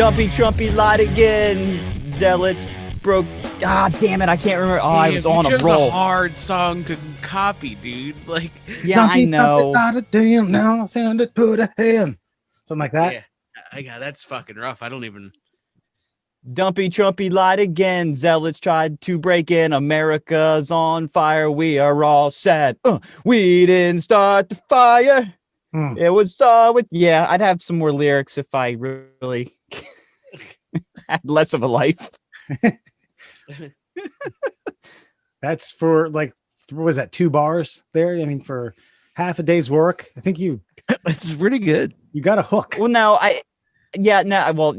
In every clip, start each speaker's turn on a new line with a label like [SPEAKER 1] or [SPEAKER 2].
[SPEAKER 1] Dumpy Trumpy lied again. Zealots broke. Ah, damn it! I can't remember. Oh, I was on a roll.
[SPEAKER 2] A hard song to copy, dude. Like,
[SPEAKER 1] yeah, I know.
[SPEAKER 3] Damn, now send it to the hand. Something like that.
[SPEAKER 2] Yeah, I got that's fucking rough. I don't even.
[SPEAKER 1] Dumpy Trumpy lied again. Zealots tried to break in. America's on fire. We are all sad. We didn't start the fire. It was with. Yeah, I'd have some more lyrics if I really had less of a life.
[SPEAKER 3] That's for like, what was that? 2 bars there? I mean, for half a day's work. I think
[SPEAKER 2] It's pretty good.
[SPEAKER 3] You got a hook.
[SPEAKER 1] Well, no, well,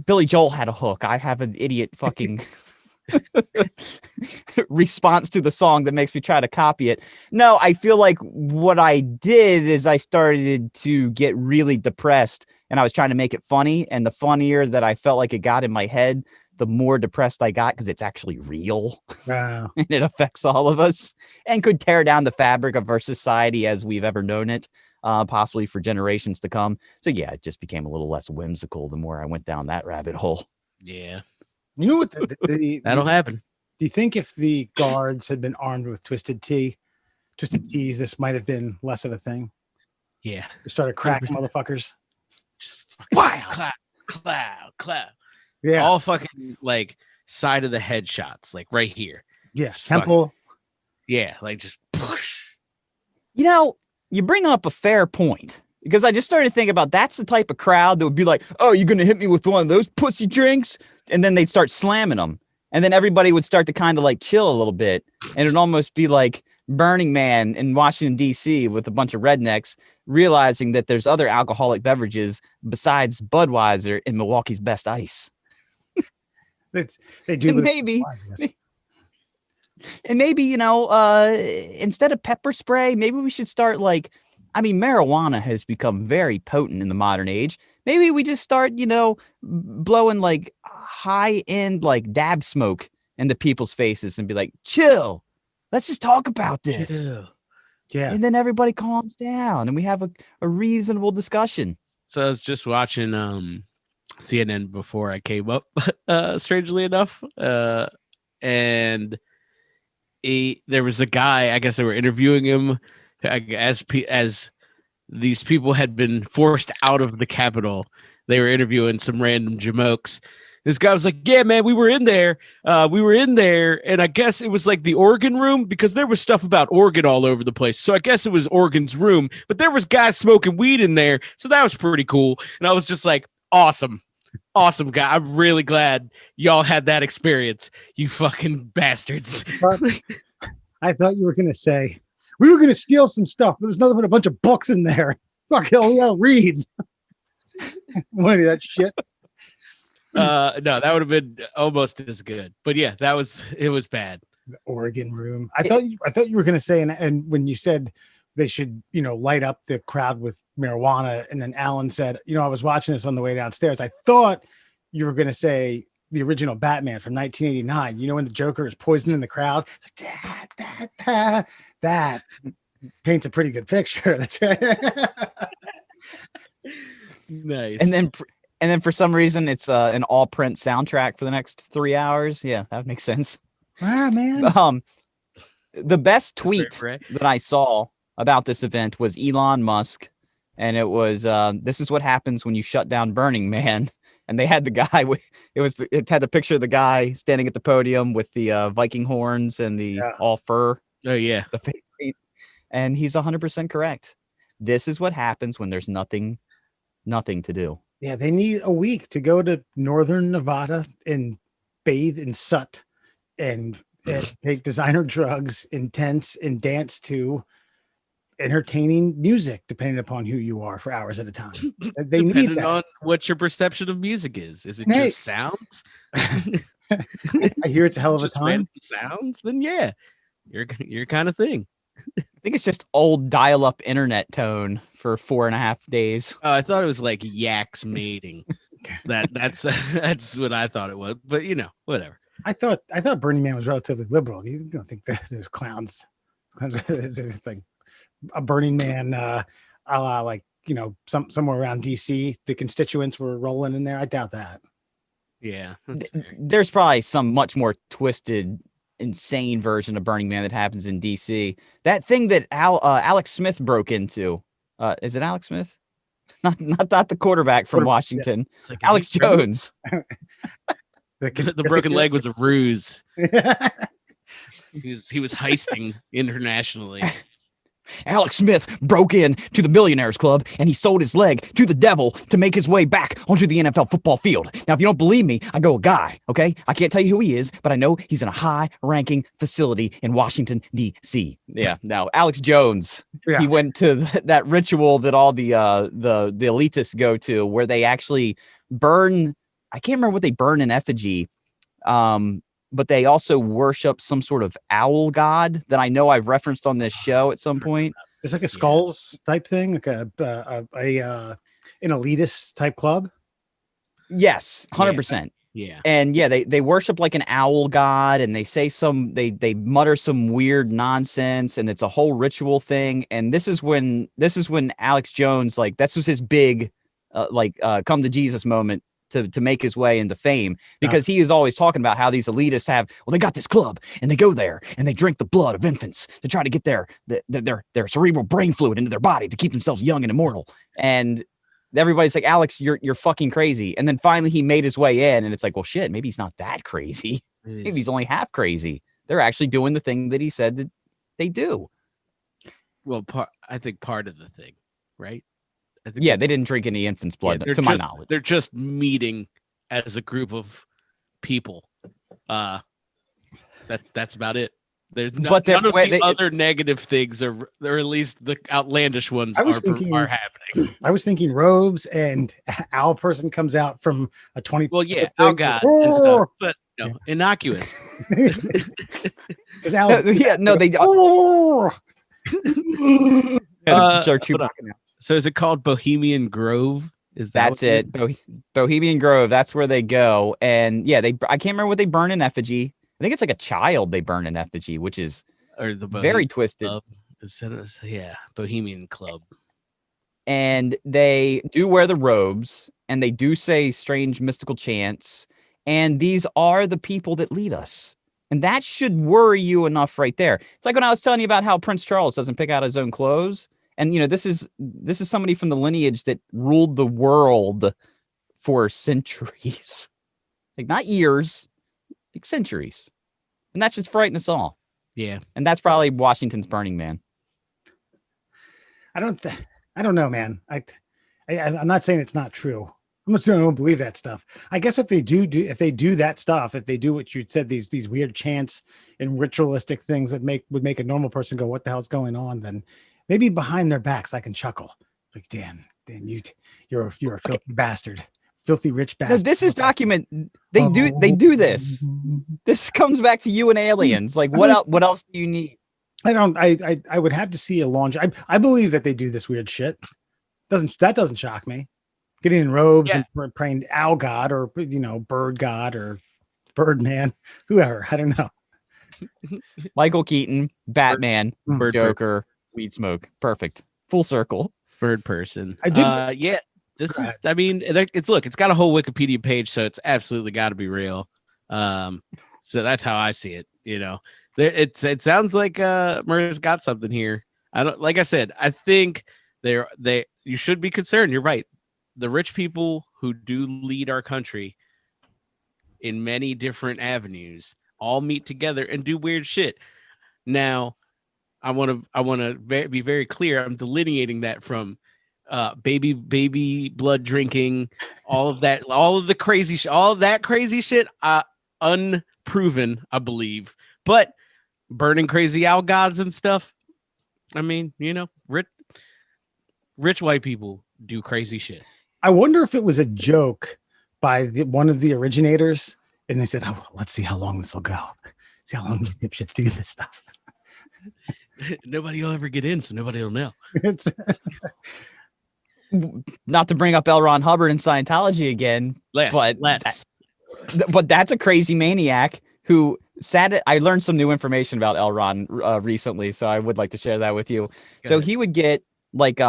[SPEAKER 1] Billy Joel had a hook. I have an idiot fucking response to the song that makes me try to copy it. No, I feel like what I did is I started to get really depressed and I was trying to make it funny. And the funnier that I felt like it got in my head, the more depressed I got because it's actually real.
[SPEAKER 3] Wow.
[SPEAKER 1] And it affects all of us and could tear down the fabric of our society as we've ever known it. Possibly for generations to come. So yeah, it just became a little less whimsical the more I went down that rabbit hole.
[SPEAKER 2] Yeah.
[SPEAKER 3] You know what?
[SPEAKER 2] That'll happen.
[SPEAKER 3] Do you think if the guards had been armed with twisted teas, this might have been less of a thing?
[SPEAKER 2] Yeah.
[SPEAKER 3] We started cracking motherfuckers.
[SPEAKER 2] Just fucking wow. Clap.
[SPEAKER 3] Yeah.
[SPEAKER 2] All fucking like side of the head shots, like right here.
[SPEAKER 3] Yeah. Temple.
[SPEAKER 2] Yeah. Like just push.
[SPEAKER 1] You know, you bring up a fair point because I just started thinking about that's the type of crowd that would be like, oh, you're going to hit me with one of those pussy drinks? And then they'd start slamming them. And then everybody would start to kind of like chill a little bit. And it'd almost be like Burning Man in Washington, D.C. with a bunch of rednecks realizing that there's other alcoholic beverages besides Budweiser in Milwaukee's Best Ice.
[SPEAKER 3] They do
[SPEAKER 1] and maybe. And maybe, you know, instead of pepper spray, maybe we should start like, I mean, marijuana has become very potent in the modern age. Maybe we just start, you know, blowing like high end, like dab smoke into people's faces and be like, chill. Let's just talk about this.
[SPEAKER 2] Chill.
[SPEAKER 3] Yeah.
[SPEAKER 1] And then everybody calms down and we have a reasonable discussion.
[SPEAKER 2] So I was just watching CNN before I came up, strangely enough. And there was a guy, I guess they were interviewing him as these people had been forced out of the Capitol. They were interviewing some random jamokes. This guy was like, yeah, man, we were in there. And I guess it was like the organ room because there was stuff about Oregon all over the place. So I guess it was Oregon's room, but there was guys smoking weed in there. So that was pretty cool. And I was just like, awesome guy. I'm really glad y'all had that experience, you fucking bastards.
[SPEAKER 3] I thought you were going to say, we were going to steal some stuff, but there's nothing but a bunch of books in there. Fuck, hell reads. What is that shit?
[SPEAKER 2] No, that would have been almost as good. But yeah, it was bad.
[SPEAKER 3] The Oregon room. I thought you were going to say, and when you said they should, you know, light up the crowd with marijuana, and then Alan said, you know, I was watching this on the way downstairs. I thought you were going to say the original Batman from 1989. You know, when the Joker is poisoning the crowd, it's like, that paints a pretty good picture. That's right.
[SPEAKER 2] Nice.
[SPEAKER 1] And then for some reason it's an all print soundtrack for the next 3 hours. Yeah, that makes sense.
[SPEAKER 3] Ah, man.
[SPEAKER 1] The best tweet that I saw about this event was Elon Musk, and it was this is what happens when you shut down Burning Man. And they had the guy with it had the picture of the guy standing at the podium with the Viking horns and the all fur.
[SPEAKER 2] Oh yeah,
[SPEAKER 1] the fake feet. And he's 100% correct. This is what happens when there's nothing to do.
[SPEAKER 3] Yeah, they need a week to go to northern Nevada and bathe in soot and take designer drugs in tents and dance to entertaining music, depending upon who you are, for hours at a time. They need that.
[SPEAKER 2] On what your perception of music is. Is it just sounds?
[SPEAKER 3] I hear it's a hell of a time.
[SPEAKER 2] Sounds? Then yeah, your kind of thing.
[SPEAKER 1] I think it's just old dial-up internet tone for 4.5 days.
[SPEAKER 2] Oh, I thought it was like yaks mating. That's what I thought it was. But you know, whatever.
[SPEAKER 3] I thought Burning Man was relatively liberal. You don't think that there's clowns? There's like a Burning Man, a la like somewhere around DC, the constituents were rolling in there. I doubt that.
[SPEAKER 2] Yeah, that's fair.
[SPEAKER 1] There's probably some much more twisted, insane version of Burning Man that happens in DC. That thing that Alex Smith broke into. Is it Alex Smith? Not the quarterback from Washington.
[SPEAKER 2] It's like,
[SPEAKER 1] Alex Jones.
[SPEAKER 2] The broken leg was a ruse. He was heisting internationally.
[SPEAKER 1] Alex Smith broke in to the Millionaires Club and he sold his leg to the devil to make his way back onto the NFL football field. Now, if you don't believe me, I go a guy, okay? I can't tell you who he is, but I know he's in a high-ranking facility in Washington, D.C. Yeah, now, Alex Jones, he went to that ritual that all the elitists go to where they actually burn, I can't remember what they burn in effigy, but they also worship some sort of owl god that I know I've referenced on this show at some point.
[SPEAKER 3] It's like a skulls type thing, like an elitist type club.
[SPEAKER 1] Yes, 100%.
[SPEAKER 2] Yeah.
[SPEAKER 1] And yeah, they worship like an owl god, and they say they mutter some weird nonsense, and it's a whole ritual thing. And this is when Alex Jones, like, this was his big come to Jesus moment to make his way into fame, because he is always talking about how these elitists they got this club and they go there and they drink the blood of infants to try to get their cerebral brain fluid into their body to keep themselves young and immortal. And everybody's like, Alex, you're fucking crazy. And then finally he made his way in, and it's like, well, shit, maybe he's not that crazy. Maybe he's only half crazy. They're actually doing the thing that he said that they do.
[SPEAKER 2] Well, I think part of the thing, right?
[SPEAKER 1] They didn't drink any infant's blood, to my knowledge.
[SPEAKER 2] They're just meeting as a group of people. That's about it. There's none of the other negative things, or at least the outlandish ones, are happening.
[SPEAKER 3] I was thinking robes and owl person comes out from a 20.
[SPEAKER 2] Well, yeah, owl god and stuff, but no, innocuous.
[SPEAKER 3] Because owls,
[SPEAKER 1] they.
[SPEAKER 2] So is it called Bohemian Grove?
[SPEAKER 1] That's it? Bohemian Grove. That's where they go. And yeah, I can't remember what they burn in effigy. I think it's like a child they burn in effigy, which is very twisted.
[SPEAKER 2] Bohemian Club.
[SPEAKER 1] And they do wear the robes, and they do say strange mystical chants. And these are the people that lead us. And that should worry you enough right there. It's like when I was telling you about how Prince Charles doesn't pick out his own clothes. And, this is somebody from the lineage that ruled the world for centuries, like not years, like centuries. And that should frighten us all.
[SPEAKER 2] Yeah.
[SPEAKER 1] And that's probably Washington's Burning Man.
[SPEAKER 3] I don't know, man. I'm not saying it's not true. I'm not saying I don't believe that stuff. I guess if they do that stuff, if they do what you said, these weird chants and ritualistic things that would make a normal person go, what the hell's going on? Then maybe behind their backs, I can chuckle. Like, damn, you're a filthy bastard, filthy rich bastard.
[SPEAKER 1] No, this is document. They do this. This comes back to you and aliens. Like, what else do you need?
[SPEAKER 3] I would have to see a launch. I believe that they do this weird shit. That doesn't shock me. Getting in robes and praying owl god or bird god or Birdman, whoever. I don't know.
[SPEAKER 1] Michael Keaton, Batman, Joker. Weed smoke. Perfect. Full circle.
[SPEAKER 2] Bird person.
[SPEAKER 3] I did.
[SPEAKER 2] This is, I mean, it's got a whole Wikipedia page, so it's absolutely got to be real. So that's how I see it. It sounds like Murray's got something here. Like I said, I think you should be concerned. You're right. The rich people who do lead our country in many different avenues all meet together and do weird shit. Now, I want to be very clear. I'm delineating that from baby blood drinking, all of that crazy shit, unproven, I believe. But burning crazy owl gods and stuff. I mean, rich white people do crazy shit.
[SPEAKER 3] I wonder if it was a joke by one of the originators, and they said, "Oh, let's see how long this will go. See how long these dipshits do this stuff."
[SPEAKER 2] Nobody will ever get in, so nobody will know.
[SPEAKER 1] Not to bring up L. Ron Hubbard and Scientology again, but that's a crazy maniac who I learned some new information about L. Ron recently, so I would like to share that with you. Okay. So he would get like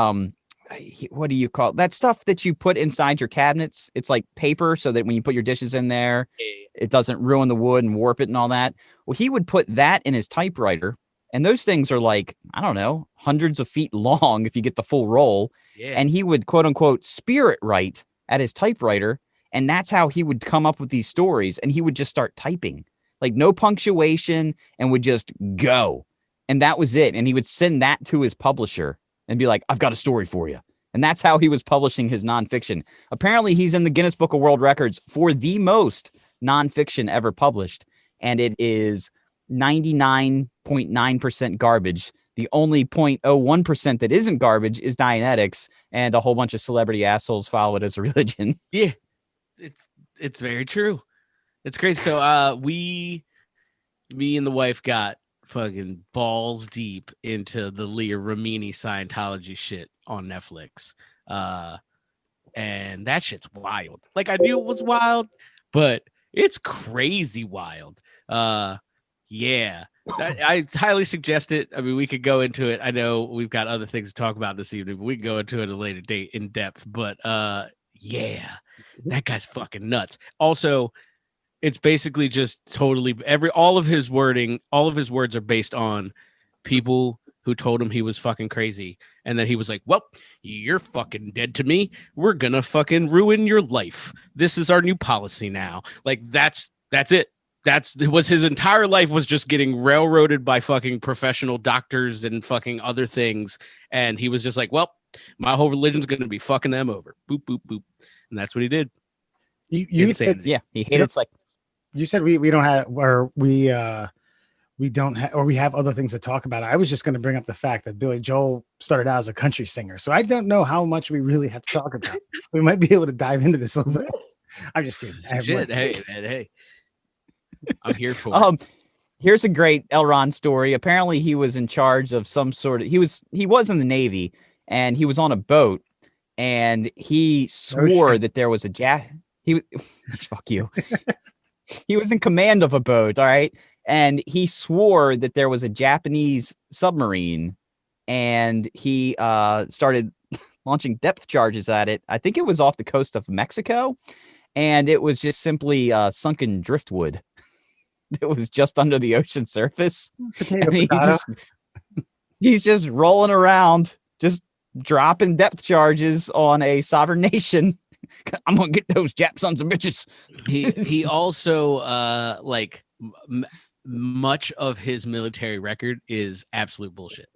[SPEAKER 1] what do you call that stuff that you put inside your cabinets? It's like paper so that when you put your dishes in there, it doesn't ruin the wood and warp it and all that. Well, he would put that in his typewriter. And those things are like, I don't know, hundreds of feet long if you get the full roll.
[SPEAKER 2] Yeah.
[SPEAKER 1] And he would quote unquote spirit write at his typewriter. And that's how he would come up with these stories. And he would just start typing, like no punctuation, and would just go. And that was it. And he would send that to his publisher and be like, I've got a story for you. And that's how he was publishing his nonfiction. Apparently, he's in the Guinness Book of World Records for the most nonfiction ever published. And it is 99.9% garbage. The only 0.01% that isn't garbage is Dianetics, and a whole bunch of celebrity assholes follow it as a religion.
[SPEAKER 2] Yeah, it's very true. It's crazy. So me and the wife got fucking balls deep into the Leah Remini Scientology shit on Netflix. And that shit's wild. Like, I knew it was wild, but it's crazy wild. Yeah. I highly suggest it. I mean, we could go into it. I know we've got other things to talk about this evening, but we can go into it at a later date in depth. But yeah, that guy's fucking nuts. Also, it's basically just totally all of his words are based on people who told him he was fucking crazy. And then he was like, well, you're fucking dead to me. We're gonna fucking ruin your life. This is our new policy now. Like, that's it. It was his entire life was just getting railroaded by fucking professional doctors and fucking other things. And he was just like, well, my whole religion's gonna be fucking them over. Boop, boop, boop. And that's what he did.
[SPEAKER 1] You said, yeah, he hated like.
[SPEAKER 3] You said we don't have, or we don't have, or we have other things to talk about. I was just going to bring up the fact that Billy Joel started out as a country singer, so I don't know how much we really have to talk about. We might be able to dive into this a little bit. I'm just kidding.
[SPEAKER 2] Hey, I'm here for it.
[SPEAKER 1] Here's a great L. Ron story. Apparently, he was in charge of some sort of. He was in the Navy, and he was on a boat, and he swore that there was a fuck you. He was in command of a boat, all right? And he swore that there was a Japanese submarine, and he started launching depth charges at it. I think it was off the coast of Mexico, and it was just simply sunken driftwood. It was just under the ocean surface. He's just rolling around, just dropping depth charges on a sovereign nation. I'm gonna get those Jap sons of bitches.
[SPEAKER 2] He also much of his military record is absolute bullshit.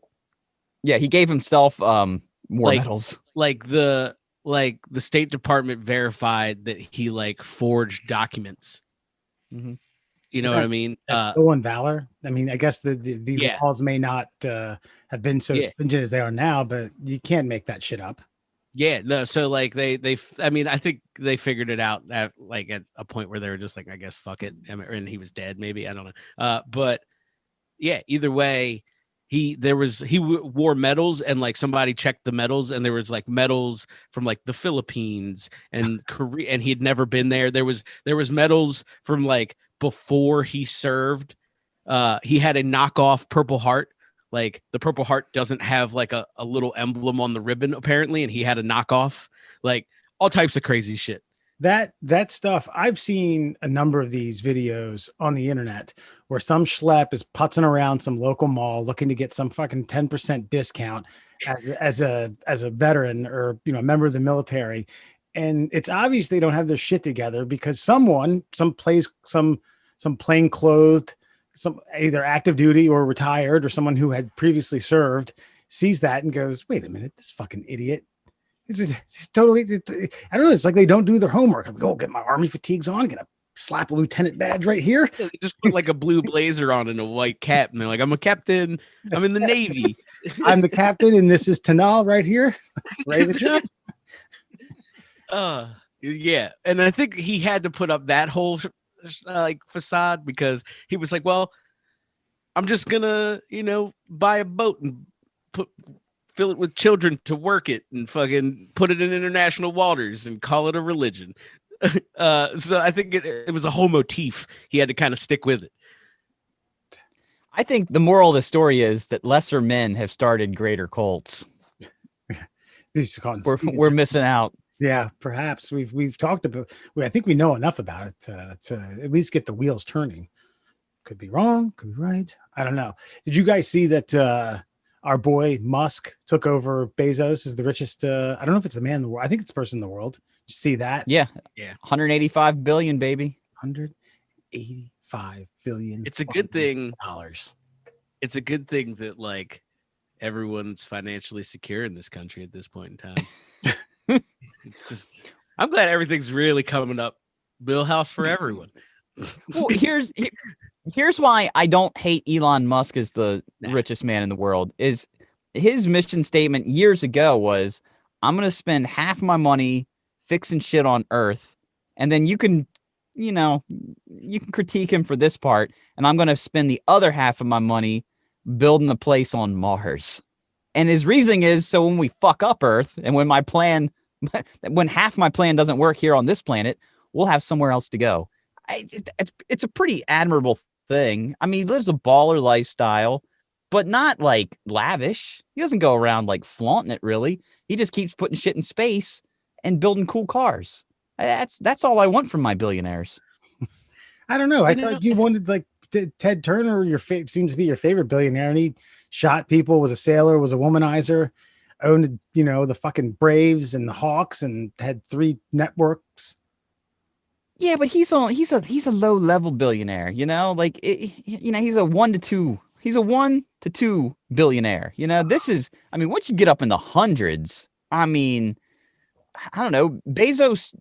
[SPEAKER 1] Yeah, he gave himself more medals.
[SPEAKER 2] Like the State Department verified that he forged documents.
[SPEAKER 1] Mm-hmm.
[SPEAKER 2] You know what I mean?
[SPEAKER 3] That's stolen valor. I mean, I guess the laws may not have been so stringent as they are now, but you can't make that shit up.
[SPEAKER 2] Yeah, no. So they I mean, I think they figured it out at a point where they were just like, I guess, fuck it, and he was dead. Maybe, I don't know. But yeah, either way, he wore medals, and somebody checked the medals, and there was medals from the Philippines and Korea, and he had never been there. There was medals from before he served. He had a knockoff Purple Heart. The Purple Heart doesn't have a little emblem on the ribbon apparently, and he had a knockoff. All types of crazy shit.
[SPEAKER 3] That stuff, I've seen a number of these videos on the internet where some schlep is putzing around some local mall looking to get some fucking 10% discount as a veteran or a member of the military, and it's obvious they don't have their shit together because some plain clothed, some either active duty or retired or someone who had previously served sees that and goes, wait a minute, this fucking idiot. It's totally, I don't know. It's like they don't do their homework. I'm go get my army fatigues on, gonna slap a lieutenant badge right here.
[SPEAKER 2] They just put a blue blazer on and a white cap, and they're like, I'm a captain. I'm in the Navy.
[SPEAKER 3] I'm the captain, and this is Tanal right here. Right at the
[SPEAKER 2] yeah. And I think he had to put up that whole facade because he was like, well, I'm just gonna buy a boat and fill it with children to work it and fucking put it in international waters and call it a religion. So I think it was a whole motif. He had to kind of stick with it.
[SPEAKER 1] I think the moral of the story is that lesser men have started greater cults.
[SPEAKER 3] Used to call him
[SPEAKER 1] we're
[SPEAKER 3] Steven
[SPEAKER 1] we're
[SPEAKER 3] Jones.
[SPEAKER 1] missing out.
[SPEAKER 3] Yeah, perhaps we've talked about. I think we know enough about it to at least get the wheels turning. Could be wrong, could be right. I don't know. Did you guys see that our boy Musk took over Bezos as the richest? I don't know if it's the man in the world. I think it's the person in the world. Did you see that?
[SPEAKER 1] Yeah,
[SPEAKER 2] Yeah.
[SPEAKER 1] 185 billion, baby.
[SPEAKER 3] 185 billion.
[SPEAKER 2] It's a good thing.
[SPEAKER 3] Dollars.
[SPEAKER 2] It's a good thing that like everyone's financially secure in this country at this point in time. It's just, I'm glad everything's really coming up. Millhouse for everyone.
[SPEAKER 1] Well, here's why I don't hate Elon Musk as the
[SPEAKER 2] Nah.
[SPEAKER 1] richest man in the world. Is his mission statement years ago was, I'm going to spend half my money fixing shit on Earth, and then you can critique him for this part, and I'm going to spend the other half of my money building a place on Mars. And his reasoning is, so when we fuck up Earth, and when when half my plan doesn't work here on this planet, we'll have somewhere else to go. It's a pretty admirable thing. I mean, he lives a baller lifestyle, but not like lavish. He doesn't go around like flaunting it, really. He just keeps putting shit in space and building cool cars. That's all I want from my billionaires.
[SPEAKER 3] I don't know. I thought you wanted like Ted Turner. Seems to be your favorite billionaire, and he shot people, was a sailor, was a womanizer, owned the fucking Braves and the Hawks, and had 3 networks.
[SPEAKER 1] Yeah, but he's a low level billionaire, like he's a 1 to 2. He's a 1 to 2 billionaire. This is, I mean, once you get up in the hundreds, I mean, I don't know. Bezos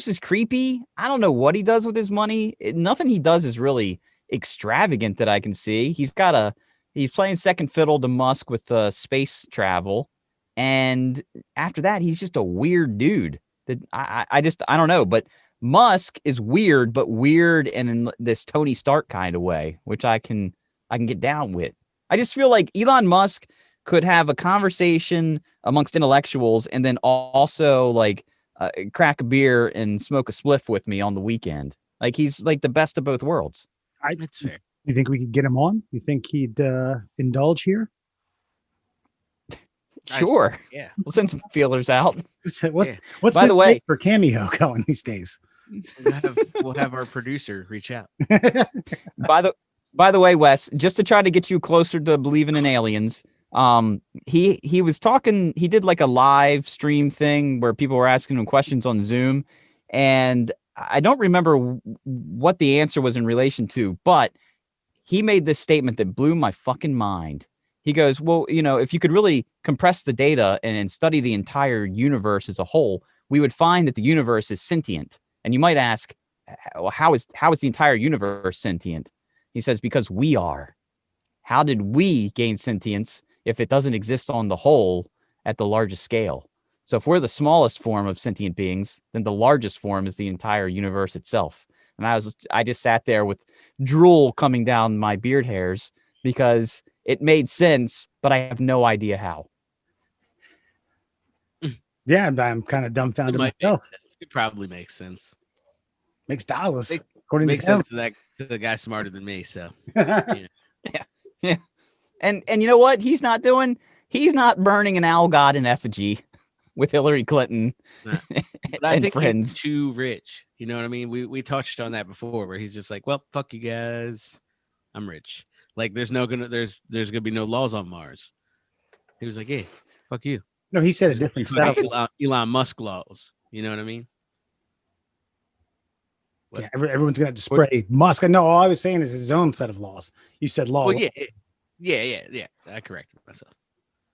[SPEAKER 1] is creepy. I don't know what he does with his money. Nothing he does is really extravagant that I can see. He's playing second fiddle to Musk with space travel. And after that, he's just a weird dude that I don't know. But Musk is weird, but weird in this Tony Stark kind of way, which I can get down with. I just feel like Elon Musk could have a conversation amongst intellectuals and then also like crack a beer and smoke a spliff with me on the weekend. Like he's like the best of both worlds.
[SPEAKER 2] That's fair.
[SPEAKER 3] You think we could get him on? You think he'd indulge here?
[SPEAKER 1] Sure.
[SPEAKER 2] Yeah.
[SPEAKER 1] We'll send some feelers out.
[SPEAKER 3] What's
[SPEAKER 1] By the way,
[SPEAKER 3] for Cameo going these days?
[SPEAKER 2] We'll have our producer reach out.
[SPEAKER 1] By the way, Wes, just to try to get you closer to believing in aliens, he was talking, he did like a live stream thing where people were asking him questions on Zoom, and I don't remember what the answer was in relation to, but he made this statement that blew my fucking mind. He goes, well, if you could really compress the data and study the entire universe as a whole, we would find that the universe is sentient. And you might ask, well, how is the entire universe sentient? He says, because we are. How did we gain sentience if it doesn't exist on the whole at the largest scale? So if we're the smallest form of sentient beings, then the largest form is the entire universe itself. And I just sat there with drool coming down my beard hairs because it made sense, but I have no idea how.
[SPEAKER 3] Yeah, I'm kind of dumbfounded myself.
[SPEAKER 2] It probably makes sense.
[SPEAKER 3] Makes dollars.
[SPEAKER 2] Makes sense to the guy smarter than me. So
[SPEAKER 1] yeah. And you know what? He's not burning an owl god in effigy with Hillary Clinton.
[SPEAKER 2] But I think
[SPEAKER 1] friends.
[SPEAKER 2] He's too rich. You know what I mean? We touched on that before, where he's just like, well, fuck you guys. I'm rich. Like there's gonna be no laws on Mars. He was like, yeah, fuck you.
[SPEAKER 3] No, he said a different set
[SPEAKER 2] of Elon Musk laws. You know what I mean? What?
[SPEAKER 3] Yeah, everyone's gonna have to spray Musk. No, all I was saying is his own set of laws. You said law.
[SPEAKER 2] Well, yeah. I corrected myself.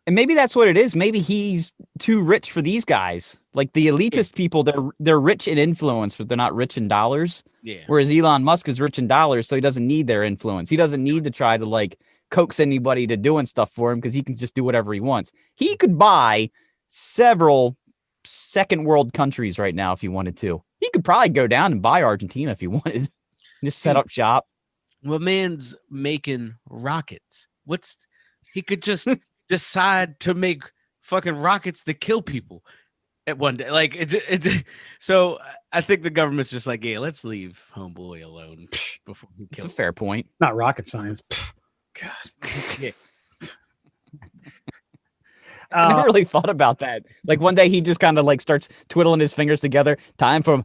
[SPEAKER 1] And maybe that's what it is. Maybe he's too rich for these guys. Like the elitist people, they're rich in influence, but they're not rich in dollars.
[SPEAKER 2] Yeah.
[SPEAKER 1] Whereas Elon Musk is rich in dollars, so he doesn't need their influence. He doesn't need to try to like coax anybody to doing stuff for him because he can just do whatever he wants. He could buy several second world countries right now if he wanted to. He could probably go down and buy Argentina if he wanted. Just set up shop.
[SPEAKER 2] Well, man's making rockets. He could just decide to make fucking rockets that kill people at one day. Like so I think the government's just like, yeah, let's leave homeboy alone before he kills.
[SPEAKER 1] It's a fair point.
[SPEAKER 3] Not rocket science. God.
[SPEAKER 2] Yeah.
[SPEAKER 1] I never really thought about that. Like one day he just kind of like starts twiddling his fingers together. Time for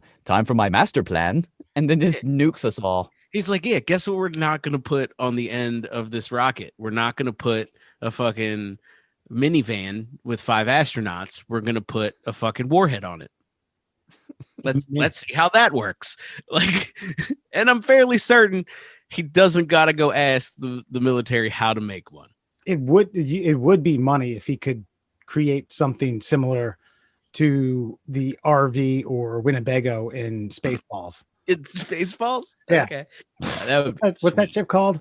[SPEAKER 1] my master plan, and then just nukes us all.
[SPEAKER 2] He's like, yeah, guess what we're not going to put on the end of this rocket? We're not going to put a fucking minivan with 5 astronauts. We're going to put a fucking warhead on it. Let's see how that works. Like, and I'm fairly certain he doesn't got to go ask the military how to make one.
[SPEAKER 3] It would be money if he could create something similar to the RV or Winnebago in Spaceballs.
[SPEAKER 2] It's Spaceballs?
[SPEAKER 3] Yeah.
[SPEAKER 2] Okay. Yeah, that would be
[SPEAKER 3] What's that ship called?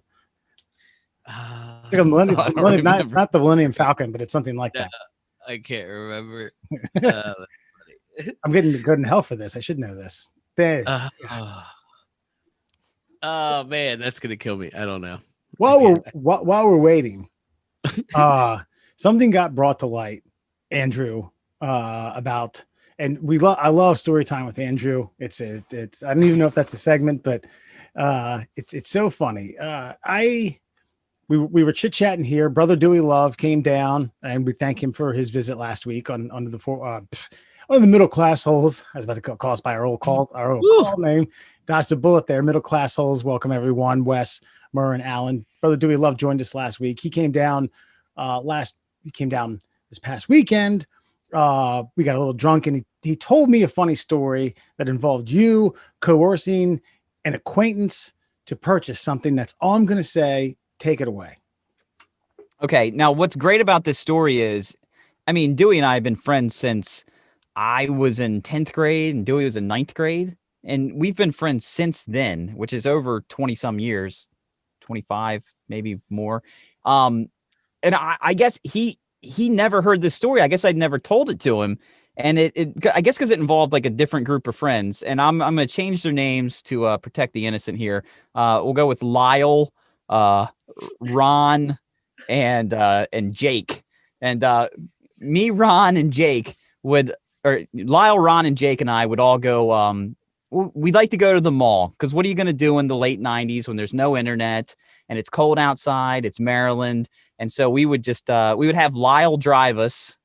[SPEAKER 3] It's like a it's not the Millennium Falcon, but it's something like that.
[SPEAKER 2] I can't remember.
[SPEAKER 3] I'm getting good in hell for this. I should know this.
[SPEAKER 2] Oh man, that's gonna kill me. I don't know.
[SPEAKER 3] While we're waiting, something got brought to light, Andrew, about, and I love story time with Andrew. It's I don't even know if that's a segment, but it's so funny. We were chit chatting here. Brother Dewey Love came down, and we thank him for his visit last week on the middle class holes. I was about to call us by our old call name. Dodged a bullet there. Middle class holes. Welcome everyone. Wes, Murr, and Alan. Brother Dewey Love joined us last week. He came down this past weekend. We got a little drunk, and he told me a funny story that involved you coercing an acquaintance to purchase something. That's all I'm going to say. Take it away.
[SPEAKER 1] Okay. Now, what's great about this story is, I mean, Dewey and I have been friends since I was in 10th grade and Dewey was in 9th grade. And we've been friends since then, which is over 20 some years, 25, maybe more. And I guess he never heard this story. I guess I'd never told it to him. And I guess because it involved like a different group of friends. And I'm going to change their names to protect the innocent here. We'll go with Lyle, Ron, and Jake. And me, Ron, and Jake Lyle, Ron, and Jake and I would all go. We'd like to go to the mall because what are you going to do in the late 90s when there's no internet and it's cold outside? It's Maryland. And so we would just we would have Lyle drive us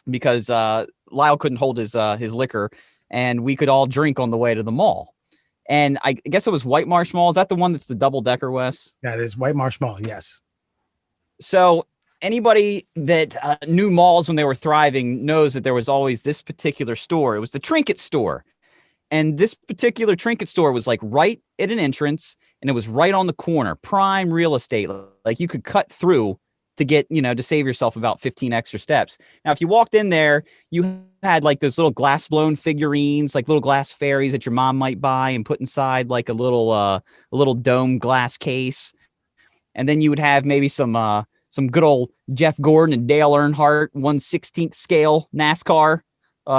[SPEAKER 1] because Lyle couldn't hold his liquor, and we could all drink on the way to the mall. And I guess it was White Marsh Mall. Is that the one that's the double decker, Wes?
[SPEAKER 3] That is White Marsh Mall. Yes.
[SPEAKER 1] So anybody that knew malls when they were thriving knows that there was always this particular store. It was the trinket store. And this particular trinket store was like right at an entrance, and it was right on the corner, prime real estate. Like you could cut through to get, to save yourself about 15 extra steps. Now, if you walked in there, you had like those little glass blown figurines, like little glass fairies that your mom might buy and put inside like a little dome glass case. And then you would have maybe some good old Jeff Gordon and Dale Earnhardt 1/16th scale NASCAR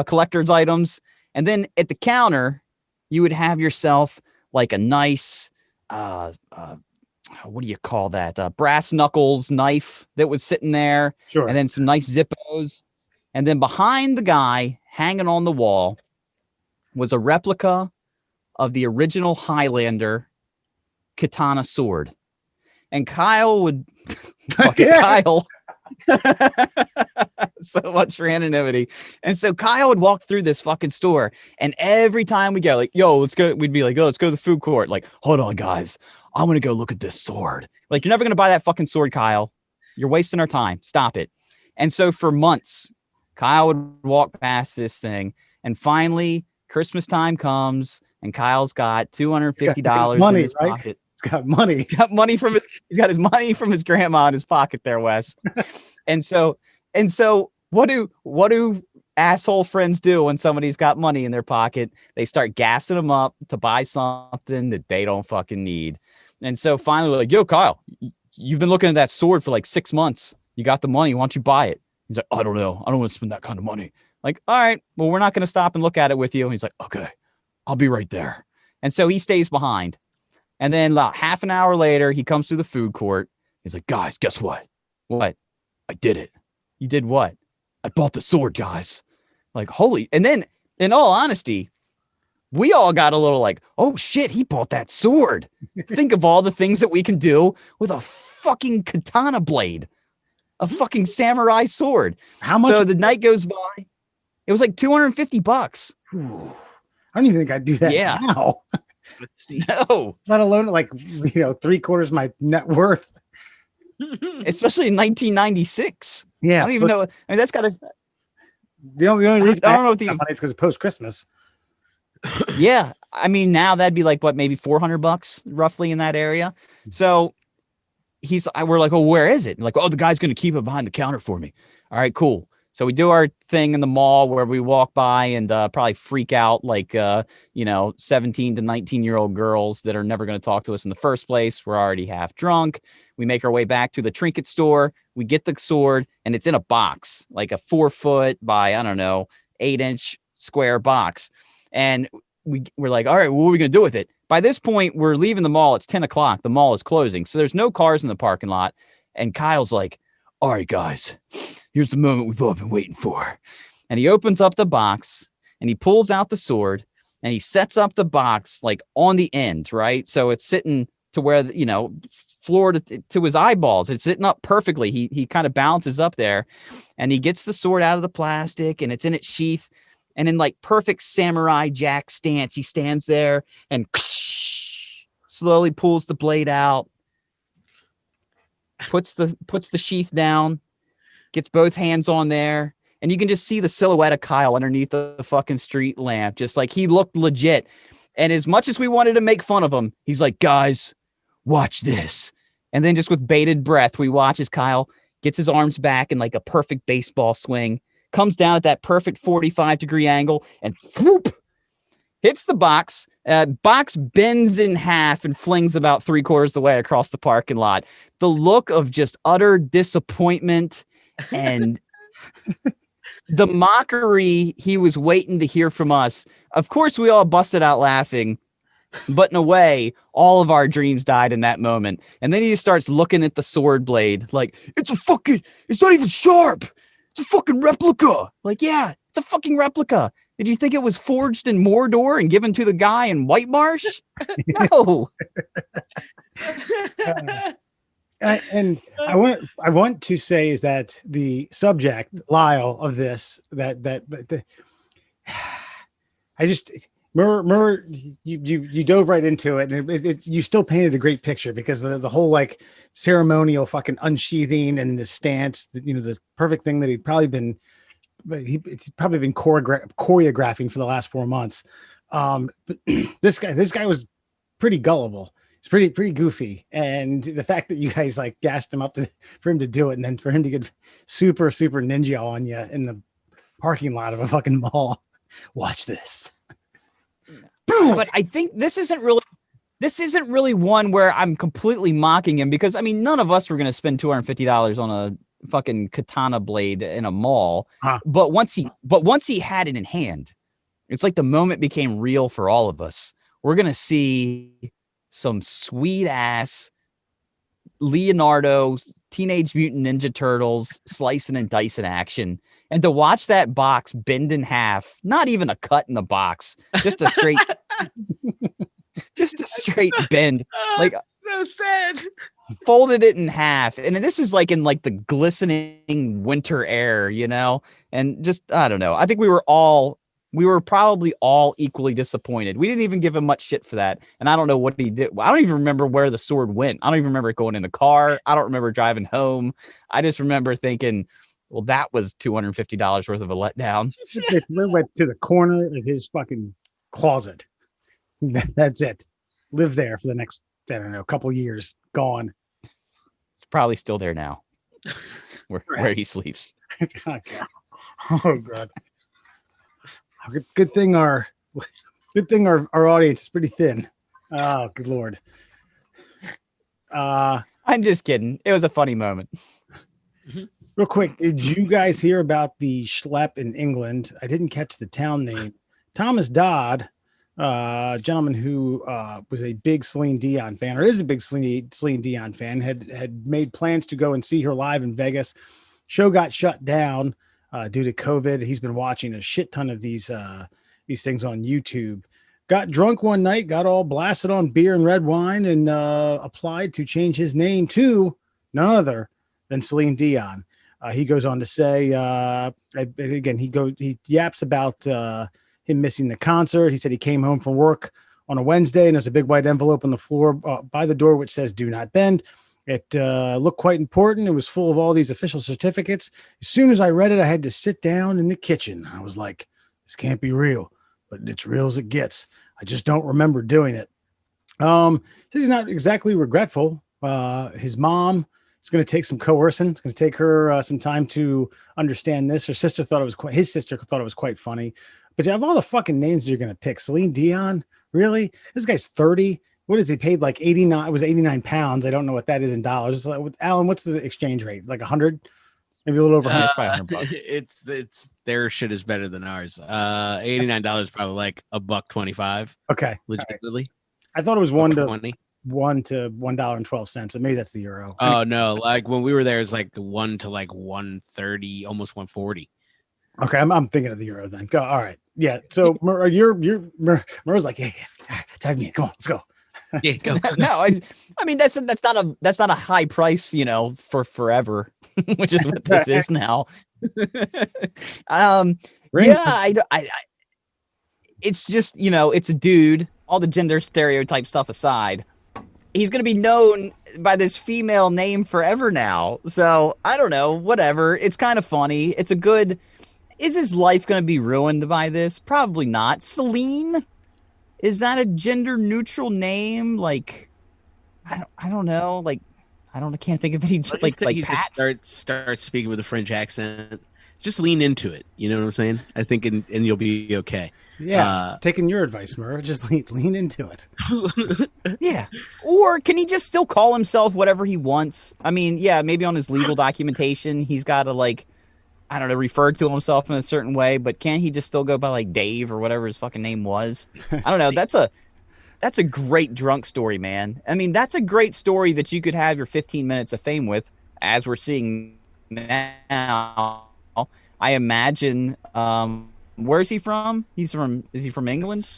[SPEAKER 1] collector's items. And then at the counter, you would have yourself like a nice, what do you call that? Brass knuckles knife that was sitting there.
[SPEAKER 3] Sure.
[SPEAKER 1] And then some nice Zippos. And then behind the guy hanging on the wall was a replica of the original Highlander katana sword. And Kyle would Kyle. So much for anonymity. And so Kyle would walk through this fucking store, and every time we go like, yo, let's go, we'd be like, oh, let's go to the food court. Like, hold on, guys, I'm gonna go look at this sword. Like, you're never gonna buy that fucking sword, Kyle. You're wasting our time. Stop it. And so for months, Kyle would walk past this thing, and finally Christmas time comes, and Kyle's got $250 in his pocket.
[SPEAKER 3] He's got money.
[SPEAKER 1] He's got his money from his grandma in his pocket there, Wes. And so what do asshole friends do when somebody's got money in their pocket? They start gassing them up to buy something that they don't fucking need. And so finally we're like, yo, Kyle, you've been looking at that sword for like 6 months. You got the money. Why don't you buy it? He's like, I don't know. I don't want to spend that kind of money. Like, all right, well, we're not going to stop and look at it with you. And he's like, okay, I'll be right there. And so he stays behind. And then about half an hour later, he comes through the food court. He's like, guys, guess what? What? I did it. You did what? I bought the sword, guys. Like, holy. And then, in all honesty, we all got a little like, oh, shit, he bought that sword. Think of all the things that we can do with a fucking katana blade. a fucking samurai sword.
[SPEAKER 3] How much?
[SPEAKER 1] So the night goes by. It was like $250.
[SPEAKER 3] Ooh, I don't even think I'd do that
[SPEAKER 1] Yeah.
[SPEAKER 3] now,
[SPEAKER 2] Let's see.
[SPEAKER 1] No,
[SPEAKER 3] let alone like 3/4 my net worth.
[SPEAKER 1] especially in 1996.
[SPEAKER 3] Yeah,
[SPEAKER 1] I don't even know. I mean, that's got to.
[SPEAKER 3] the only reason
[SPEAKER 1] I don't know if
[SPEAKER 3] that
[SPEAKER 1] the.
[SPEAKER 3] money is because post Christmas.
[SPEAKER 1] Yeah, I mean now that'd be like what, maybe $400 roughly in that area. So we're like, oh, where is it? And like, oh, the guy's gonna keep it behind the counter for me. All right, cool. So we do our thing in the mall where we walk by and probably freak out like 17 to 19-year-old girls that are never going to talk to us in the first place. We're already half drunk. We make our way back to the trinket store. We get the sword and it's in a box, like a 4-foot by, I don't know, 8-inch square box. And we're like, all right, what are we going to do with it? By this point, we're leaving the mall. It's 10 o'clock. The mall is closing. So there's no cars in the parking lot. And Kyle's like, all right, guys, here's the moment we've all been waiting for. And he opens up the box and he pulls out the sword and he sets up the box like on the end, right? So it's sitting to where, floor to his eyeballs. It's sitting up perfectly. He kind of balances up there and he gets the sword out of the plastic and it's in its sheath. And in like perfect samurai jack stance, he stands there and slowly pulls the blade out, puts the sheath down, gets both hands on there, and you can just see the silhouette of Kyle underneath the fucking street lamp, just like he looked legit. And as much as we wanted to make fun of him, he's like, guys, watch this. And then just with bated breath, we watch as Kyle gets his arms back in like a perfect baseball swing, comes down at that perfect 45-degree angle, and whoop, hits the box. Box bends in half and flings about 3/4 of the way across the parking lot. The look of just utter disappointment and the mockery he was waiting to hear from us. Of course, we all busted out laughing, but in a way, all of our dreams died in that moment. And then he just starts looking at the sword blade like, it's not even sharp. It's a fucking replica. Like, yeah, it's a fucking replica. Did you think it was forged in Mordor and given to the guy in White Marsh? No.
[SPEAKER 3] And I want to say is that the subject, Lyle, of this I just remember you dove right into it, and you still painted a great picture because the whole like ceremonial fucking unsheathing and the stance, the perfect thing that he's probably been choreographing for the last 4 months. But this guy was pretty gullible. It's pretty goofy, and the fact that you guys like gassed him up for him to do it, and then for him to get super ninja on you in the parking lot of a fucking mall. Watch this.
[SPEAKER 1] But I think this isn't really one where I'm completely mocking him, because I mean none of us were going to spend $250 on a fucking katana blade in a mall.
[SPEAKER 3] Huh.
[SPEAKER 1] But once he had it in hand, it's like the moment became real for all of us. We're going to see some sweet ass Leonardo Teenage Mutant Ninja Turtles slicing and dicing action. And to watch that box bend in half, not even a cut in the box, just a straight bend. Like,
[SPEAKER 2] so sad.
[SPEAKER 1] Folded it in half. And this is like in like the glistening winter air, and just, I don't know. I think we were probably all equally disappointed. We didn't even give him much shit for that. And I don't know what he did. I don't even remember where the sword went. I don't even remember it going in the car. I don't remember driving home. I just remember thinking, well, that was $250 worth of a letdown.
[SPEAKER 3] It went to the corner of his fucking closet. That's it. Live there for the next, I don't know, couple years. Gone.
[SPEAKER 1] It's probably still there now, where he sleeps.
[SPEAKER 3] Oh God. Good thing our audience is pretty thin. Oh, good Lord.
[SPEAKER 1] I'm just kidding. It was a funny moment.
[SPEAKER 3] Real quick, did you guys hear about the schlep in England? I didn't catch the town name. Thomas Dodd, gentleman who was a big Celine Dion fan, or is a big Celine Dion fan, had made plans to go and see her live in Vegas. Show got shut down due to COVID. He's been watching a shit ton of these things on YouTube. Got drunk one night, got all blasted on beer and red wine, and applied to change his name to none other than Celine Dion. He goes on to say, again, he yaps about him missing the concert. He said he came home from work on a Wednesday and there's a big white envelope on the floor by the door which says "Do not bend." It looked quite important. It was full of all these official certificates. As soon as I read it, I had to sit down in the kitchen. I was like, this can't be real, but it's real as it gets. I just don't remember doing it. Says he's not exactly regretful. His mom is going to take some coercing. It's going to take her some time to understand this. His sister thought it was quite funny. But of all the fucking names you're going to pick, Celine Dion, really? This guy's 30. What is he paid? Like 89? It was 89 pounds. I don't know what that is in dollars. Alan, what's the exchange rate? Like 100? Maybe a little over 100.
[SPEAKER 1] Probably $100.
[SPEAKER 2] It's their shit is better than ours. $89 probably like $1.25.
[SPEAKER 3] Okay,
[SPEAKER 2] legitimately.
[SPEAKER 3] Right. I thought it was $1 to $1.12, but maybe that's the euro.
[SPEAKER 2] Oh no! Like when we were there, it's like $1 to like 130, almost 140.
[SPEAKER 3] Okay, I'm thinking of the euro then. Go. All right, yeah. So Murray's like, yeah, tag me. Come on, let's go.
[SPEAKER 2] Yeah, go.
[SPEAKER 1] No, I mean that's not a high price, for forever, which is what this is now. Yeah, I it's just, it's a dude. All the gender stereotype stuff aside, he's going to be known by this female name forever now. So I don't know, whatever. It's kind of funny. Is his life going to be ruined by this? Probably not. Celine, is that a gender neutral name? Like, I don't know. Like, I can't think of any like Pat.
[SPEAKER 2] Start speaking with a French accent. Just lean into it. You know what I'm saying? I think, and you'll be okay.
[SPEAKER 3] Yeah, taking your advice, Murray. Just lean into it.
[SPEAKER 1] Yeah. Or can he just still call himself whatever he wants? I mean, yeah, maybe on his legal documentation, he's got to refer to himself in a certain way, but can't he just still go by like Dave or whatever his fucking name was? I don't know. That's a great drunk story, man. I mean, that's a great story that you could have your 15 minutes of fame with, as we're seeing now. I imagine, where's he from? Is he from England?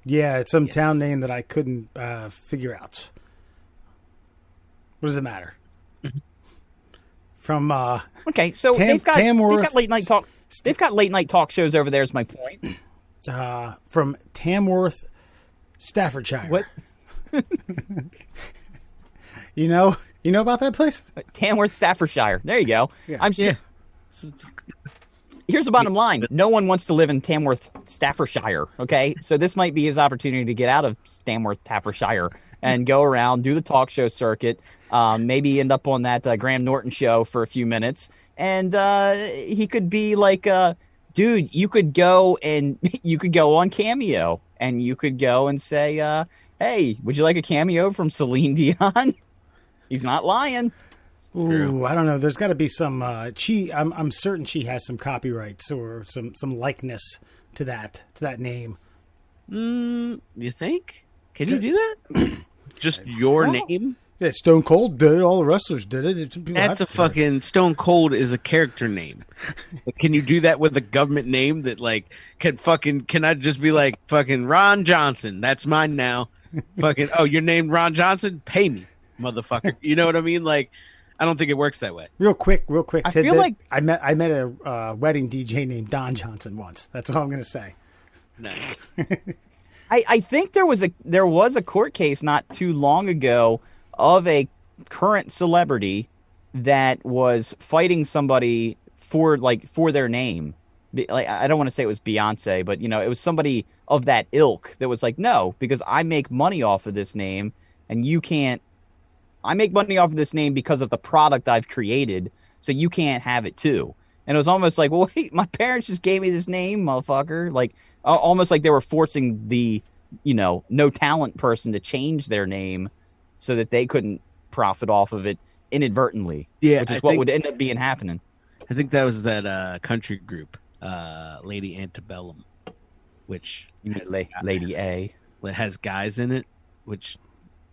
[SPEAKER 3] Yeah, it's some town name that I couldn't figure out. What does it matter? From
[SPEAKER 1] okay, so they've got late night talk. They've got late night talk shows over there. Is my point.
[SPEAKER 3] From Tamworth, Staffordshire.
[SPEAKER 1] What?
[SPEAKER 3] You know about that place?
[SPEAKER 1] Tamworth, Staffordshire. There you go.
[SPEAKER 3] Yeah.
[SPEAKER 1] Here's the bottom line. No one wants to live in Tamworth, Staffordshire, okay? So this might be his opportunity to get out of Tamworth, Staffordshire and go around, do the talk show circuit, maybe end up on that Graham Norton show for a few minutes. And he could be like, dude, you could go on Cameo and you could go and say, hey, would you like a cameo from Celine Dion? He's not lying.
[SPEAKER 3] Ooh, I don't know. There's got to be some. I'm certain she has some copyrights or some likeness to that name.
[SPEAKER 2] You think? Can you do that? Just your name?
[SPEAKER 3] Yeah, Stone Cold did it. All the wrestlers did it.
[SPEAKER 2] That's a fucking Stone Cold is a character name. Can you do that with a government name that can I just be like fucking Ron Johnson? That's mine now. Fucking you're named Ron Johnson? Pay me, motherfucker. You know what I mean? Like. I don't think it works that way.
[SPEAKER 3] Real quick.
[SPEAKER 1] I feel like
[SPEAKER 3] I met a wedding DJ named Don Johnson once. That's all I'm going to say.
[SPEAKER 2] Nice.
[SPEAKER 1] I think there was a court case not too long ago of a current celebrity that was fighting somebody for their name. Like, I don't want to say it was Beyonce, but it was somebody of that ilk that was like, no, because I make money off of this name and you can't. I make money off of this name because of the product I've created, so you can't have it too. And it was almost like, well, wait, my parents just gave me this name, motherfucker. Like, almost like they were forcing the, no talent person to change their name so that they couldn't profit off of it inadvertently.
[SPEAKER 2] Yeah,
[SPEAKER 1] which is what would end up being happening.
[SPEAKER 2] I think that was that country group, Lady Antebellum, which
[SPEAKER 1] Lady A.
[SPEAKER 2] It has guys in it, which.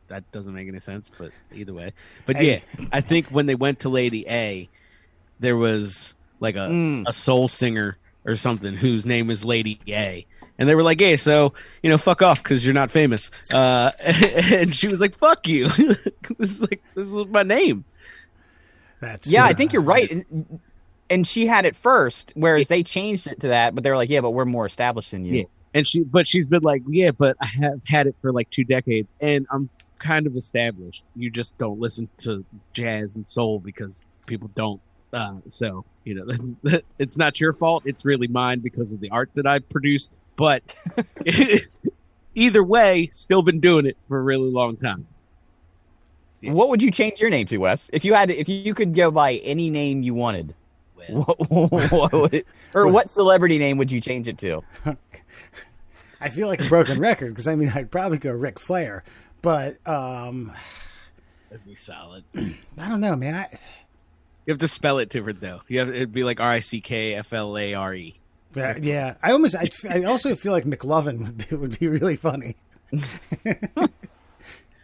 [SPEAKER 2] That doesn't make any sense, but either way. But yeah, I think when they went to Lady A, there was like a soul singer or something whose name is Lady A. And they were like, hey, so, fuck off because you're not famous. And she was like, fuck you. This is my name.
[SPEAKER 3] I
[SPEAKER 1] think you're right. and she had it first, whereas they changed it to that, but they were like, yeah, but we're more established than you.
[SPEAKER 2] Yeah. And she's been like, yeah, but I have had it for like 2 decades, and I'm kind of established. You just don't listen to jazz and soul because people don't. So it's not your fault. It's really mine because of the art that I produce. But either way, still been doing it for a really long time. Yeah.
[SPEAKER 1] What would you change your name to, Wes? If you could go by any name you wanted, what celebrity name would you change it to?
[SPEAKER 3] I feel like a broken record because I mean I'd probably go Ric Flair, but
[SPEAKER 2] That'd be solid.
[SPEAKER 3] I don't know, man.
[SPEAKER 2] You have to spell it different though. It'd be like Rickflare.
[SPEAKER 3] Yeah. I also feel like McLovin would be really funny.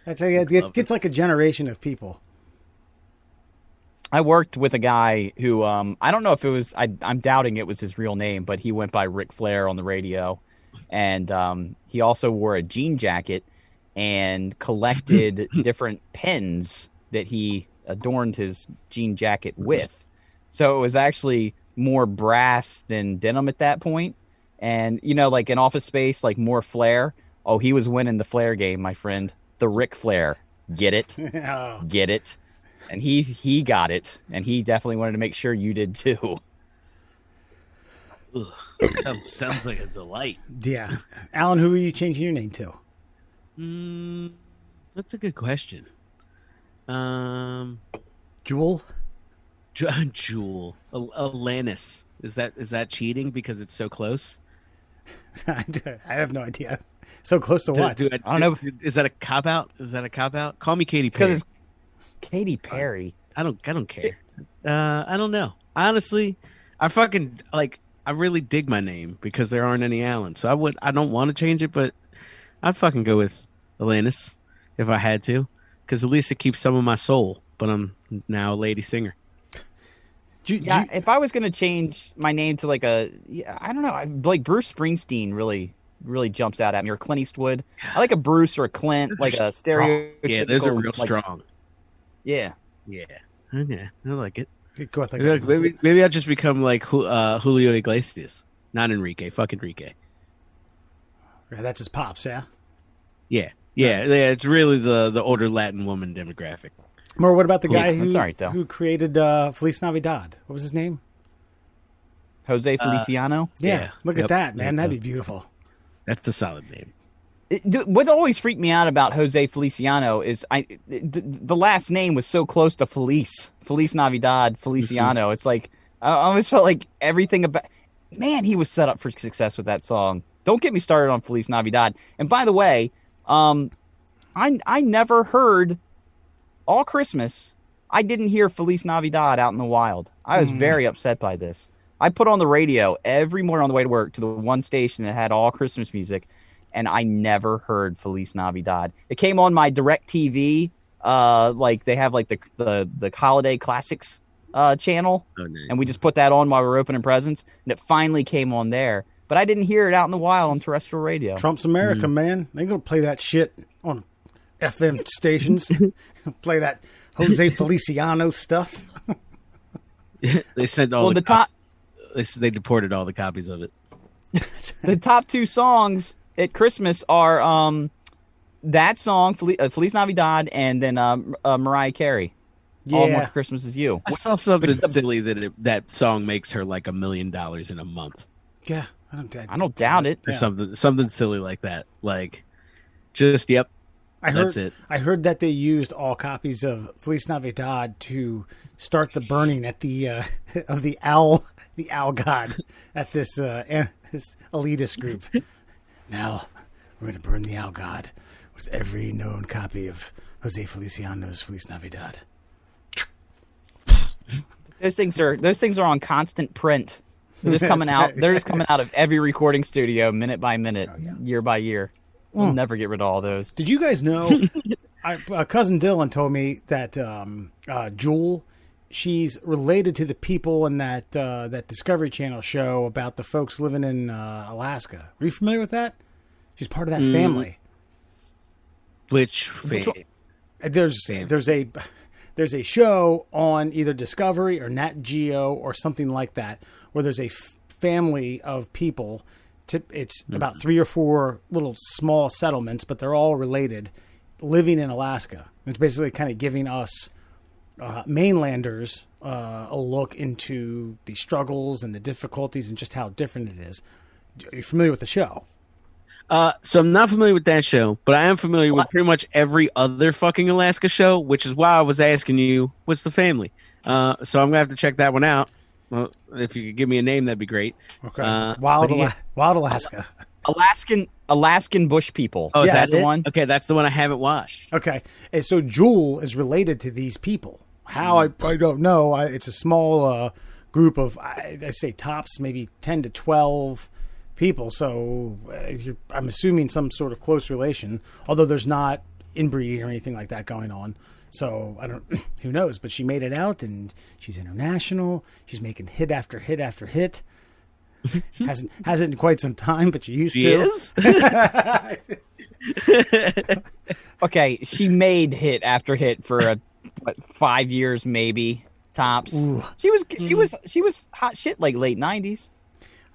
[SPEAKER 3] That's it gets like a generation of people.
[SPEAKER 1] I worked with a guy who I don't know if it was I'm doubting it was his real name, but he went by Ric Flair on the radio, and he also wore a jean jacket and collected different pens that he adorned his jean jacket with. So it was actually more brass than denim at that point, and like in Office Space, like more flair. Oh, he was winning the flair game, my friend. The Ric Flair, get it,
[SPEAKER 3] Oh.
[SPEAKER 1] get it. And he got it, and he definitely wanted to make sure you did too.
[SPEAKER 2] Ugh, that sounds like a delight.
[SPEAKER 3] Yeah. Alan, who are you changing your name to?
[SPEAKER 2] That's a good question.
[SPEAKER 3] Jewel?
[SPEAKER 2] Jewel. Alanis. Is that cheating because it's so close?
[SPEAKER 3] I have no idea. So close to what?
[SPEAKER 2] I don't know. Is that a cop out? Call me Katy Perry.
[SPEAKER 1] Because it's Katy Perry.
[SPEAKER 2] I don't care. I don't know. Honestly, I really dig my name because there aren't any Allen. So I don't want to change it, but I'd fucking go with Alanis if I had to, because at least it keeps some of my soul. But I'm now a lady singer.
[SPEAKER 1] If I was gonna change my name to like I don't know, like Bruce Springsteen really jumps out at me, or Clint Eastwood. I like a Bruce or a Clint, like a stereotypical.
[SPEAKER 2] Yeah, those are real strong.
[SPEAKER 1] Yeah.
[SPEAKER 2] Yeah. Okay. I like it.
[SPEAKER 3] Go with
[SPEAKER 2] Maybe I'll just become like Julio Iglesias, not Enrique. Fuck Enrique.
[SPEAKER 3] Yeah, that's his pops, yeah.
[SPEAKER 2] Yeah. It's really the older Latin woman demographic.
[SPEAKER 3] Or what about the guy who created Feliz Navidad? What was his name?
[SPEAKER 1] Jose Feliciano.
[SPEAKER 3] Yeah. Look at that, man. That'd be beautiful.
[SPEAKER 2] That's a solid name.
[SPEAKER 1] What always freaked me out about Jose Feliciano is the last name was so close to Feliz Navidad, Feliciano. It's like I always felt like everything about he was set up for success with that song. Don't get me started on Feliz Navidad. And by the way, I never heard all Christmas. I didn't hear Feliz Navidad out in the wild. I was very upset by this. I put on the radio every morning on the way to work to the one station that had all Christmas music, and I never heard Feliz Navidad. It came on my DirecTV, like they have like the holiday classics channel, and we just put that on while we were opening presents, and it finally came on there. But I didn't hear it out in the wild on terrestrial radio.
[SPEAKER 3] Trump's America, man. They ain't gonna play that shit on FM stations. Play that Jose Feliciano stuff.
[SPEAKER 2] They sent all the top. They deported all the copies of it.
[SPEAKER 1] The top 2 songs at Christmas are that song, Feliz Navidad, and then Mariah Carey.
[SPEAKER 3] Yeah.
[SPEAKER 1] All I Want for Christmas Is You.
[SPEAKER 2] I saw something silly that song makes her like $1 million in a month.
[SPEAKER 3] Yeah,
[SPEAKER 1] I don't doubt it.
[SPEAKER 2] Or something silly like that. Like, just that's it.
[SPEAKER 3] I heard that they used all copies of Feliz Navidad to start the burning at the of the owl god at this elitist group. Now we're gonna burn the owl god with every known copy of Jose Feliciano's Feliz Navidad.
[SPEAKER 1] Those things are on constant print. They're just coming out. They're just coming out of every recording studio, minute by minute, year by year. We'll never get rid of all those.
[SPEAKER 3] Did you guys know? Cousin Dylan told me that Jewel, she's related to the people in that Discovery Channel show about the folks living in Alaska. Are you familiar with that? She's part of that family.
[SPEAKER 2] Which family?
[SPEAKER 3] There's there's a show on either Discovery or Nat Geo or something like that where there's a family of people. It's about 3 or 4 little small settlements, but they're all related, living in Alaska. It's basically kind of giving us mainlanders a look into the struggles and the difficulties and just how different it is. Are you familiar with the show?
[SPEAKER 2] So I'm not familiar with that show, but I am familiar with pretty much every other fucking Alaska show, which is why I was asking you, what's the family? So I'm going to have to check that one out. Well, if you could give me a name, that'd be great.
[SPEAKER 3] Okay. Wild Alaska.
[SPEAKER 1] Alaskan bush people.
[SPEAKER 2] Oh, is
[SPEAKER 3] Yes.
[SPEAKER 2] that
[SPEAKER 1] the
[SPEAKER 2] it?
[SPEAKER 1] one?
[SPEAKER 2] Okay, that's the one I haven't watched.
[SPEAKER 3] Okay. And so Jewel is related to these people. How, I don't know. It's a small group of, I say tops, maybe 10 to 12 people. So I'm assuming some sort of close relation, although there's not inbreeding or anything like that going on. So I don't, who knows, but she made it out and she's international. She's making hit after hit after hit. Hasn't in quite some time, but she used
[SPEAKER 2] She
[SPEAKER 3] to.
[SPEAKER 2] is?
[SPEAKER 1] Okay, she made hit after hit for 5 years, maybe tops.
[SPEAKER 3] Ooh.
[SPEAKER 1] She was hot shit like late 90s.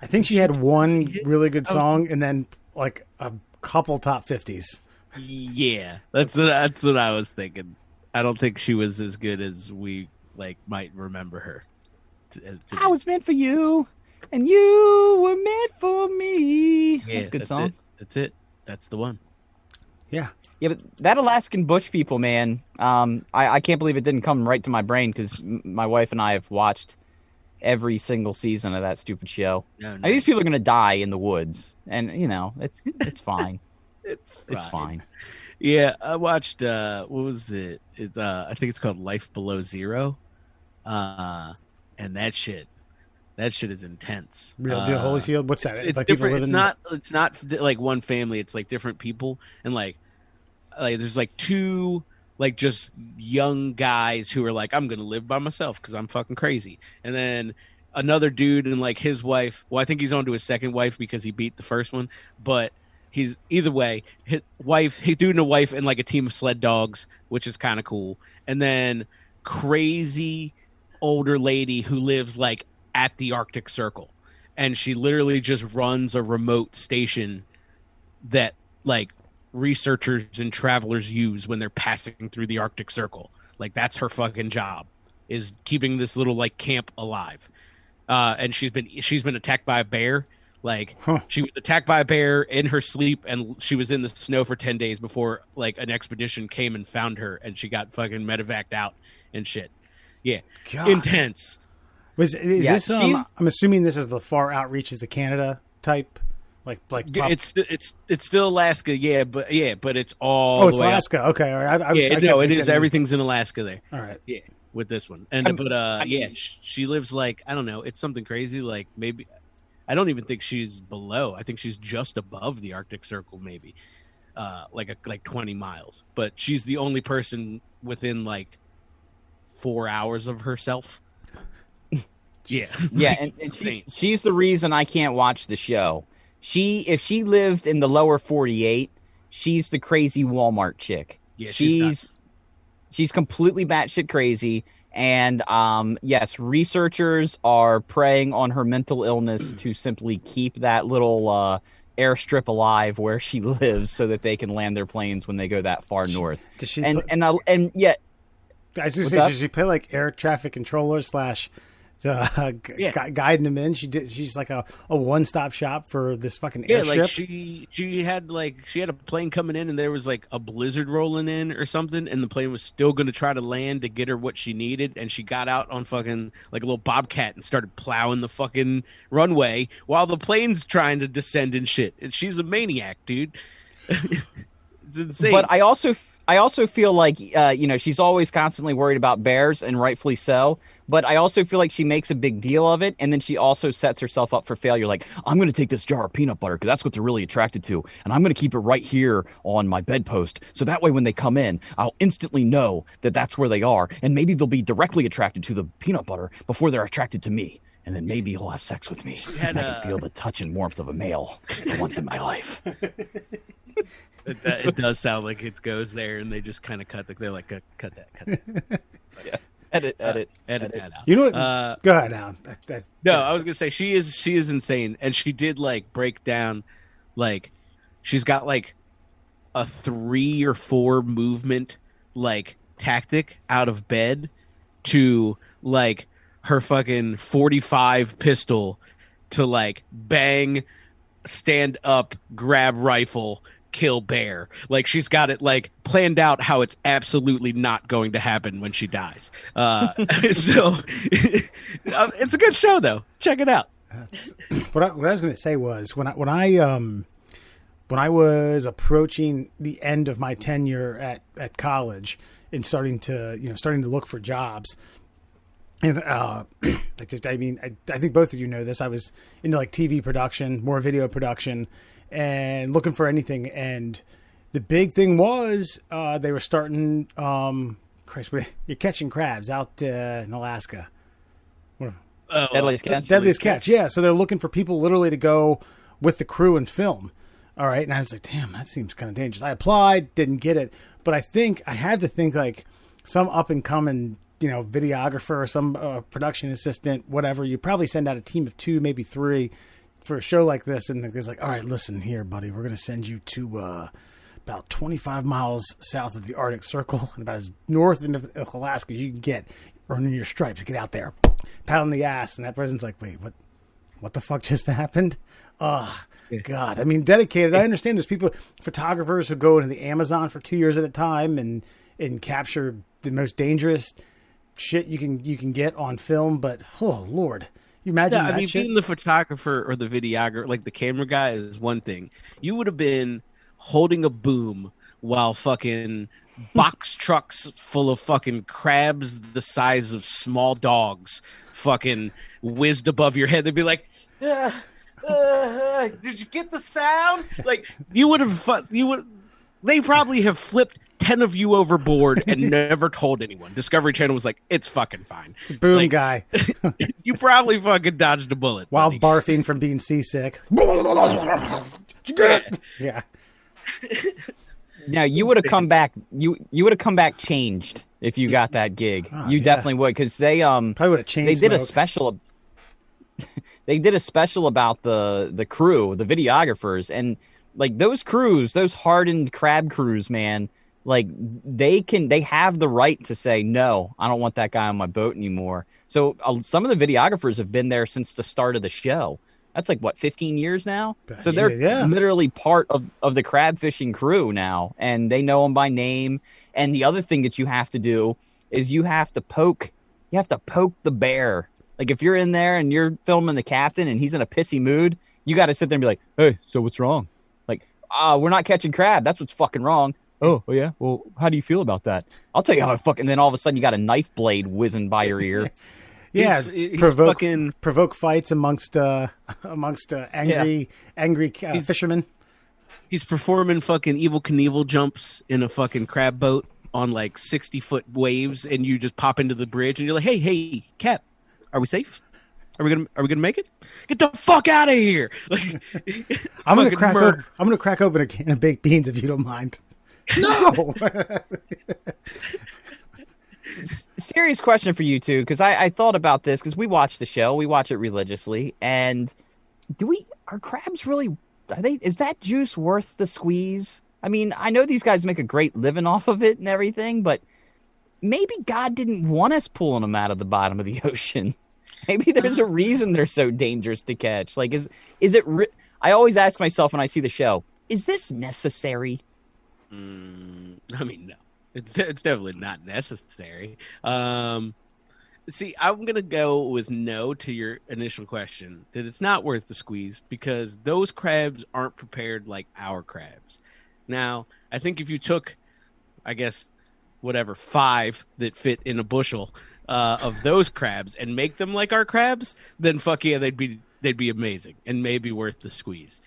[SPEAKER 3] I think she had one really good song and then like a couple top 50s.
[SPEAKER 2] Yeah, that's what I was thinking. I don't think she was as good as we might remember her.
[SPEAKER 1] I was meant for you, and you were meant for me.
[SPEAKER 2] Yeah,
[SPEAKER 1] That's a good song.
[SPEAKER 2] That's it. That's the one.
[SPEAKER 3] Yeah.
[SPEAKER 1] Yeah, but that Alaskan bush people, man, I can't believe it didn't come right to my brain because my wife and I have watched every single season of that stupid show.
[SPEAKER 2] No.
[SPEAKER 1] Like, these people are gonna die in the woods, and it's fine.
[SPEAKER 2] It's
[SPEAKER 1] It's fine.
[SPEAKER 2] Yeah, I watched. What was it? I think it's called Life Below Zero. And that shit is intense.
[SPEAKER 3] Real deal Holyfield. What's that?
[SPEAKER 2] It's
[SPEAKER 3] like people
[SPEAKER 2] different.
[SPEAKER 3] living
[SPEAKER 2] It's not like one family. It's like different people, and like there's like 2 like just young guys who are like, I'm gonna live by myself because I'm fucking crazy, and then another dude and like his wife. Well, I think he's on to his second wife because he beat the first one, but. He's either way, his dude and a wife and like a team of sled dogs, which is kind of cool. And then crazy older lady who lives like at the Arctic Circle. And she literally just runs a remote station that like researchers and travelers use when they're passing through the Arctic Circle. Like that's her fucking job, is keeping this little like camp alive. And she's been attacked by a bear. Like she was attacked by a bear in her sleep, and she was in the snow for 10 days before like an expedition came and found her, and she got fucking medevaced out and shit. Yeah,
[SPEAKER 3] God.
[SPEAKER 2] Intense.
[SPEAKER 3] Is
[SPEAKER 1] Yeah,
[SPEAKER 3] this? I'm assuming this is the far outreaches of Canada type, like.
[SPEAKER 2] It's still Alaska, but it's all.
[SPEAKER 3] Oh, it's
[SPEAKER 2] the way up.
[SPEAKER 3] Alaska. Okay, all right.
[SPEAKER 2] It is. Everything's in Alaska there.
[SPEAKER 3] All right.
[SPEAKER 2] Yeah, with this one, she lives like I don't know. It's something crazy. Like maybe. I don't even think she's below. I think she's just above the Arctic Circle, maybe, like 20 miles. But she's the only person within like 4 hours of herself. Yeah,
[SPEAKER 1] Yeah, and she's the reason I can't watch the show. If she lived in the lower 48, she's the crazy Walmart chick.
[SPEAKER 2] Yeah,
[SPEAKER 1] she's completely batshit crazy. And yes, researchers are preying on her mental illness to simply keep that little airstrip alive where she lives, so that they can land their planes when they go that far north.
[SPEAKER 3] Does she?
[SPEAKER 1] And yet,
[SPEAKER 3] I was going to say, does she play like air traffic controller / guiding them in? She's like a one-stop shop for this fucking airstrip.
[SPEAKER 2] Like she had a plane coming in, and there was like a blizzard rolling in or something, and the plane was still going to try to land to get her what she needed, and she got out on fucking like a little bobcat and started plowing the fucking runway while the plane's trying to descend and shit. And she's a maniac, dude. It's insane.
[SPEAKER 1] But I also feel like she's always constantly worried about bears, and rightfully so. But I also feel like she makes a big deal of it, and then she also sets herself up for failure. Like, I'm going to take this jar of peanut butter because that's what they're really attracted to, and I'm going to keep it right here on my bedpost, so that way when they come in, I'll instantly know that that's where they are, and maybe they'll be directly attracted to the peanut butter before they're attracted to me, and then maybe he'll have sex with me, and I can feel the touch and warmth of a male for once in my life.
[SPEAKER 2] It does sound like it goes there, and they just kind of cut that.
[SPEAKER 1] Edit
[SPEAKER 2] Edit that out.
[SPEAKER 3] You know what? Go ahead, Alan.
[SPEAKER 2] No, I was gonna say she is insane, and she did like break down, like she's got like a 3 or 4 movement like tactic out of bed to like her fucking 45 pistol to like bang, stand up, grab rifle, kill bear. Like she's got it like planned out how it's absolutely not going to happen when she dies. So it's a good show though. Check it out.
[SPEAKER 3] What I was going to say was when I was approaching the end of my tenure at college and starting to look for jobs. And I think both of you know this. I was into like TV production, more video production, and looking for anything. And the big thing was they were starting. You're catching crabs out in Alaska.
[SPEAKER 1] Deadliest Catch.
[SPEAKER 3] Deadliest Catch. Yeah. So they're looking for people literally to go with the crew and film. All right. And I was like, damn, that seems kind of dangerous. I applied, didn't get it, but I had to think like some up and coming, videographer, some production assistant, whatever. You probably send out a team of 2, maybe 3 for a show like this. And there's like, all right, listen here, buddy, we're going to send you to about 25 miles south of the Arctic Circle and about as north of Alaska as you can get, earning your stripes. Get out there, pat on the ass. And that person's like, wait, what the fuck just happened? God, I mean, dedicated. I understand there's photographers who go into the Amazon for 2 years at a time and capture the most dangerous shit you can get on film. But oh Lord, you imagine that shit?
[SPEAKER 2] Being the photographer or the videographer, like the camera guy, is one thing. You would have been holding a boom while fucking box trucks full of fucking crabs the size of small dogs fucking whizzed above your head. They'd be like, did you get the sound? Like they probably have flipped 10 of you overboard and never told anyone. Discovery Channel was like, it's fucking fine.
[SPEAKER 3] It's a boom guy.
[SPEAKER 2] You probably fucking dodged a bullet.
[SPEAKER 3] While
[SPEAKER 2] buddy.
[SPEAKER 3] barfing from being seasick. Yeah.
[SPEAKER 1] Now you would have come back. You would have come back changed if you got that gig. You definitely would, because they
[SPEAKER 3] probably would have changed.
[SPEAKER 1] They did a special. They did a special about the crew, the videographers, and like those crews, those hardened crab crews, man. Like they have the right to say no. I don't want that guy on my boat anymore. So some of the videographers have been there since the start of the show. That's like what, 15 years now. So they're literally part of the crab fishing crew now, and they know them by name. And the other thing that you have to do is you have to poke the bear. Like if you're in there and you're filming the captain and he's in a pissy mood, you got to sit there and be like, hey, so what's wrong? Like, we're not catching crab. That's what's fucking wrong. Oh, yeah. Well, how do you feel about that? I'll tell you how I fucking. Then all of a sudden you got a knife blade whizzing by your ear.
[SPEAKER 3] Yeah, provoke fights amongst angry fishermen.
[SPEAKER 2] He's performing fucking Evel Knievel jumps in a fucking crab boat on like 60-foot waves, and you just pop into the bridge, and you're like, "Hey, Cap, are we safe? Are we gonna make it? Get the fuck out of here!" Like,
[SPEAKER 3] I'm gonna crack open a can of baked beans if you don't mind. No.
[SPEAKER 1] Serious question for you two, because I thought about this because we watch the show, we watch it religiously, and are crabs really? Is that juice worth the squeeze? I mean, I know these guys make a great living off of it and everything, but maybe God didn't want us pulling them out of the bottom of the ocean. Maybe there's a reason they're so dangerous to catch. Like, is it? I always ask myself when I see the show, is this necessary?
[SPEAKER 2] I mean, no, it's definitely not necessary. See, I'm gonna go with no to your initial question, that it's not worth the squeeze because those crabs aren't prepared like our crabs. Now, I think if you took, I guess, 5 that fit in a bushel of those crabs and make them like our crabs, then fuck yeah, they'd be amazing and maybe worth the squeeze.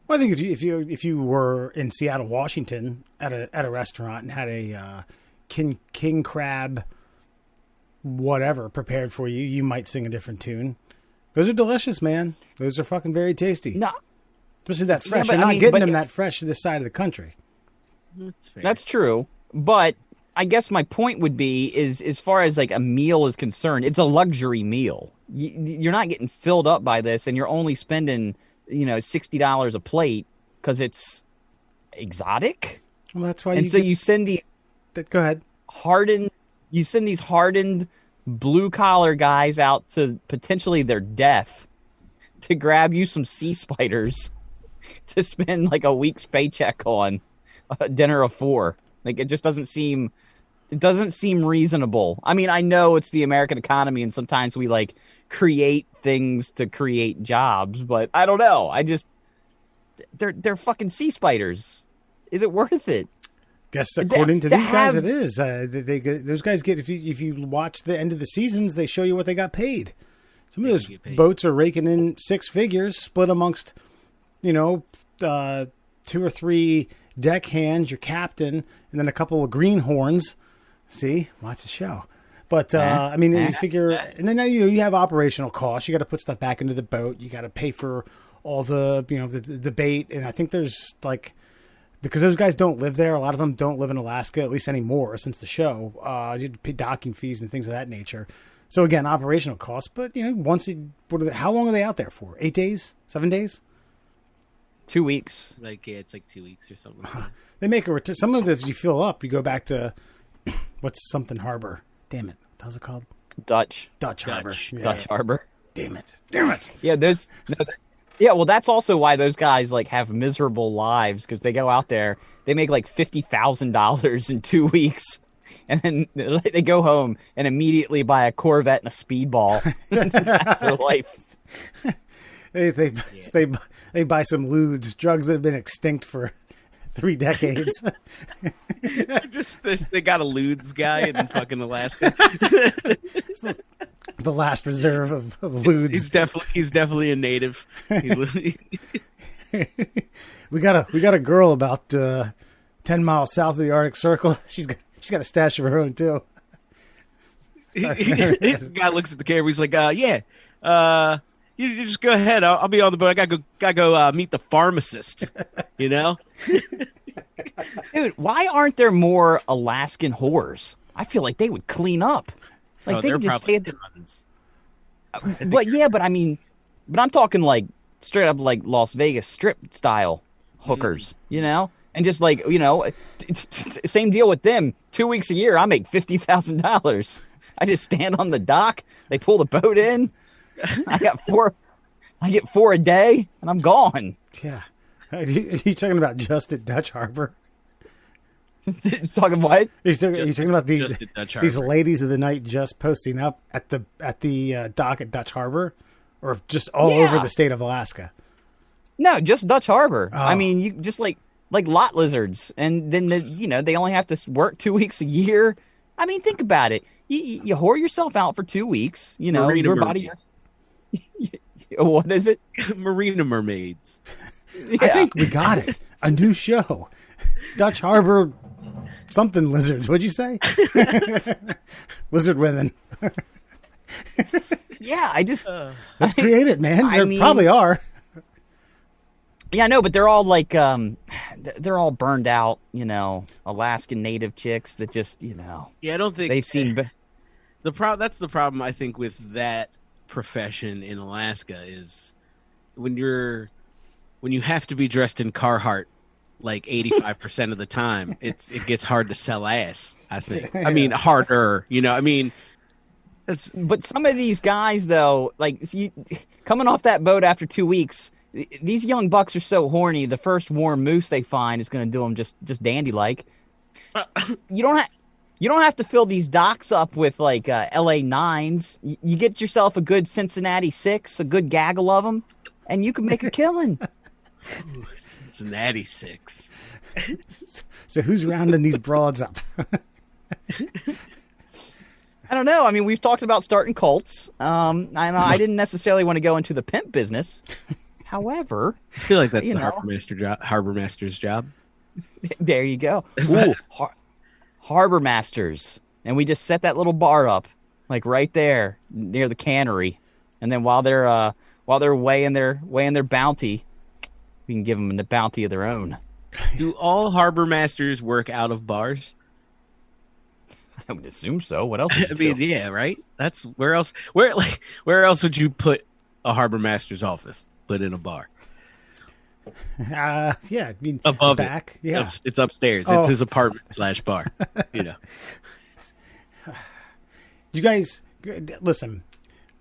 [SPEAKER 3] Well, I think if you were in Seattle, Washington, at a restaurant and had a king crab, whatever prepared for you, you might sing a different tune. Those are delicious, man. Those are fucking very tasty.
[SPEAKER 1] No,
[SPEAKER 3] especially that fresh. You're not getting them that fresh to this side of the country.
[SPEAKER 2] That's fair.
[SPEAKER 1] That's true, but I guess my point would be is as far as like a meal is concerned, it's a luxury meal. You're not getting filled up by this, and you're only spending, $60 a plate because it's exotic.
[SPEAKER 3] Well, that's why.
[SPEAKER 1] And so you send the
[SPEAKER 3] go ahead.
[SPEAKER 1] You send these hardened blue collar guys out to potentially their death to grab you some sea spiders to spend like a week's paycheck on a dinner of 4. Like, it just doesn't seem reasonable. I mean, I know it's the American economy and sometimes we like create things to create jobs, but I don't know. They're fucking sea spiders. Is it worth it?
[SPEAKER 3] Guess according to these guys, it is. Those guys get, if you watch the end of the seasons, they show you what they got paid. Some of those boats are raking in 6 figures, split amongst, 2 or 3 deckhands, your captain, and then a couple of greenhorns. See, watch the show. But you figure, and then you have operational costs. You got to put stuff back into the boat. You got to pay for all the the bait, and I think there's like, because those guys don't live there. A lot of them don't live in Alaska, at least anymore, since the show. You have to pay docking fees and things of that nature. So again, operational costs. But how long are they out there for? 8 days? 7 days?
[SPEAKER 1] 2 weeks.
[SPEAKER 2] It's like 2 weeks or something.
[SPEAKER 3] They make a return. Some of it, if you fill up, you go back to what's something harbor. Damn it. How's it called?
[SPEAKER 1] Dutch
[SPEAKER 3] Harbor. Yeah.
[SPEAKER 1] Dutch Harbor.
[SPEAKER 3] Damn it.
[SPEAKER 1] Yeah, well, that's also why those guys like have miserable lives, because they go out there, they make like $50,000 in 2 weeks, and then they go home and immediately buy a Corvette and a speedball. That's their life.
[SPEAKER 3] They buy some lewds, drugs that have been extinct for 3 decades.
[SPEAKER 2] They got a lewds guy in fucking Alaska.
[SPEAKER 3] The last reserve of lewds.
[SPEAKER 2] He's definitely a native.
[SPEAKER 3] We got a girl about 10 miles south of the Arctic Circle. She's got a stash of her own too.
[SPEAKER 2] This guy looks at the camera. He's like, you just go ahead. I'll be on the boat. I gotta go meet the pharmacist.
[SPEAKER 1] Dude, why aren't there more Alaskan whores? I feel like they would clean up. Like they could just stay at the. But I'm talking like straight up like Las Vegas Strip style hookers, and just like same deal with them. 2 weeks a year, I make $50,000. I just stand on the dock. They pull the boat in. I get 4 a day, and I'm gone.
[SPEAKER 3] Yeah. Are you talking about just at Dutch Harbor?
[SPEAKER 1] Talking what?
[SPEAKER 3] Are you talking about these ladies of the night just posting up at the dock at Dutch Harbor, or just all over the state of Alaska?
[SPEAKER 1] No, just Dutch Harbor.
[SPEAKER 3] Oh.
[SPEAKER 1] I mean, you just like lot lizards, and then they only have to work 2 weeks a year. I mean, think about it. You whore yourself out for 2 weeks. Your body. What is it?
[SPEAKER 2] Marina mermaids.
[SPEAKER 3] Yeah. I think we got it. A new show. Dutch Harbor something lizards. What'd you say? Lizard women.
[SPEAKER 1] Yeah,
[SPEAKER 3] let's create it, man. There probably are.
[SPEAKER 1] Yeah, no, but they're all like they're all burned out, Alaskan native chicks that just,
[SPEAKER 2] Yeah, I don't think
[SPEAKER 1] they've seen
[SPEAKER 2] that's the problem I think with that profession in Alaska is when you have to be dressed in Carhartt like 85% of the time, it gets hard to sell ass, I think. I mean, harder,
[SPEAKER 1] but some of these guys though, like coming off that boat after 2 weeks, these young bucks are so horny, the first warm moose they find is going to do them just dandy like. You don't have to fill these docks up with like LA 9s. You get yourself a good Cincinnati 6, a good gaggle of them, and you can make a killing.
[SPEAKER 2] Ooh, Cincinnati 6.
[SPEAKER 3] So who's rounding these broads up?
[SPEAKER 1] I don't know. I mean, we've talked about starting cults. I didn't necessarily want to go into the pimp business. However,
[SPEAKER 2] I feel like that's the harbor master's job.
[SPEAKER 1] There you go. Ooh, harbor masters, and we just set that little bar up, like right there near the cannery, and then while they're weighing their bounty, we can give them the bounty of their own.
[SPEAKER 2] Do all harbor masters work out of bars?
[SPEAKER 1] I would assume so. What else? Would
[SPEAKER 2] I
[SPEAKER 1] you
[SPEAKER 2] mean,
[SPEAKER 1] do?
[SPEAKER 2] yeah, right. That's where else? Where else would you put a harbor master's office? Put in a bar
[SPEAKER 3] Yeah, I mean,
[SPEAKER 2] above
[SPEAKER 3] the back.
[SPEAKER 2] it.
[SPEAKER 3] Yeah.
[SPEAKER 2] It's upstairs.
[SPEAKER 3] Oh.
[SPEAKER 2] It's his apartment / bar. You know.
[SPEAKER 3] You guys, listen,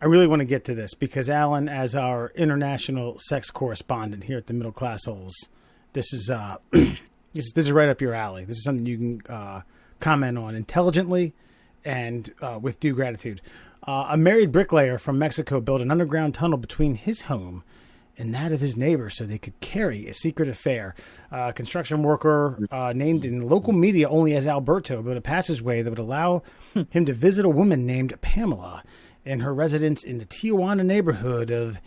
[SPEAKER 3] I really want to get to this because Alan, as our international sex correspondent here at the Middle Class Holes, this is this is right up your alley. This is something you can comment on intelligently and with due gratitude. A married bricklayer from Mexico built an underground tunnel between his home and that of his neighbor so they could carry a secret affair. A construction worker named in local media only as Alberto built a passageway that would allow him to visit a woman named Pamela in her residence in the Tijuana neighborhood of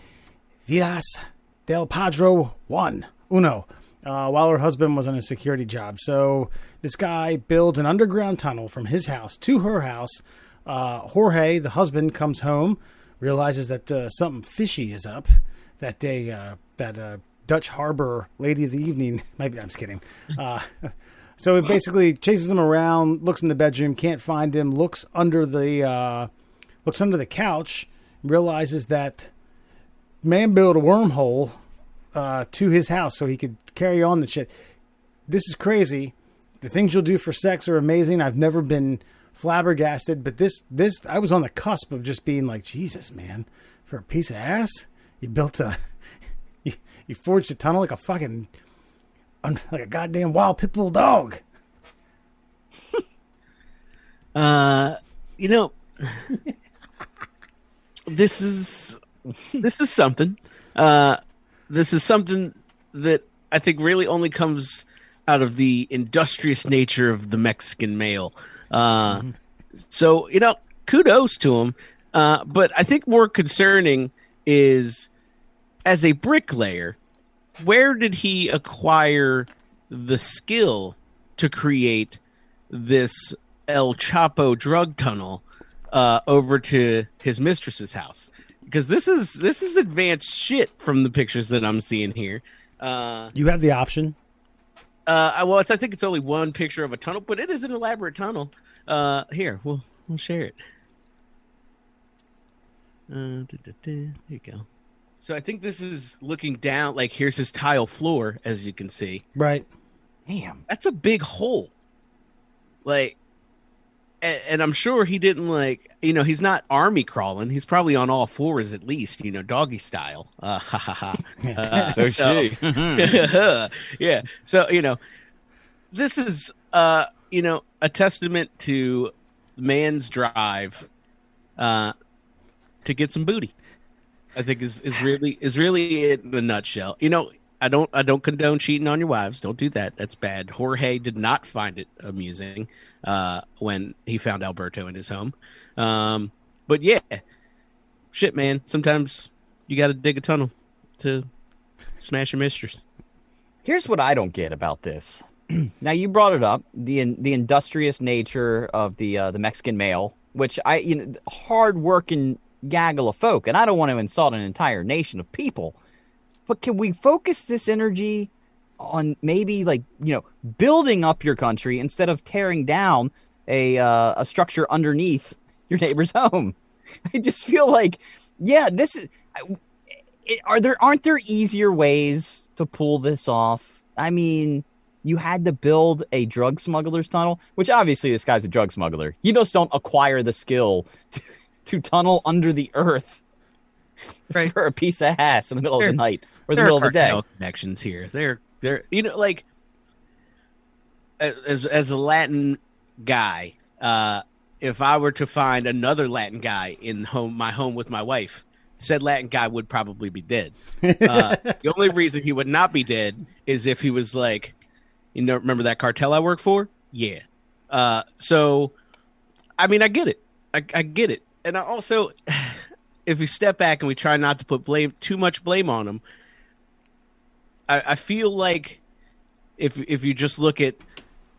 [SPEAKER 3] Villas del Padro Uno, while her husband was on a security job. So this guy builds an underground tunnel from his house to her house. Jorge, the husband, comes home, realizes that something fishy is up that day. That Dutch Harbor lady of the evening, maybe I'm just kidding. So it basically chases him around, looks in the bedroom, can't find him, looks under the couch, realizes that man built a wormhole to his house so he could carry on the shit. This is crazy. The things you'll do for sex are amazing. I've never been flabbergasted, but this I was on the cusp of just being like, Jesus, man, for a piece of ass, you built you forged a tunnel like a fucking like a goddamn wild pit bull dog.
[SPEAKER 2] You know, this is something. This is something that I think really only comes out of the industrious nature of the Mexican male. So, you know, kudos to him. But I think more concerning is, as a bricklayer, where did he acquire the skill to create this El Chapo drug tunnel over to his mistress's house? Because this is advanced shit from the pictures that I'm seeing here.
[SPEAKER 3] You have the option.
[SPEAKER 2] I think it's only one picture of a tunnel, but it is an elaborate tunnel. Here, we'll share it. There you go. So I think this is looking down. Like, here's his tile floor, as you can see.
[SPEAKER 3] Right.
[SPEAKER 1] Damn,
[SPEAKER 2] That's a big hole. Like, and I'm sure he didn't, like, you know, he's not army crawling. He's probably on all fours at least, you know, doggy style. Ha ha ha.
[SPEAKER 1] so she.
[SPEAKER 2] Yeah. So, you know, this is, you know, a testament to man's drive to get some booty. I think is really it in a nutshell. You know, I don't condone cheating on your wives. Don't do that. That's bad. Jorge did not find it amusing when he found Alberto in his home. But yeah, shit, man. Sometimes you got to dig a tunnel to smash your mistress.
[SPEAKER 1] Here's what I don't get about this. Now, you brought it up, the industrious nature of the Mexican male, which hard-working gaggle of folk, and I don't want to insult an entire nation of people, but can we focus this energy on maybe, like, you know, building up your country instead of tearing down a structure underneath your neighbor's home? I just feel like, yeah, this is. Aren't there easier ways to pull this off? I mean, you had to build a drug smuggler's tunnel, which obviously this guy's a drug smuggler. You just don't acquire the skill to tunnel under the earth
[SPEAKER 2] right,
[SPEAKER 1] for a piece of ass in the middle of the night or the middle of the day.
[SPEAKER 2] Connections here. They're you know, like, as a Latin guy, if I were to find another Latin guy in my home with my wife, said Latin guy would probably be dead. The only reason he would not be dead is if he was like, you know, remember that cartel I work for? Yeah. So, I mean, I get it. I get it. And I also, if we step back and we try not to put too much blame on him, I feel like if you just look at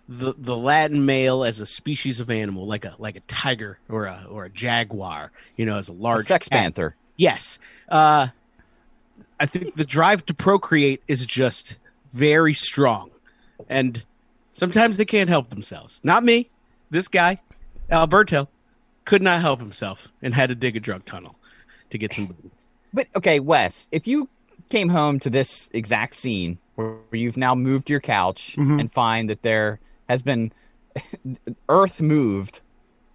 [SPEAKER 2] the Latin male as a species of animal, like a tiger or a jaguar, you know, as a large
[SPEAKER 1] sex
[SPEAKER 2] cat.
[SPEAKER 1] panther.
[SPEAKER 2] Yes. I think the drive to procreate is just very strong. And sometimes they can't help themselves. Not me. This guy. Alberto could not help himself and had to dig a drug tunnel to get some booze.
[SPEAKER 1] But okay, Wes, if you came home to this exact scene where you've now moved your couch and find that there has been earth moved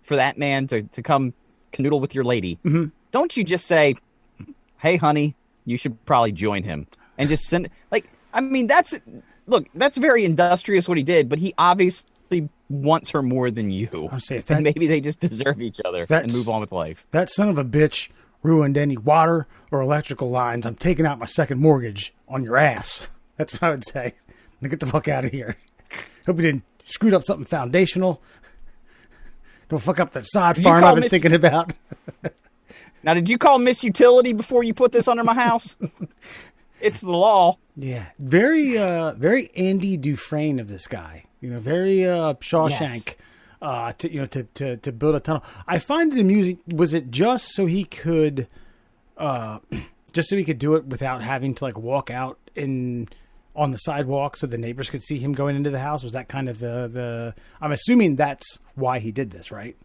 [SPEAKER 1] for that man to come canoodle with your lady, don't you just say, hey, honey, you should probably join him and just send that's very industrious what he did, but he obviously wants her more than you.
[SPEAKER 3] I'll say
[SPEAKER 1] And maybe they just deserve each other and move on with life.
[SPEAKER 3] That son of a bitch ruined any water or electrical lines. I'm taking out my second mortgage on your ass. That's what I would say. Now get the fuck out of here. Hope you didn't screw up something foundational. Don't fuck up that sod farm I've been thinking about.
[SPEAKER 1] Now, did you call Miss Utility before you put this under my house? It's the law.
[SPEAKER 3] Yeah, very Andy Dufresne of this guy. Very Shawshank.
[SPEAKER 1] Yes.
[SPEAKER 3] To build a tunnel. I find it amusing. Was it just so he could do it without having to walk out on the sidewalk so the neighbors could see him going into the house? Was that kind of the I'm assuming that's why he did this, right?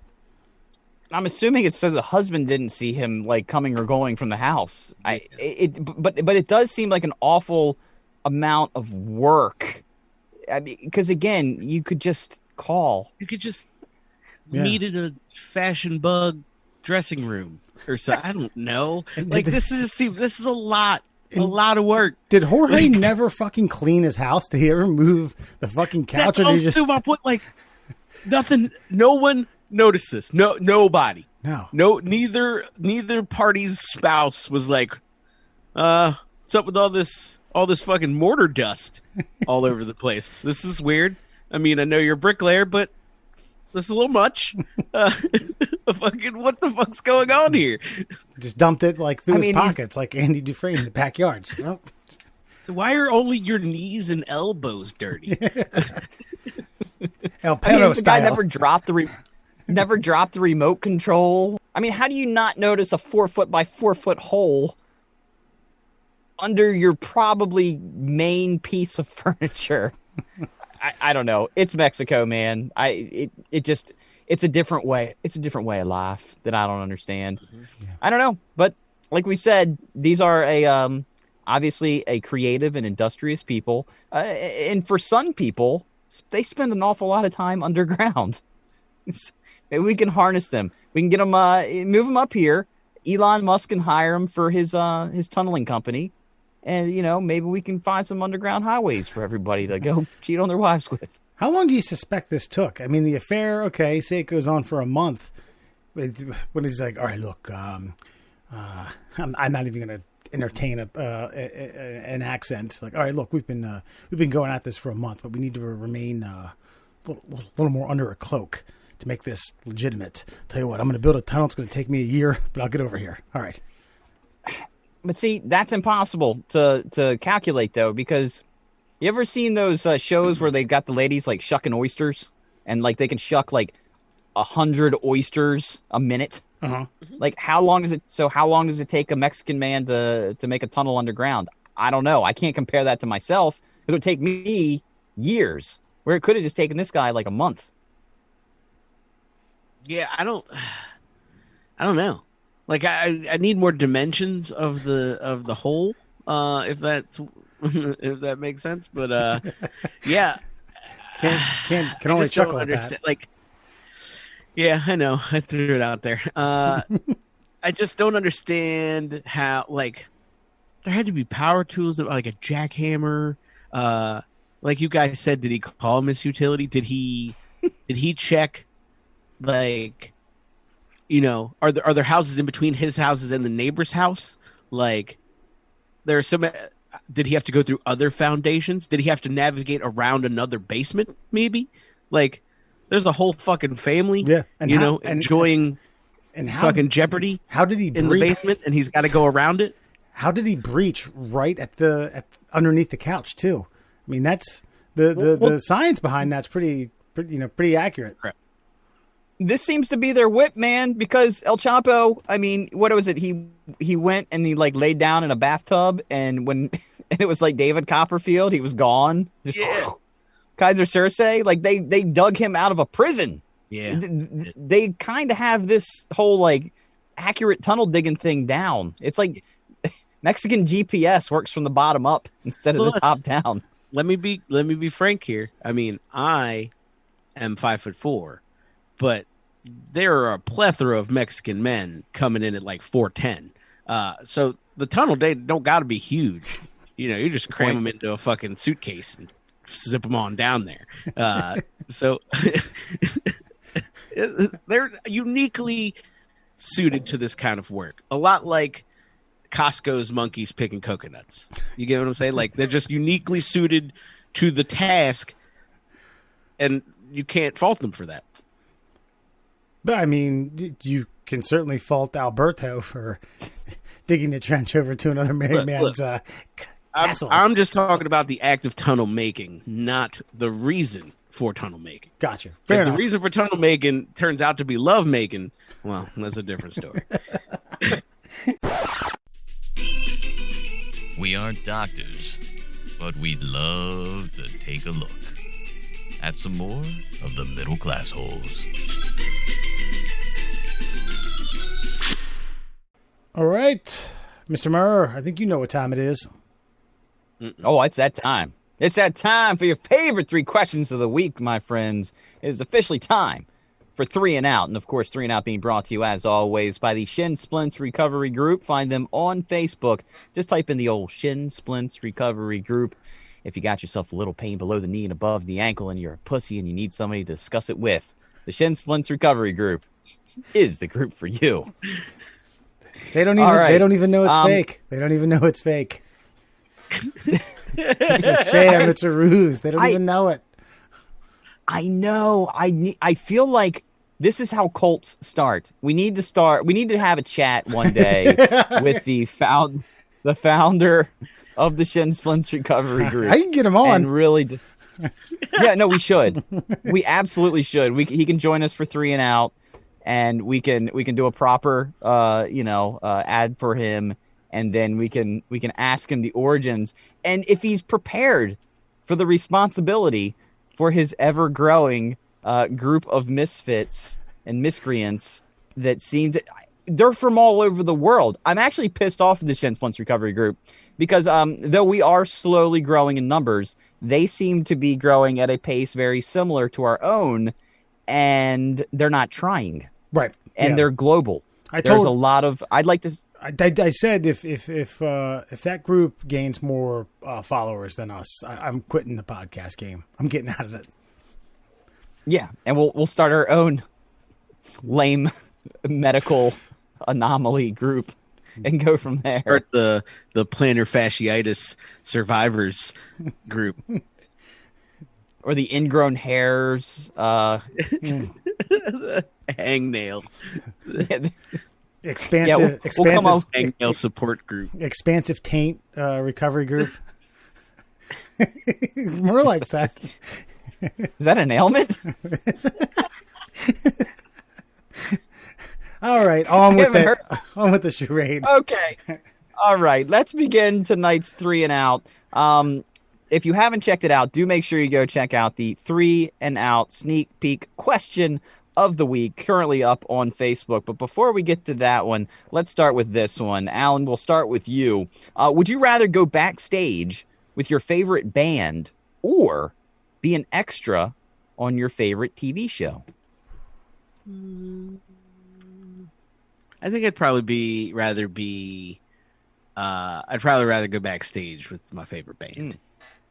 [SPEAKER 1] I'm assuming it's so the husband didn't see him coming or going from the house. But it does seem like an awful amount of work. I mean, because again, you could just call.
[SPEAKER 2] You could just meet in a fashion bug dressing room or so. I don't know. This is a lot of work.
[SPEAKER 3] Did Jorge never fucking clean his house? Did he ever move the fucking couch?
[SPEAKER 2] That's also my point. Nothing. No one noticed this. Nobody. No. Neither party's spouse was like, what's up with all this fucking mortar dust all over the place? This is weird. I mean, I know you're a bricklayer, but this is a little much. Fucking what the fuck's going on here?
[SPEAKER 3] Just dumped it through his pockets like Andy Dufresne in the backyard.
[SPEAKER 2] So why are only your knees and elbows dirty?
[SPEAKER 3] El Perro
[SPEAKER 1] the guy never dropped the remote control. I mean, how do you not notice a 4 foot by 4 foot hole under your probably main piece of furniture? I don't know. It's Mexico, man. It's a different way. It's a different way of life that I don't understand. Yeah. I don't know, but like we said, these are obviously a creative and industrious people, and for some people, they spend an awful lot of time underground. Maybe we can harness them. We can get them, move them up here. Elon Musk can hire them for his tunneling company. And, maybe we can find some underground highways for everybody to go cheat on their wives with.
[SPEAKER 3] How long do you suspect this took? I mean, the affair, okay, say it goes on for a month. When he's like, all right, look, I'm not even going to entertain an accent. All right, look, we've been going at this for a month, but we need to remain a little more under a cloak to make this legitimate. Tell you what, I'm going to build a tunnel. It's going to take me a year, but I'll get over here. All right.
[SPEAKER 1] But see, that's impossible to calculate, though, because you ever seen those shows where they got the ladies shucking oysters and they can shuck 100 oysters a minute?
[SPEAKER 3] Uh-huh.
[SPEAKER 1] How long does it take a Mexican man to make a tunnel underground? I don't know. I can't compare that to myself. It would take me years, where it could have just taken this guy a month.
[SPEAKER 2] Yeah, I don't know. I need more dimensions of the hole, if that's if that makes sense. But yeah,
[SPEAKER 3] can only chuckle at that.
[SPEAKER 2] Yeah, I know. I threw it out there. I just don't understand how there had to be power tools like a jackhammer. Like you guys said, did he call Miss Utility? Did he check are there houses in between his houses and the neighbor's house? There are some. Did he have to go through other foundations? Did he have to navigate around another basement? Maybe. There's a whole fucking family.
[SPEAKER 3] Yeah,
[SPEAKER 2] enjoying fucking Jeopardy.
[SPEAKER 3] How did he
[SPEAKER 2] in the basement? And he's got to go around it.
[SPEAKER 3] How did he breach right at underneath the couch too? I mean, that's the science behind that's pretty accurate.
[SPEAKER 2] Right.
[SPEAKER 1] This seems to be their whip, man, because El Chapo, I mean, what was it? He went and he laid down in a bathtub, and when and it was David Copperfield, he was gone.
[SPEAKER 2] Yeah.
[SPEAKER 1] Kaiser Soze, they dug him out of a prison.
[SPEAKER 2] Yeah.
[SPEAKER 1] They kind of have this whole like accurate tunnel digging thing down. It's like Mexican GPS works from the bottom up instead of the top down.
[SPEAKER 2] Let me be frank here. I mean, I am 5'4", but there are a plethora of Mexican men coming in at like 4'10". So the tunnel, they don't got to be huge. You just cram them into a fucking suitcase and zip them on down there. So they're uniquely suited to this kind of work. A lot like Costco's monkeys picking coconuts. You get what I'm saying? Like, they're just uniquely suited to the task, and you can't fault them for that.
[SPEAKER 3] But I mean, you can certainly fault Alberto for digging a trench over to another married man's castle.
[SPEAKER 2] I'm just talking about the act of tunnel making, not the reason for tunnel making.
[SPEAKER 3] Gotcha.
[SPEAKER 2] Fair enough. The reason for tunnel making turns out to be love making, well, that's a different story.
[SPEAKER 4] We aren't doctors, but we'd love to take a look at some more of the middle class holes.
[SPEAKER 3] All right, Mr. Murr, I think you know what time it is.
[SPEAKER 1] Oh, it's that time. It's that time for your favorite 3 questions of the week, my friends. It is officially time for 3 and Out. And, of course, 3 and Out being brought to you, as always, by the Shin Splints Recovery Group. Find them on Facebook. Just type in the old Shin Splints Recovery Group. If you got yourself a little pain below the knee and above the ankle and you're a pussy and you need somebody to discuss it with, the Shin Splints Recovery Group is the group for you.
[SPEAKER 3] They don't even know it's fake. They don't even know it's fake. It's a sham. It's a ruse. They don't even know it.
[SPEAKER 1] I know. I feel like this is how cults start. We need to have a chat one day with the founder of the Shin Splints Recovery Group.
[SPEAKER 3] I can get him on.
[SPEAKER 1] And really yeah, no, we should. We absolutely should. He can join us for 3 and Out, and we can do a proper ad for him, and then we can ask him the origins, and if he's prepared for the responsibility for his ever-growing group of misfits and miscreants that they're from all over the world. I'm actually pissed off at the Shin Splints Recovery Group because though we are slowly growing in numbers, they seem to be growing at a pace very similar to our own, and they're not trying.
[SPEAKER 3] Right.
[SPEAKER 1] And they're global. I
[SPEAKER 3] said if that group gains more followers than us, I'm quitting the podcast game. I'm getting out of it.
[SPEAKER 1] Yeah, and we'll start our own lame medical anomaly group and go from there.
[SPEAKER 2] Start the plantar fasciitis survivors group,
[SPEAKER 1] or the ingrown hairs.
[SPEAKER 2] Hangnail.
[SPEAKER 3] Expansive
[SPEAKER 2] hangnail support group.
[SPEAKER 3] Expansive taint recovery group. More like that.
[SPEAKER 1] Is that an ailment?
[SPEAKER 3] All right, on with the charade.
[SPEAKER 1] Okay. All right, let's begin tonight's 3 and Out. If you haven't checked it out, do make sure you go check out the 3 and Out sneak peek question of the week, currently up on Facebook. But before we get to that one, let's start with this one. Alan, we'll start with you. Would you rather go backstage with your favorite band or be an extra on your favorite TV show?
[SPEAKER 2] I think I'd probably rather go backstage with my favorite band.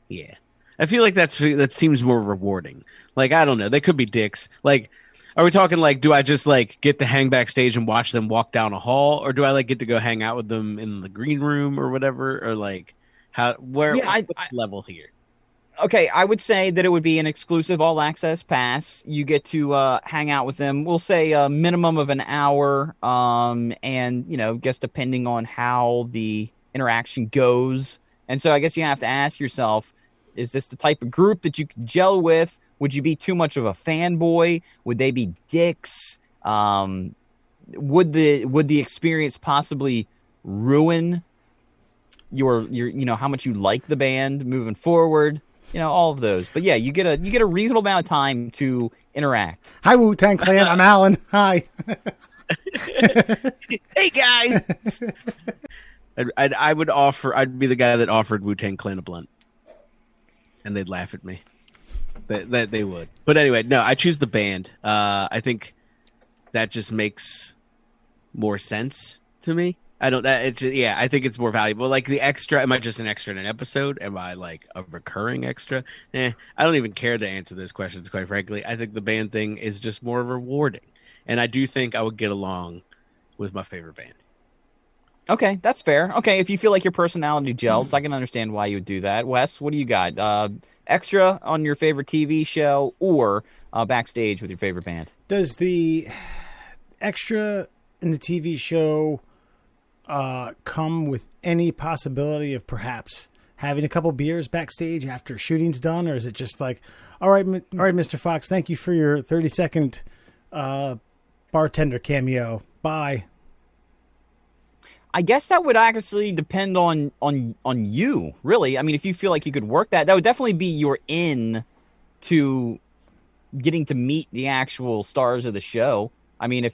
[SPEAKER 2] Yeah. I feel like that seems more rewarding. Like, I don't know. They could be dicks. Like, are we talking like, do I just like get to hang backstage and watch them walk down a hall, or do I like get to go hang out with them in the green room or whatever? Or like, what's the level here?
[SPEAKER 1] Okay, I would say that it would be an exclusive all-access pass. You get to hang out with them. We'll say a minimum of an hour, and, guess depending on how the interaction goes. And so I guess you have to ask yourself, is this the type of group that you can gel with? Would you be too much of a fanboy? Would they be dicks? Would the experience possibly ruin your how much you like the band moving forward? all of those. But yeah, you get a reasonable amount of time to interact.
[SPEAKER 3] Hi, Wu-Tang Clan. I'm Alan. Hi.
[SPEAKER 2] Hey guys. I'd be the guy that offered Wu-Tang Clan a blunt, and they'd laugh at me. They would. But anyway, no, I choose the band. I think that just makes more sense to me. I think it's more valuable. Like the extra, am I just an extra in an episode? Am I like a recurring extra? I don't even care to answer those questions, quite frankly. I think the band thing is just more rewarding. And I do think I would get along with my favorite band.
[SPEAKER 1] Okay, that's fair. Okay, if you feel like your personality gels, I can understand why you would do that. Wes, what do you got? Extra on your favorite TV show or backstage with your favorite band?
[SPEAKER 3] Does the extra in the TV show come with any possibility of perhaps having a couple beers backstage after shooting's done? Or is it just like, all right, Mr. Fox, thank you for your 30-second bartender cameo. Bye.
[SPEAKER 1] I guess that would actually depend on you, really. I mean, if you feel like you could work that would definitely be your in to getting to meet the actual stars of the show. I mean,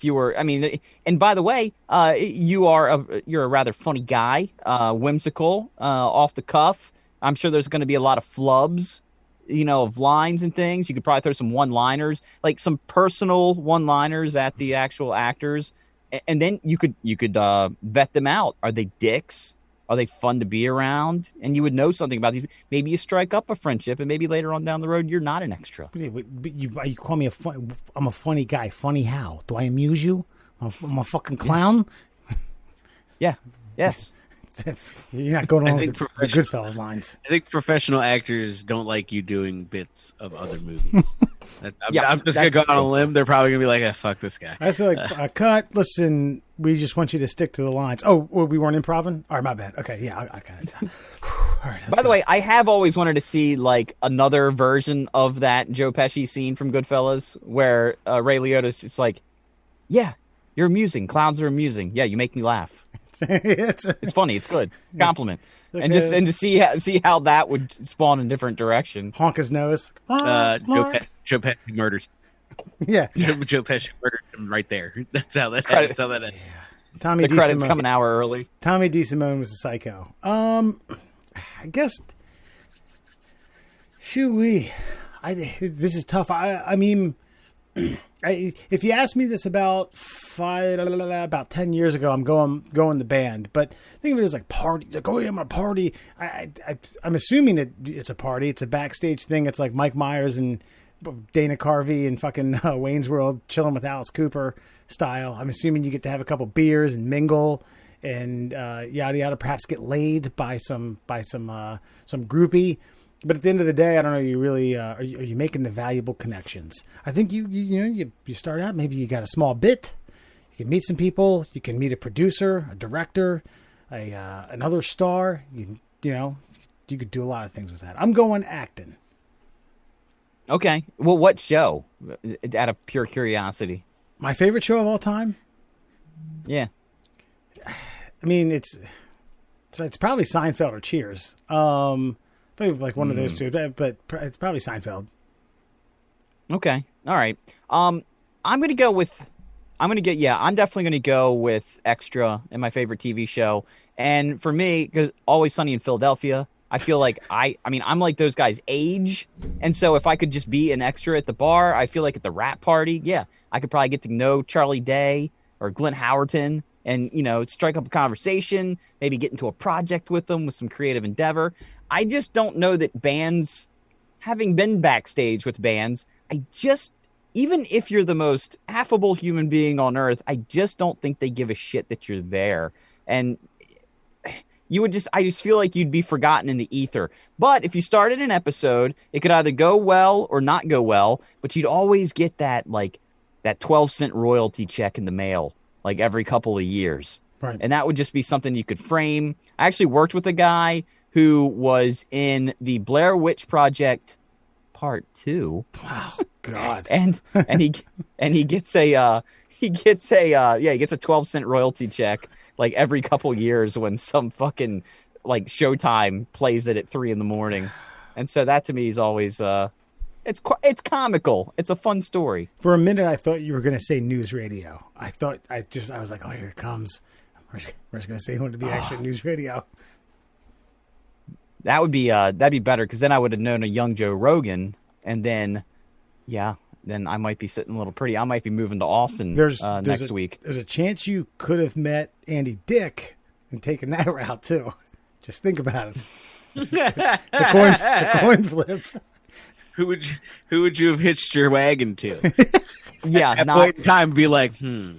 [SPEAKER 1] and by the way, you're a rather funny guy, whimsical, off the cuff. I'm sure there's going to be a lot of flubs, of lines and things. You could probably throw some one-liners, like some personal one-liners at the actual actors. And then you could vet them out. Are they dicks? Are they fun to be around? And you would know something about these. Maybe you strike up a friendship, and maybe later on down the road, you're not an extra.
[SPEAKER 3] But you call me I'm a funny guy. Funny how? Do I amuse you? I'm a fucking clown?
[SPEAKER 1] Yes. Yeah. Yes.
[SPEAKER 3] You're not going along with the Goodfellas lines.
[SPEAKER 2] I think professional actors don't like you doing bits of other movies. I'm just going to go on a limb. They're probably going to be like, fuck this guy.
[SPEAKER 3] I say, cut. Listen, we just want you to stick to the lines. Oh, we weren't improvising? All right, my bad. Okay, yeah, I got it. All right,
[SPEAKER 1] by the way, I have always wanted to see like another version of that Joe Pesci scene from Goodfellas where Ray Liotta's it's like, yeah, you're amusing. Clowns are amusing. Yeah, you make me laugh. It's funny. It's good. It's a compliment. Okay. And to see how that would spawn in different direction.
[SPEAKER 3] Honk his nose.
[SPEAKER 2] Joe Pesci murders.
[SPEAKER 3] Yeah.
[SPEAKER 2] Joe Pesci murdered him right there. That's how that ends. Yeah.
[SPEAKER 3] Tommy
[SPEAKER 1] the credits come an hour early.
[SPEAKER 3] Tommy DeSimone was a psycho. I guess. Shoo-wee. This is tough. I mean, if you asked me this about 10 years ago, I'm going the band. But think of it as like party. Like, oh yeah, I'm a party. I'm assuming it's a party. It's a backstage thing. It's like Mike Myers and Dana Carvey and fucking Wayne's World chilling with Alice Cooper style. I'm assuming you get to have a couple beers and mingle and yada yada. Perhaps get laid by some groupie. But at the end of the day, I don't know. You really are you making the valuable connections? I think you start out. Maybe you got a small bit. You can meet some people. You can meet a producer, a director, another star. You could do a lot of things with that. I'm going acting.
[SPEAKER 1] Okay. Well, what show? Out of pure curiosity.
[SPEAKER 3] My favorite show of all time?
[SPEAKER 1] Yeah.
[SPEAKER 3] I mean, it's probably Seinfeld or Cheers. Probably like one of those two, but it's probably Seinfeld.
[SPEAKER 1] Okay. All right. I'm definitely going to go with Extra in my favorite TV show. And for me, because Always Sunny in Philadelphia, I feel like I'm like those guys' age. And so if I could just be an extra at the bar, I feel like at the rap party, yeah, I could probably get to know Charlie Day or Glenn Howerton and, strike up a conversation, maybe get into a project with them with some creative endeavor. I just don't know that bands, having been backstage with bands, even if you're the most affable human being on earth, I just don't think they give a shit that you're there. And I just feel like you'd be forgotten in the ether. But if you started an episode, it could either go well or not go well, but you'd always get that 12-cent royalty check in the mail, like every couple of years.
[SPEAKER 3] Right. And
[SPEAKER 1] that would just be something you could frame. I actually worked with a guy who was in the Blair Witch Project Part 2.
[SPEAKER 3] Wow, God.
[SPEAKER 1] and he gets a 12-cent royalty check like every couple years when some fucking like Showtime plays it at 3 a.m. And so that to me is always it's comical. It's a fun story.
[SPEAKER 3] For a minute, I thought you were going to say news radio. I was like, oh, here it comes. We're just going to say you want to be actually news radio.
[SPEAKER 1] That would be that'd be better because then I would have known a young Joe Rogan, and then I might be sitting a little pretty. I might be moving to Austin next week.
[SPEAKER 3] There's a chance you could have met Andy Dick and taken that route too. Just think about it. It's a coin flip.
[SPEAKER 2] Who would you have hitched your wagon to?
[SPEAKER 1] Yeah,
[SPEAKER 2] At that point in time, be like, all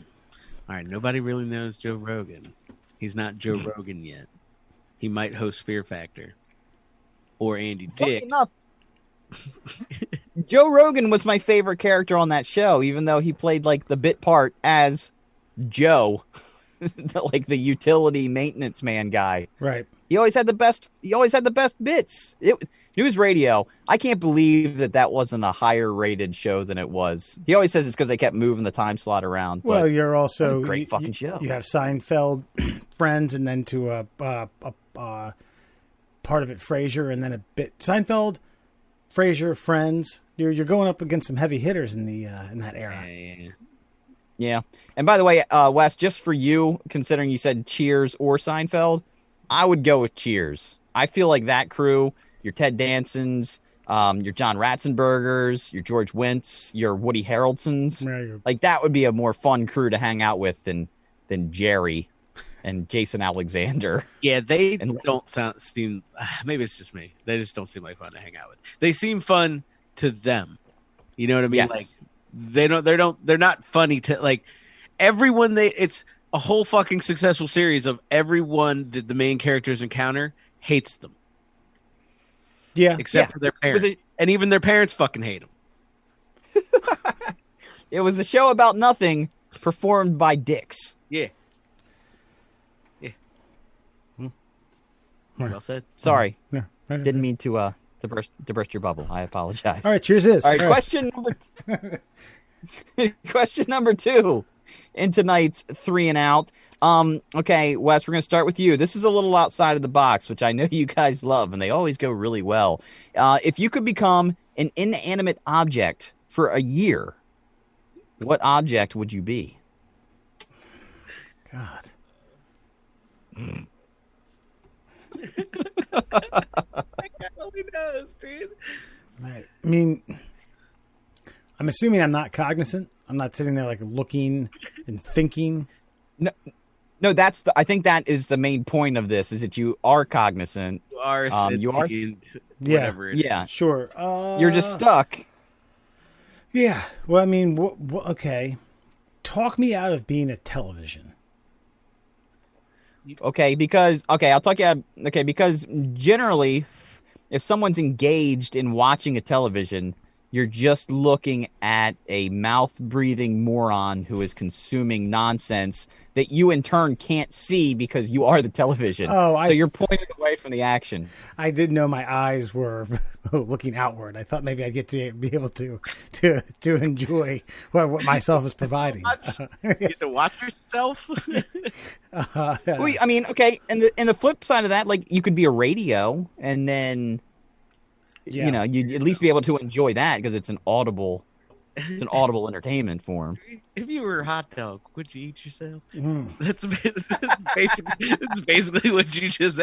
[SPEAKER 2] right, nobody really knows Joe Rogan. He's not Joe Rogan yet. He might host Fear Factor or Andy Dick.
[SPEAKER 1] Enough. Joe Rogan was my favorite character on that show, even though he played like the bit part as Joe, like the utility maintenance man guy.
[SPEAKER 3] Right.
[SPEAKER 1] He always had the best. He always had the best bits. News radio. I can't believe that wasn't a higher rated show than it was. He always says it's because they kept moving the time slot around.
[SPEAKER 3] Well, you're also
[SPEAKER 1] a great fucking show.
[SPEAKER 3] You have Seinfeld, Friends, and then to a part of it Frasier, and then a bit Seinfeld, Frasier, Friends. You're going up against some heavy hitters in the in that era.
[SPEAKER 1] Yeah. And by the way, Wes, just for you, considering you said Cheers or Seinfeld, I would go with Cheers. I feel like that crew, your Ted Dansons, your John Ratzenbergers, your George Wentz, your Woody Harrelsons, like that would be a more fun crew to hang out with than Jerry and Jason Alexander.
[SPEAKER 2] Yeah, they don't seem. Maybe it's just me. They just don't seem like fun to hang out with. They seem fun to them. You know what I mean?
[SPEAKER 1] Yes.
[SPEAKER 2] Like they're not funny to like everyone. It's a whole fucking successful series of everyone that the main characters encounter hates them.
[SPEAKER 3] Yeah,
[SPEAKER 2] except for their parents, and even their parents fucking hate them.
[SPEAKER 1] It was a show about nothing, performed by dicks.
[SPEAKER 2] Yeah. Well said.
[SPEAKER 1] Sorry,
[SPEAKER 3] Yeah.
[SPEAKER 1] didn't mean to burst your bubble. I apologize.
[SPEAKER 3] All right, cheers.
[SPEAKER 1] All right, question number 2 in tonight's 3 and Out. Okay, Wes, we're going to start with you. This is a little outside of the box, which I know you guys love, and they always go really well. If you could become an inanimate object for a year, what object would you be?
[SPEAKER 3] God.
[SPEAKER 2] God only knows, dude.
[SPEAKER 3] Right. I mean, I'm assuming I'm not cognizant. I'm not sitting there like looking and thinking.
[SPEAKER 1] No, I think that is the main point of this, is that you are cognizant.
[SPEAKER 2] You are whatever it is.
[SPEAKER 3] Yeah, sure.
[SPEAKER 1] You're just stuck.
[SPEAKER 3] Yeah. Well, I mean, okay. Talk me out of being a television.
[SPEAKER 1] Okay, because I'll talk you out. Okay, because generally, if someone's engaged in watching a television, you're just looking at a mouth-breathing moron who is consuming nonsense that you in turn can't see because you are the television. So you're pointed away from the action. I
[SPEAKER 3] didn't know my eyes were looking outward. I thought maybe I'd get to be able to enjoy what myself is providing.
[SPEAKER 2] You get to watch yourself.
[SPEAKER 1] Well, I mean, okay, and the flip side of that, like you could be a radio, and then you know you'd at least be able to enjoy that because it's an audible entertainment form.
[SPEAKER 2] If you were a hot dog, would you eat yourself?
[SPEAKER 3] Mm.
[SPEAKER 2] That's basically what you just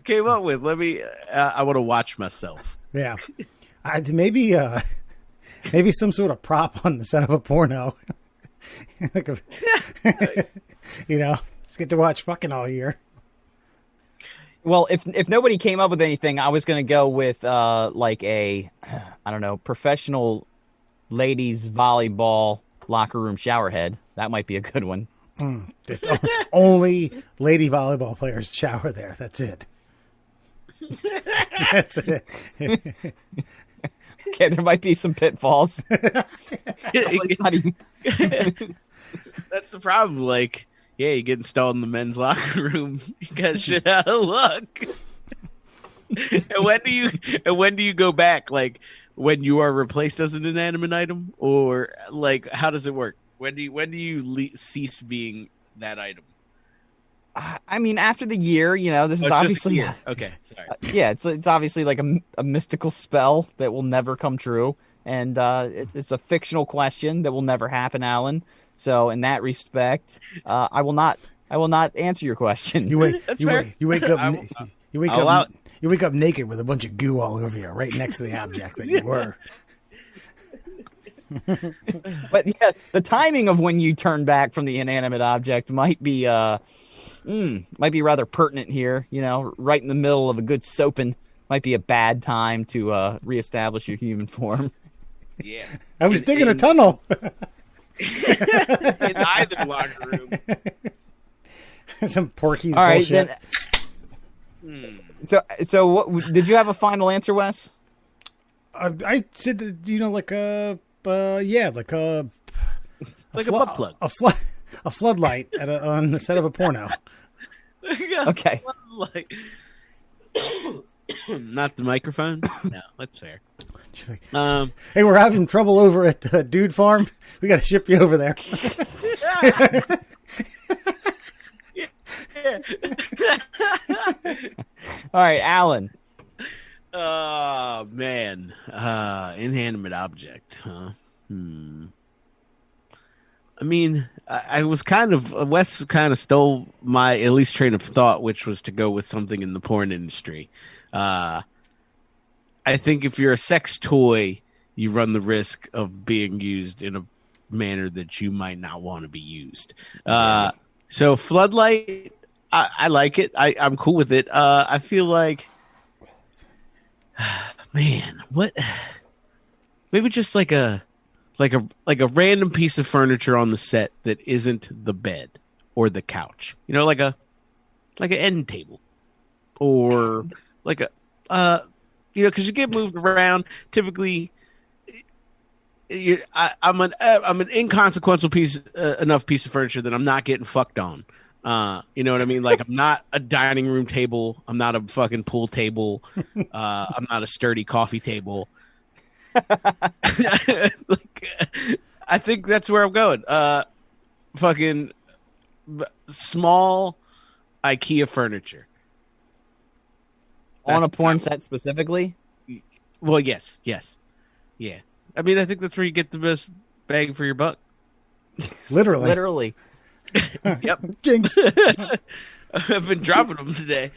[SPEAKER 2] came up with. Let me. I want to watch myself.
[SPEAKER 3] Yeah, maybe some sort of prop on the set of a porno. Like just get to watch fucking all year.
[SPEAKER 1] Well, if nobody came up with anything, I was going to go with like a, I don't know, professional ladies volleyball locker room shower head. That might be a good one.
[SPEAKER 3] Only lady volleyball players shower there. That's it. That's it.
[SPEAKER 1] Okay, there might be some pitfalls.
[SPEAKER 2] That's the problem. Like, yeah, you get installed in the men's locker room. You got shit out of luck. And when do you go back? Like when you are replaced as an inanimate item, or like how does it work? When do you cease being that item?
[SPEAKER 1] I mean, after the year, this is
[SPEAKER 2] Oh, it's just
[SPEAKER 1] obviously,
[SPEAKER 2] here. Okay, sorry.
[SPEAKER 1] yeah, it's obviously like a mystical spell that will never come true, and it's a fictional question that will never happen, Alan. So in that respect, I will not answer your question.
[SPEAKER 3] You wake,
[SPEAKER 2] That's
[SPEAKER 3] you
[SPEAKER 2] fair.
[SPEAKER 3] wake, you wake up, you wake
[SPEAKER 2] I'll
[SPEAKER 3] up,
[SPEAKER 2] allow-
[SPEAKER 3] you wake up naked with a bunch of goo all over you, right next to the object that you were.
[SPEAKER 1] But yeah, the timing of when you turn back from the inanimate object might be rather pertinent here. Right in the middle of a good soaping might be a bad time to reestablish your human form.
[SPEAKER 2] Yeah.
[SPEAKER 3] I was digging a tunnel.
[SPEAKER 2] In either locker room.
[SPEAKER 3] Some Porky's
[SPEAKER 1] All right,
[SPEAKER 3] bullshit.
[SPEAKER 1] then. So what did you have a final answer, Wes?
[SPEAKER 3] I said, that, like a like a
[SPEAKER 2] Like a butt plug.
[SPEAKER 3] a floodlight on the set of a porno.
[SPEAKER 1] Okay.
[SPEAKER 2] Like, not the microphone? No, that's fair.
[SPEAKER 3] Hey, we're having trouble over at the Dude Farm. We got to ship you over there.
[SPEAKER 1] All right, Alan.
[SPEAKER 2] Oh, man. Inanimate object, huh? I mean, I was Wes kind of stole my at least train of thought, which was to go with something in the porn industry. I think if you're a sex toy, you run the risk of being used in a manner that you might not want to be used. So floodlight, I like it. I'm cool with it. I feel like, man, what? Maybe just like a random piece of furniture on the set that isn't the bed or the couch. Like an end table, or like because you get moved around. Typically, I'm an inconsequential enough piece of furniture that I'm not getting fucked on. You know what I mean? Like, I'm not a dining room table. I'm not a fucking pool table. I'm not a sturdy coffee table. I think that's where I'm going. Fucking small IKEA furniture.
[SPEAKER 1] On a porn set specifically?
[SPEAKER 2] Well, yes. Yeah. I mean, I think that's where you get the best bang for your buck.
[SPEAKER 3] Literally.
[SPEAKER 2] Yep.
[SPEAKER 3] Jinx.
[SPEAKER 2] I've been dropping them today.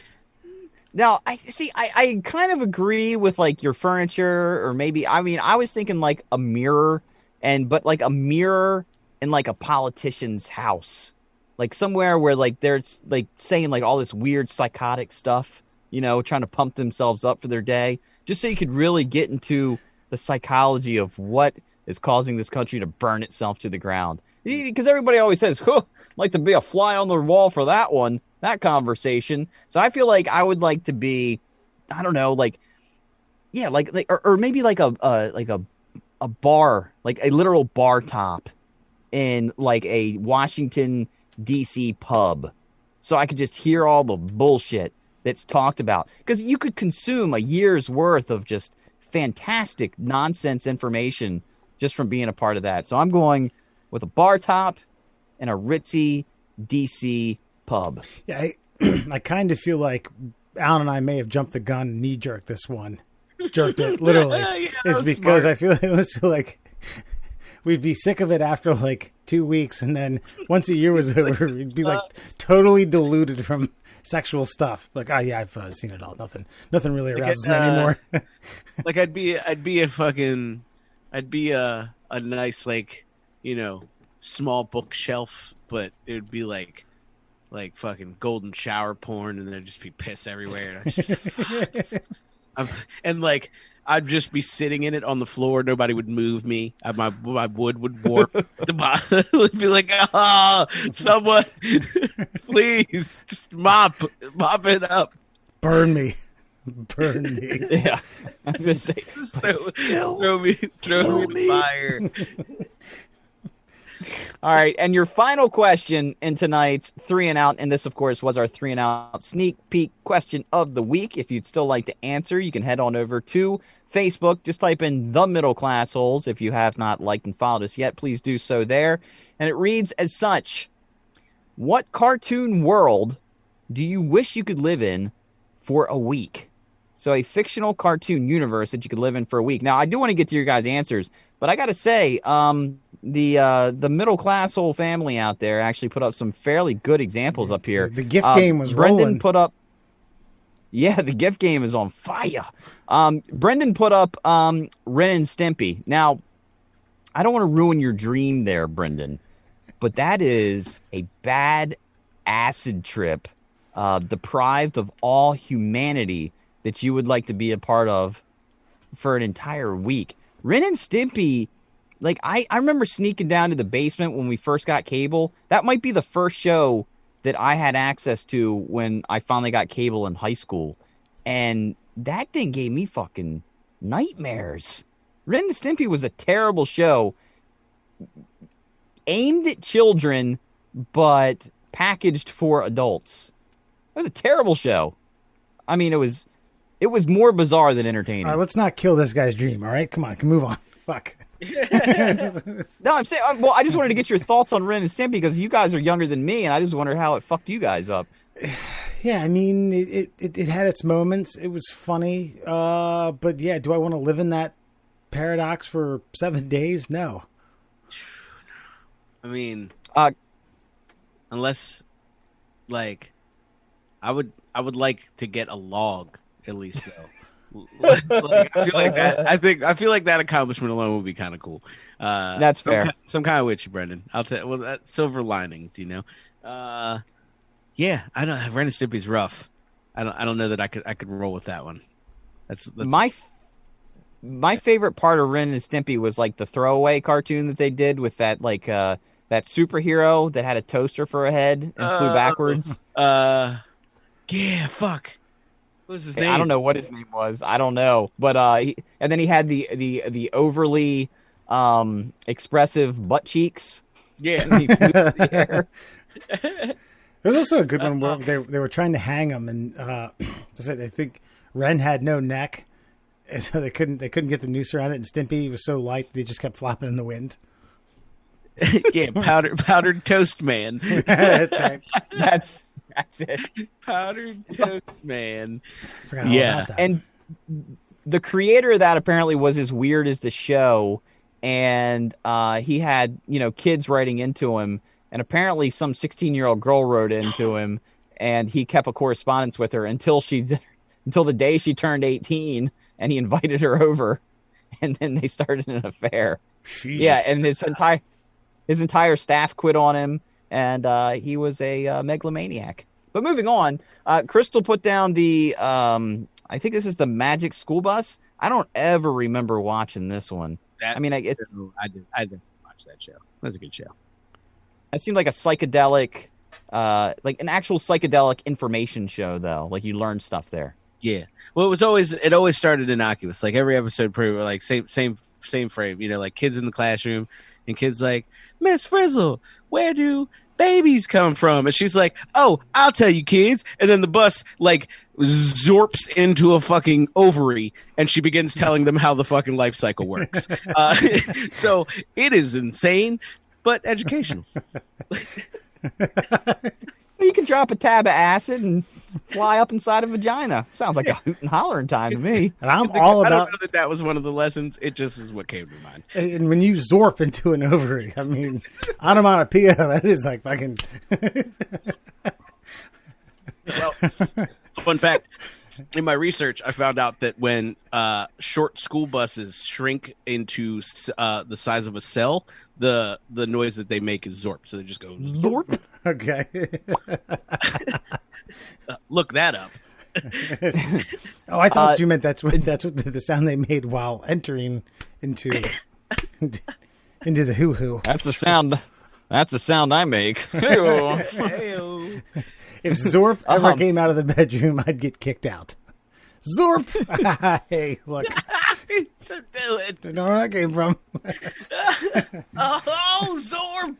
[SPEAKER 1] Now, I kind of agree with like your furniture, or maybe, I was thinking like a mirror, but like a mirror in like a politician's house, like somewhere where like they're like saying like all this weird psychotic stuff, trying to pump themselves up for their day, just so you could really get into the psychology of what is causing this country to burn itself to the ground. Because everybody always says, "I'd like to be a fly on the wall for that conversation." So I feel like I would like to be, I don't know, like, yeah, or maybe like a bar, like a literal bar top in like a Washington D.C. pub, so I could just hear all the bullshit that's talked about. Because you could consume a year's worth of just fantastic nonsense information just from being a part of that. So I'm going with a bar top and a ritzy DC pub.
[SPEAKER 3] Yeah, I kind of feel like Alan and I may have jumped the gun, knee jerked this one, jerked it literally.
[SPEAKER 2] Yeah,
[SPEAKER 3] is because smart. I feel it was like we'd be sick of it after like 2 weeks, and then once a year was over, we'd be like totally deluded from sexual stuff. Like, oh yeah, I've seen it all. Nothing really arouses me anymore.
[SPEAKER 2] Like I'd be a nice, like, small bookshelf, but it would be like fucking golden shower porn, and there'd just be piss everywhere. And like I'd just be sitting in it on the floor. Nobody would move me. My wood would warp. The bottom would be like, oh, someone, please, just mop it up.
[SPEAKER 3] Burn me.
[SPEAKER 1] Yeah, I was gonna say,
[SPEAKER 2] throw me in the fire.
[SPEAKER 1] All right, and your final question in tonight's 3 and Out, and this, of course, was our 3 and Out sneak peek question of the week. If you'd still like to answer, you can head on over to Facebook. Just type in The Middle Classholes. If you have not liked and followed us yet, please do so there. And it reads as such: what cartoon world do you wish you could live in for a week? So a fictional cartoon universe that you could live in for a week. Now, I do want to get to your guys' answers, but I got to say, the middle class whole family out there actually put up some fairly good examples up here.
[SPEAKER 3] The gift game was
[SPEAKER 1] Brendan
[SPEAKER 3] rolling.
[SPEAKER 1] put up. Yeah, the gift game is on fire. Brendan put up Ren and Stimpy. Now, I don't want to ruin your dream there, Brendan, but that is a bad acid trip, deprived of all humanity that you would like to be a part of for an entire week. Ren and Stimpy, like I remember sneaking down to the basement when we first got cable. That might be the first show that I had access to when I finally got cable in high school. And that thing gave me fucking nightmares. Ren and Stimpy was a terrible show aimed at children, but packaged for adults. It was a terrible show. I mean, it was more bizarre than entertaining.
[SPEAKER 3] All right, let's not kill this guy's dream. All right, come on, can move on. Fuck.
[SPEAKER 1] No, I'm saying, well, I just wanted to get your thoughts on Ren and Stimpy because you guys are younger than me, and I just wondered how it fucked you guys up.
[SPEAKER 3] Yeah, I mean, it had its moments. It was funny. But yeah, do I want to live in that paradox for 7 days? No.
[SPEAKER 2] I mean, unless, like, I would like to get a log at least though. Like, I feel like that. I feel like that accomplishment alone would be kind of cool.
[SPEAKER 1] That's fair.
[SPEAKER 2] Some kind of with you, Brendan. I'll tell. Well, that silver linings, you know. Yeah, I don't. Ren and Stimpy's rough. I don't know that I could roll with that one. That's my favorite part of Ren and Stimpy was like the throwaway cartoon that they did with that like that superhero that had a toaster for a head and flew backwards. Yeah, fuck. What was his name?
[SPEAKER 1] I don't know what his name was. I don't know, but and then he had the overly expressive butt cheeks.
[SPEAKER 2] Yeah,
[SPEAKER 1] and he flew through the air.
[SPEAKER 3] There was also a good one where they were trying to hang him, and I think Ren had no neck, and so they couldn't get the noose around it. And Stimpy was so light they just kept flopping in the wind.
[SPEAKER 2] Yeah, powdered toast man.
[SPEAKER 3] That's right.
[SPEAKER 1] That's it.
[SPEAKER 2] Powdered toast man.
[SPEAKER 3] Forgot all about that.
[SPEAKER 1] And the creator of that apparently was as weird as the show, and he had kids writing into him, and apparently some 16-year-old girl wrote into him, and he kept a correspondence with her until the day she turned 18, and he invited her over, and then they started an affair.
[SPEAKER 3] Jeez.
[SPEAKER 1] Yeah, and his entire staff quit on him, and he was a megalomaniac. But moving on, Crystal put down the I think this is the Magic School Bus. I don't ever remember watching this one.
[SPEAKER 2] I did watch that show. That's a good show.
[SPEAKER 1] It seemed like a psychedelic, like an actual psychedelic information show, though. Like you learned stuff there.
[SPEAKER 2] Yeah. Well, it always started innocuous. Like every episode, pretty like same frame. Like kids in the classroom, and kids like, Miss Frizzle, where do babies come from? And she's like, oh, I'll tell you, kids. And then the bus like zorps into a fucking ovary, and she begins telling them how the fucking life cycle works. So it is insane, but educational.
[SPEAKER 1] You can drop a tab of acid and fly up inside a vagina. Sounds like a hoot and hollering time to me.
[SPEAKER 3] And I'm all
[SPEAKER 2] I
[SPEAKER 3] about
[SPEAKER 2] don't know that was one of the lessons. It just is what came to mind.
[SPEAKER 3] And when you zorp into an ovary, I mean, onomatopoeia, that is like fucking.
[SPEAKER 2] Well, fun fact. In my research, I found out that when short school buses shrink into the size of a cell, the noise that they make is zorp. So they just go zorp.
[SPEAKER 3] Okay.
[SPEAKER 2] Look that up.
[SPEAKER 3] Oh, I thought you meant that's what the sound they made while entering into the hoo-hoo.
[SPEAKER 1] That's the sound. That's the sound I make.
[SPEAKER 2] Hey-o.
[SPEAKER 3] If Zorp ever came out of the bedroom, I'd get kicked out. Zorp! Hey, look.
[SPEAKER 2] Should do it.
[SPEAKER 3] Don't know where that came from.
[SPEAKER 2] Oh, Zorp!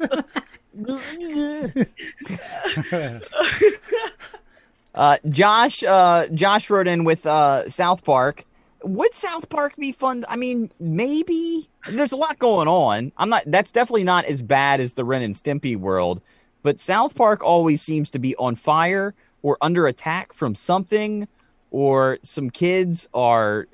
[SPEAKER 1] Josh wrote in with South Park. Would South Park be fun? I mean, maybe. There's a lot going on. That's definitely not as bad as the Ren and Stimpy world. But South Park always seems to be on fire or under attack from something, or some kids are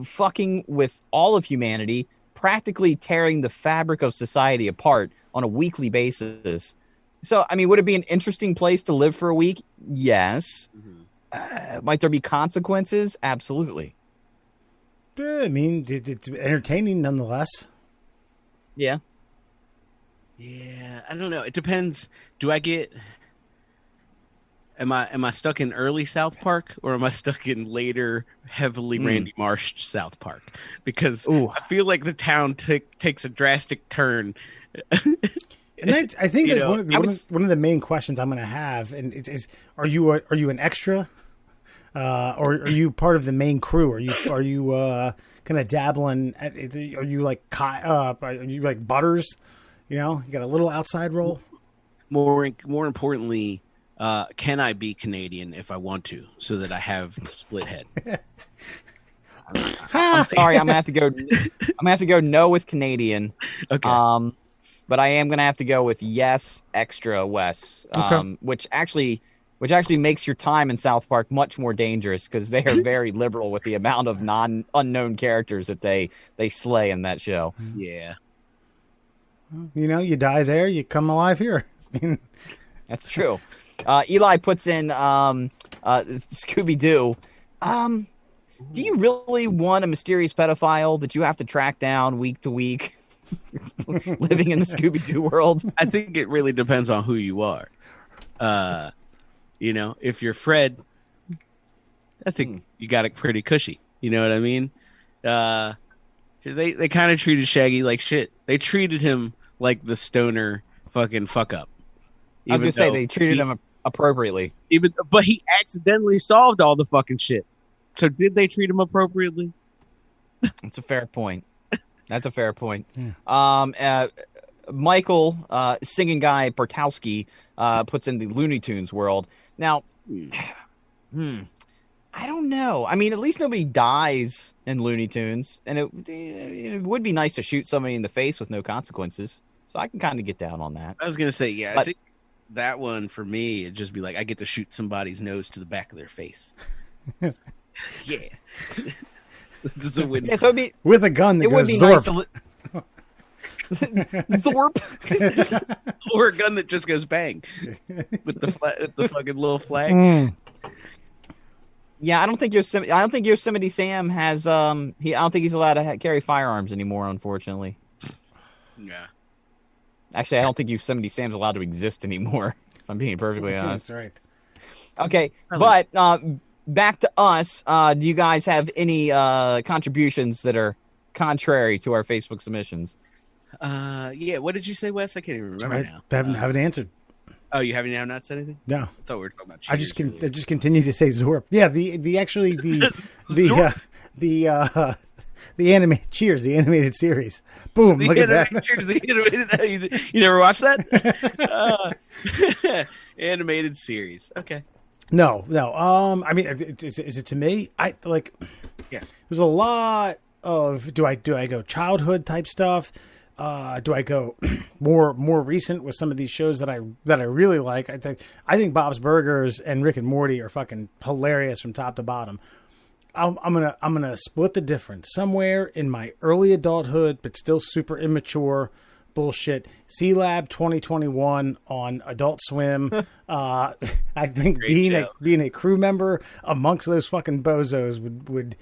[SPEAKER 1] fucking with all of humanity, practically tearing the fabric of society apart on a weekly basis. So, I mean, would it be an interesting place to live for a week? Yes. Might there be consequences? Absolutely.
[SPEAKER 3] I mean, it's entertaining nonetheless.
[SPEAKER 1] Yeah.
[SPEAKER 2] Yeah, I don't know. It depends. Do I get? Am I stuck in early South Park, or am I stuck in later, heavily Randy Marsh South Park? Because I feel like the town takes a drastic turn.
[SPEAKER 3] And I think
[SPEAKER 2] You
[SPEAKER 3] that
[SPEAKER 2] know,
[SPEAKER 3] one of the main questions I'm going to have, and is are you an extra, or are you part of the main crew? Are you kind of dabbling? Are you like are you like Butters? You know, you got a little outside role.
[SPEAKER 2] More importantly, can I be Canadian if I want to, so that I have the split head?
[SPEAKER 1] I'm sorry, I'm gonna have to go. I'm gonna have to go no with Canadian.
[SPEAKER 2] Okay.
[SPEAKER 1] But I am gonna have to go with yes, extra Wes. Which actually makes your time in South Park much more dangerous, because they are very liberal with the amount of unknown characters that they slay in that show.
[SPEAKER 2] Yeah.
[SPEAKER 3] You know, you die there, you come alive here. I mean,
[SPEAKER 1] that's true. Eli puts in Scooby-Doo. Do you really want a mysterious pedophile that you have to track down week to week living in the Scooby-Doo world?
[SPEAKER 2] I think it really depends on who you are. You know, if you're Fred, I think you got it pretty cushy. You know what I mean? They kind of treated Shaggy like shit. They treated him like the stoner fucking fuck up.
[SPEAKER 1] I was gonna say they treated him appropriately.
[SPEAKER 2] But he accidentally solved all the fucking shit. So did they treat him appropriately?
[SPEAKER 1] That's a fair point. Michael, singing guy Bartowski, puts in the Looney Tunes world. Now, I don't know. I mean, at least nobody dies in Looney Tunes, and it would be nice to shoot somebody in the face with no consequences. So I can kind of get down on that.
[SPEAKER 2] I was gonna say, yeah, I think that one for me, it'd just be like I get to shoot somebody's nose to the back of their face. Yeah. It's a win.
[SPEAKER 1] Yeah, so it'd be,
[SPEAKER 3] with a gun that
[SPEAKER 1] it would
[SPEAKER 3] goes
[SPEAKER 1] be
[SPEAKER 3] Zorp.
[SPEAKER 1] nice to Zorp.
[SPEAKER 2] Or a gun that just goes bang with the fucking little flag.
[SPEAKER 1] Yeah, I don't think Yosemite Sam has I don't think he's allowed to carry firearms anymore, unfortunately.
[SPEAKER 2] Yeah.
[SPEAKER 1] Actually, I don't think Yosemite Sam's allowed to exist anymore, if I'm being perfectly honest.
[SPEAKER 3] That's right.
[SPEAKER 1] Okay, but back to us. Do you guys have any contributions that are contrary to our Facebook submissions?
[SPEAKER 2] Yeah. What did you say, Wes? I can't even remember now.
[SPEAKER 3] I haven't answered.
[SPEAKER 2] Oh, you haven't now not said anything?
[SPEAKER 3] No.
[SPEAKER 2] I thought we were talking about.
[SPEAKER 3] I just continue to say Zorp. Yeah, the animated Cheers, the animated series. Boom! Look at that.
[SPEAKER 2] Cheers, the animated. You never watched that? Animated series. Okay.
[SPEAKER 3] No. I mean, is it to me? I like.
[SPEAKER 2] Yeah.
[SPEAKER 3] There's a lot of. Do I go childhood type stuff? Do I go more recent with some of these shows that I really like? I think Bob's Burgers and Rick and Morty are fucking hilarious from top to bottom. I'm gonna split the difference somewhere in my early adulthood, but still super immature bullshit. C-Lab 2021 on Adult Swim. I think being a crew member amongst those fucking bozos would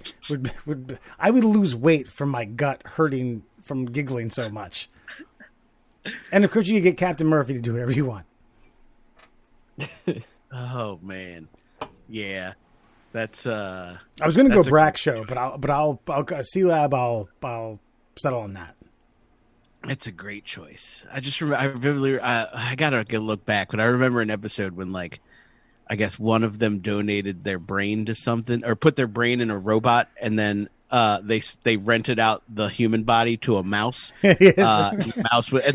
[SPEAKER 3] I would lose weight from my gut hurting from giggling so much. And of course you get Captain Murphy to do whatever you want.
[SPEAKER 2] Oh man. Yeah. That's
[SPEAKER 3] I was gonna go Brack show, but I'll C-Lab I'll settle on that.
[SPEAKER 2] It's a great choice. I just remember I gotta go look back, but I remember an episode when like I guess one of them donated their brain to something or put their brain in a robot, and then they rented out the human body to a mouse. And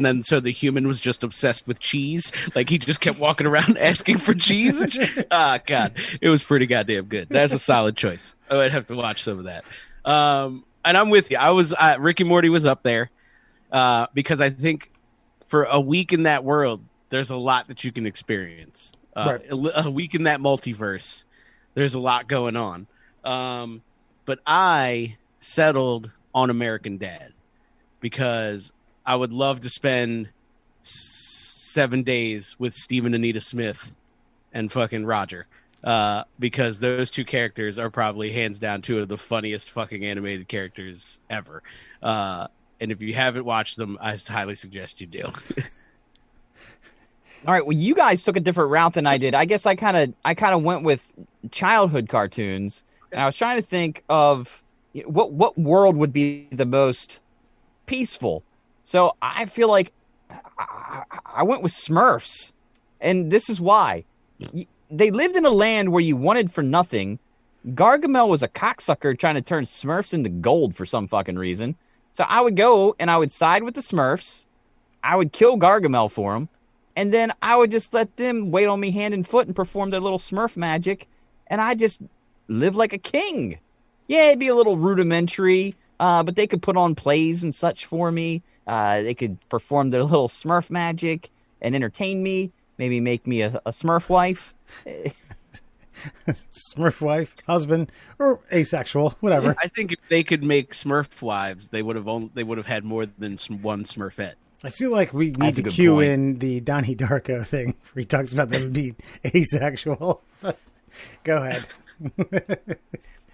[SPEAKER 2] then so the human was just obsessed with cheese. Like he just kept walking around asking for cheese. God, it was pretty goddamn good. That's a solid choice. I'd have to watch some of that. And I'm with you. I was Rick and Morty was up there because I think for a week in that world, there's a lot that you can experience.
[SPEAKER 3] Right.
[SPEAKER 2] A week in that multiverse. There's a lot going on. But I settled on American Dad because I would love to spend 7 days with Steve and Anita Smith and fucking Roger. Because those two characters are probably hands down two of the funniest fucking animated characters ever. And if you haven't watched them, I highly suggest you do.
[SPEAKER 1] All right. Well, you guys took a different route than I did. I guess I kind of went with childhood cartoons, and I was trying to think of what world would be the most peaceful. So I feel like I went with Smurfs, and this is why. They lived in a land where you wanted for nothing. Gargamel was a cocksucker trying to turn Smurfs into gold for some fucking reason. So I would go and I would side with the Smurfs. I would kill Gargamel for them. And then I would just let them wait on me hand and foot and perform their little Smurf magic. And I just live like a king. Yeah, it'd be a little rudimentary, but they could put on plays and such for me. They could perform their little Smurf magic and entertain me. Maybe make me a Smurf wife.
[SPEAKER 3] Smurf wife, husband, or asexual, whatever.
[SPEAKER 2] I think if they could make Smurf wives, they would have had more than one Smurfette.
[SPEAKER 3] I feel like we need
[SPEAKER 1] That's a
[SPEAKER 3] to
[SPEAKER 1] good
[SPEAKER 3] cue
[SPEAKER 1] point.
[SPEAKER 3] in the Donnie Darko thing where he talks about them being asexual. Go ahead.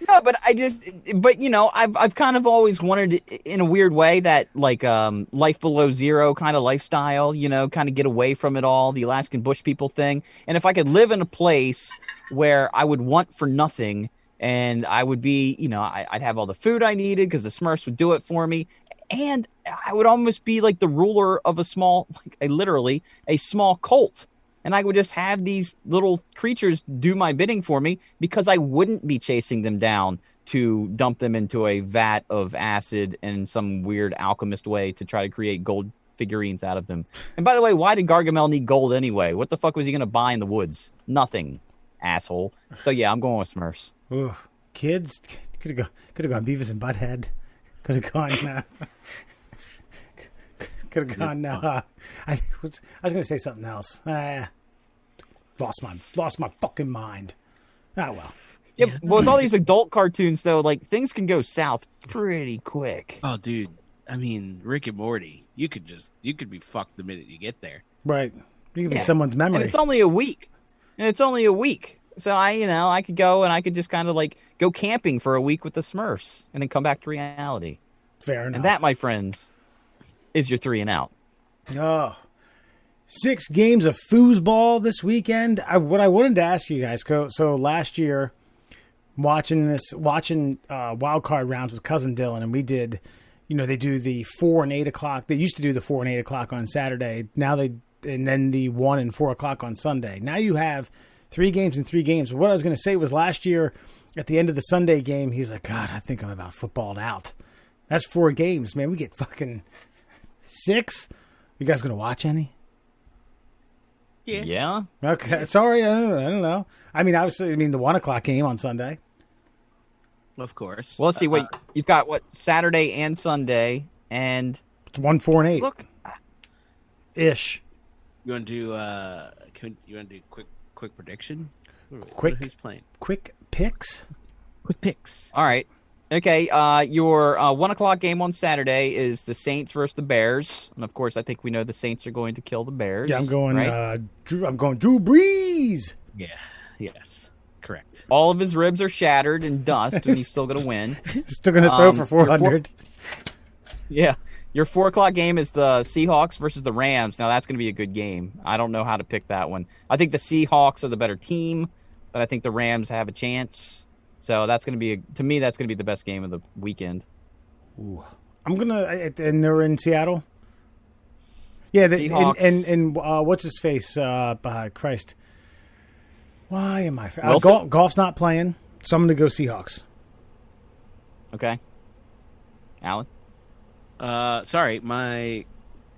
[SPEAKER 1] No, but I've kind of always wanted, in a weird way, that like life below zero kind of lifestyle, kind of get away from it all, the Alaskan bush people thing. And if I could live in a place where I would want for nothing, and I would be, I'd have all the food I needed because the Smurfs would do it for me. And I would almost be like the ruler of literally a small cult. And I would just have these little creatures do my bidding for me because I wouldn't be chasing them down to dump them into a vat of acid in some weird alchemist way to try to create gold figurines out of them. And by the way, why did Gargamel need gold anyway? What the fuck was he going to buy in the woods? Nothing, asshole. So yeah, I'm going with Smurfs.
[SPEAKER 3] Ooh, kids could have gone Beavis and Butthead. Could have gone. Could have gone. I was going to say something else. Lost my fucking mind. Oh well.
[SPEAKER 1] Yeah, but with all these adult cartoons though, like things can go south pretty quick.
[SPEAKER 2] Oh, dude. I mean, Rick and Morty. You could be fucked the minute you get there.
[SPEAKER 3] Right. You could be someone's memory.
[SPEAKER 1] And it's only a week. So I could go and I could just kind of like go camping for a week with the Smurfs and then come back to reality.
[SPEAKER 3] Fair enough.
[SPEAKER 1] And that, my friends, is your 3 and out.
[SPEAKER 3] Oh, 6 games of foosball this weekend. What I wanted to ask you guys. So last year, watching wild card rounds with cousin Dylan, and we did. They do the 4 and 8 o'clock. They used to do the 4 and 8 o'clock on Saturday. Now and then the 1 and 4 o'clock on Sunday. Now you have 3 games and 3 games. What I was going to say was last year at the end of the Sunday game, he's like, God, I think I'm about footballed out. That's 4 games, man. We get fucking 6. You guys going to watch any?
[SPEAKER 1] Yeah.
[SPEAKER 3] Okay. Sorry. I don't know. I mean, obviously, the 1 o'clock game on Sunday.
[SPEAKER 2] Of course.
[SPEAKER 1] Well, let's see. Wait, you've got Saturday and Sunday, and
[SPEAKER 3] It's 1, 4, and 8.
[SPEAKER 1] look,
[SPEAKER 3] Ish.
[SPEAKER 2] You want to do? You want to do quick prediction?
[SPEAKER 3] Quick.
[SPEAKER 2] Who's playing?
[SPEAKER 3] Quick picks.
[SPEAKER 2] Quick picks.
[SPEAKER 1] all right. Okay, your 1 o'clock game on Saturday is the Saints versus the Bears, and of course, I think we know the Saints are going to kill the Bears.
[SPEAKER 3] Yeah, I'm going.
[SPEAKER 1] right?
[SPEAKER 3] I'm going Drew Brees.
[SPEAKER 2] Yeah. Yes. Correct.
[SPEAKER 1] All of his ribs are shattered in dust, and he's still going to win.
[SPEAKER 3] Still going to throw for
[SPEAKER 1] your
[SPEAKER 3] 400.
[SPEAKER 1] Yeah. Your 4 o'clock game is the Seahawks versus the Rams. Now, that's going to be a good game. I don't know how to pick that one. I think the Seahawks are the better team, but I think the Rams have a chance. So that's going to be, to me, that's going to be the best game of the weekend.
[SPEAKER 3] Ooh. I'm going to, and they're in Seattle? Yeah,
[SPEAKER 1] Seahawks.
[SPEAKER 3] and what's his face? Christ. Why am I?
[SPEAKER 1] Wilson?
[SPEAKER 3] Golf's not playing, so I'm going to go Seahawks.
[SPEAKER 1] Okay. Alan?
[SPEAKER 2] Sorry,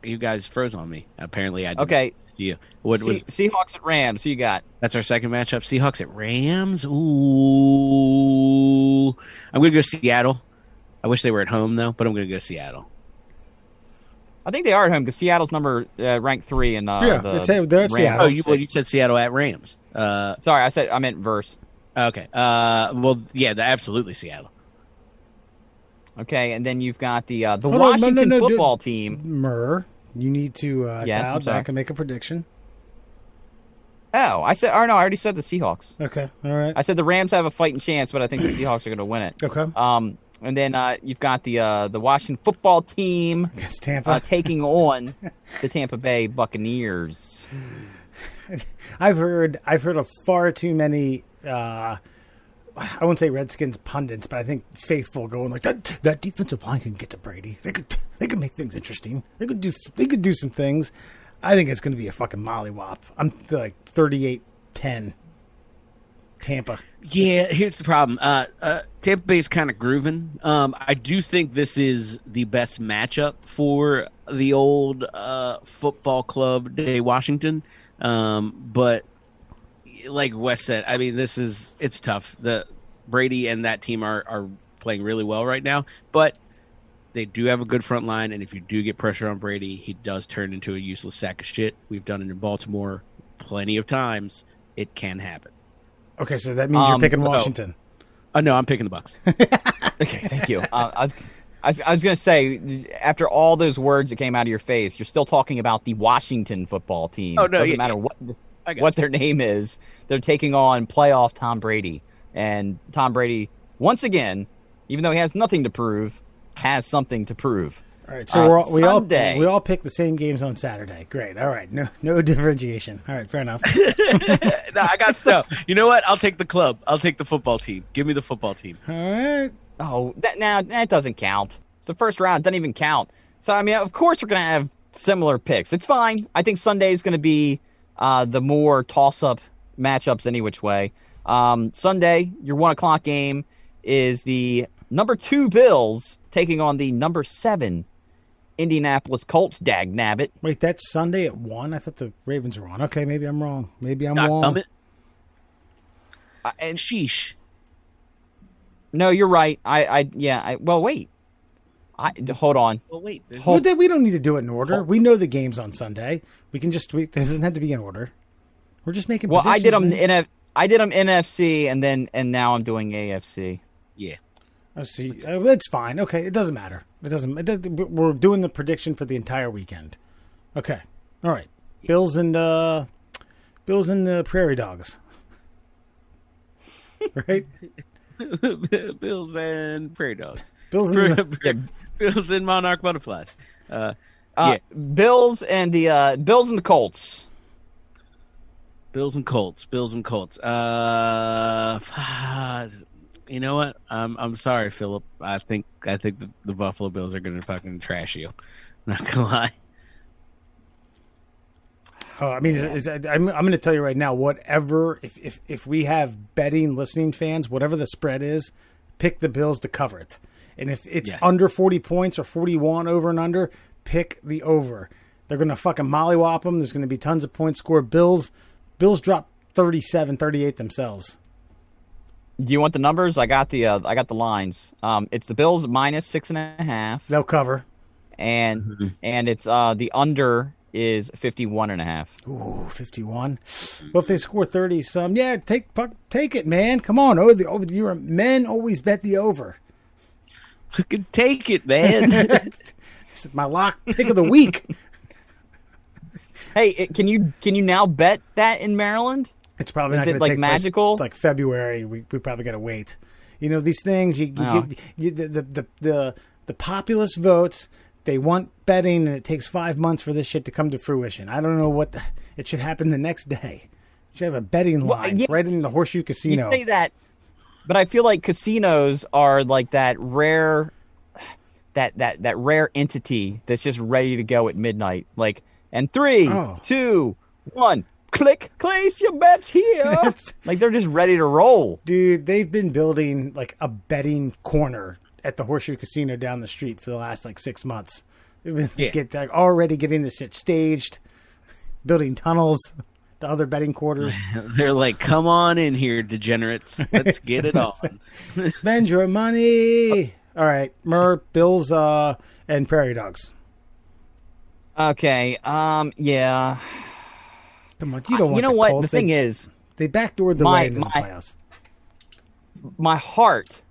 [SPEAKER 2] you guys froze on me. Apparently, I didn't
[SPEAKER 1] Okay.
[SPEAKER 2] see you. What?
[SPEAKER 1] Seahawks at Rams. Who you got?
[SPEAKER 2] That's our second matchup. Seahawks at Rams. Ooh, I'm gonna go Seattle. I wish they were at home though, but I'm gonna go Seattle.
[SPEAKER 1] I think they are at home because Seattle's number ranked 3 in
[SPEAKER 3] they're at
[SPEAKER 1] Rams.
[SPEAKER 3] Seattle.
[SPEAKER 2] Oh, you said Seattle at Rams.
[SPEAKER 1] Sorry, I meant verse.
[SPEAKER 2] Okay. Well, yeah, absolutely Seattle.
[SPEAKER 1] Okay, and then you've got the
[SPEAKER 3] on,
[SPEAKER 1] Washington
[SPEAKER 3] no,
[SPEAKER 1] football team.
[SPEAKER 3] Murr, you need to
[SPEAKER 1] Yes,
[SPEAKER 3] dial
[SPEAKER 1] I'm sorry.
[SPEAKER 3] back and make a prediction.
[SPEAKER 1] Oh, I already said the Seahawks.
[SPEAKER 3] Okay, all right.
[SPEAKER 1] I said the Rams have a fighting chance, but I think the Seahawks are going to win it.
[SPEAKER 3] Okay.
[SPEAKER 1] And then you've got the Washington football team
[SPEAKER 3] Against Tampa.
[SPEAKER 1] taking on the Tampa Bay Buccaneers.
[SPEAKER 3] I've heard of far too many. I won't say Redskins pundits, but I think faithful going like that defensive line can get to Brady. They could make things interesting. They could do some things. I think it's going to be a fucking mollywop. I'm like 38-10 Tampa.
[SPEAKER 2] Yeah, here's the problem. Tampa Bay's kind of grooving. I do think this is the best matchup for the old football club day Washington. But like Wes said, I mean, it's tough. The Brady and that team are playing really well right now, but they do have a good front line, and if you do get pressure on Brady, he does turn into a useless sack of shit. We've done it in Baltimore plenty of times. It can happen.
[SPEAKER 3] Okay, so that means you're picking Washington.
[SPEAKER 2] No, I'm picking the Bucks.
[SPEAKER 1] Okay, thank you. I was going to say, after all those words that came out of your face, you're still talking about the Washington football team.
[SPEAKER 2] Oh, no,
[SPEAKER 1] Doesn't
[SPEAKER 2] yeah,
[SPEAKER 1] matter
[SPEAKER 2] yeah.
[SPEAKER 1] what their name is. They're taking on playoff Tom Brady. And Tom Brady, once again, even though he has nothing to prove, has something to prove.
[SPEAKER 3] All right, so we all pick the same games on Saturday. Great. All right, no differentiation. All right, fair enough.
[SPEAKER 2] No, I got stuff. You know what? I'll take the club. I'll take the football team. Give me the football team.
[SPEAKER 3] All right.
[SPEAKER 1] Oh, that doesn't count. It's the first round. It doesn't even count. So, I mean, of course we're going to have similar picks. It's fine. I think Sunday is going to be the more toss-up matchups any which way. Sunday, your 1 o'clock game is the number 2 Bills taking on the number 7 Indianapolis Colts. Dagnabbit.
[SPEAKER 3] Wait, that's Sunday at 1? I thought the Ravens were on. Okay, maybe I'm wrong. Maybe I'm
[SPEAKER 2] God,
[SPEAKER 3] wrong.
[SPEAKER 2] And sheesh.
[SPEAKER 1] No, you're right. Well, wait. Hold on.
[SPEAKER 2] Well, wait.
[SPEAKER 3] We don't need to do it in order. We know the games on Sunday. We can just. This doesn't have to be in order. We're just making.
[SPEAKER 1] Well, I did them
[SPEAKER 3] man.
[SPEAKER 1] I did them NFC, and now I'm doing AFC.
[SPEAKER 2] Yeah.
[SPEAKER 3] Oh, see, it's fine. Okay, it doesn't matter. We're doing the prediction for the entire weekend. Okay, all right. Bills and the Prairie Dogs. Right.
[SPEAKER 2] Bills and Prairie Dogs.
[SPEAKER 3] Bills and
[SPEAKER 2] Bills and Monarch Butterflies.
[SPEAKER 1] Bills and the Colts.
[SPEAKER 2] Bills and Colts. You know what? I'm sorry, Philip. I think the Buffalo Bills are gonna fucking trash you. Not gonna lie.
[SPEAKER 3] Oh, I mean, I'm going to tell you right now. Whatever, if we have betting listening fans, whatever the spread is, pick the Bills to cover it. And if it's under 40 points or 41 over and under, pick the over. They're going to fucking mollywop them. There's going to be tons of points scored. Bills drop 37-38 themselves.
[SPEAKER 1] Do you want the numbers? I got the lines. It's the Bills minus 6.5.
[SPEAKER 3] They'll cover.
[SPEAKER 1] And it's the under is 51.5.
[SPEAKER 3] Ooh, 51. Well, if they score 30 some, yeah, take it, man. Come on. Your men always bet the over.
[SPEAKER 2] I can take it, man.
[SPEAKER 3] This is my lock pick of the week.
[SPEAKER 1] Hey, can you now bet that in Maryland?
[SPEAKER 3] It's probably
[SPEAKER 1] Is
[SPEAKER 3] not
[SPEAKER 1] it
[SPEAKER 3] going to
[SPEAKER 1] like
[SPEAKER 3] take
[SPEAKER 1] magical?
[SPEAKER 3] place, like February. We probably got to wait. You know, these things. The populace votes. They want betting, and it takes 5 months for this shit to come to fruition. I don't know it should happen the next day. You should have a betting line right in the Horseshoe Casino.
[SPEAKER 1] You say that, but I feel like casinos are like that rare entity that's just ready to go at midnight. Like, and 3, 2, 1, click, place your bets here. Like they're just ready to roll.
[SPEAKER 3] Dude, they've been building like a betting corner at the Horseshoe Casino down the street for the last 6 months. They've been already getting this shit staged, building tunnels to other betting quarters.
[SPEAKER 2] They're like, come on in here, degenerates. Let's get it on.
[SPEAKER 3] Spend your money. All right, Bills and Prairie Dogs.
[SPEAKER 1] Okay. Yeah.
[SPEAKER 3] Come on, you don't want
[SPEAKER 1] You know
[SPEAKER 3] the
[SPEAKER 1] what?
[SPEAKER 3] Colts.
[SPEAKER 1] The thing is,
[SPEAKER 3] They backdoored the
[SPEAKER 1] my
[SPEAKER 3] way into the
[SPEAKER 1] my
[SPEAKER 3] playoffs.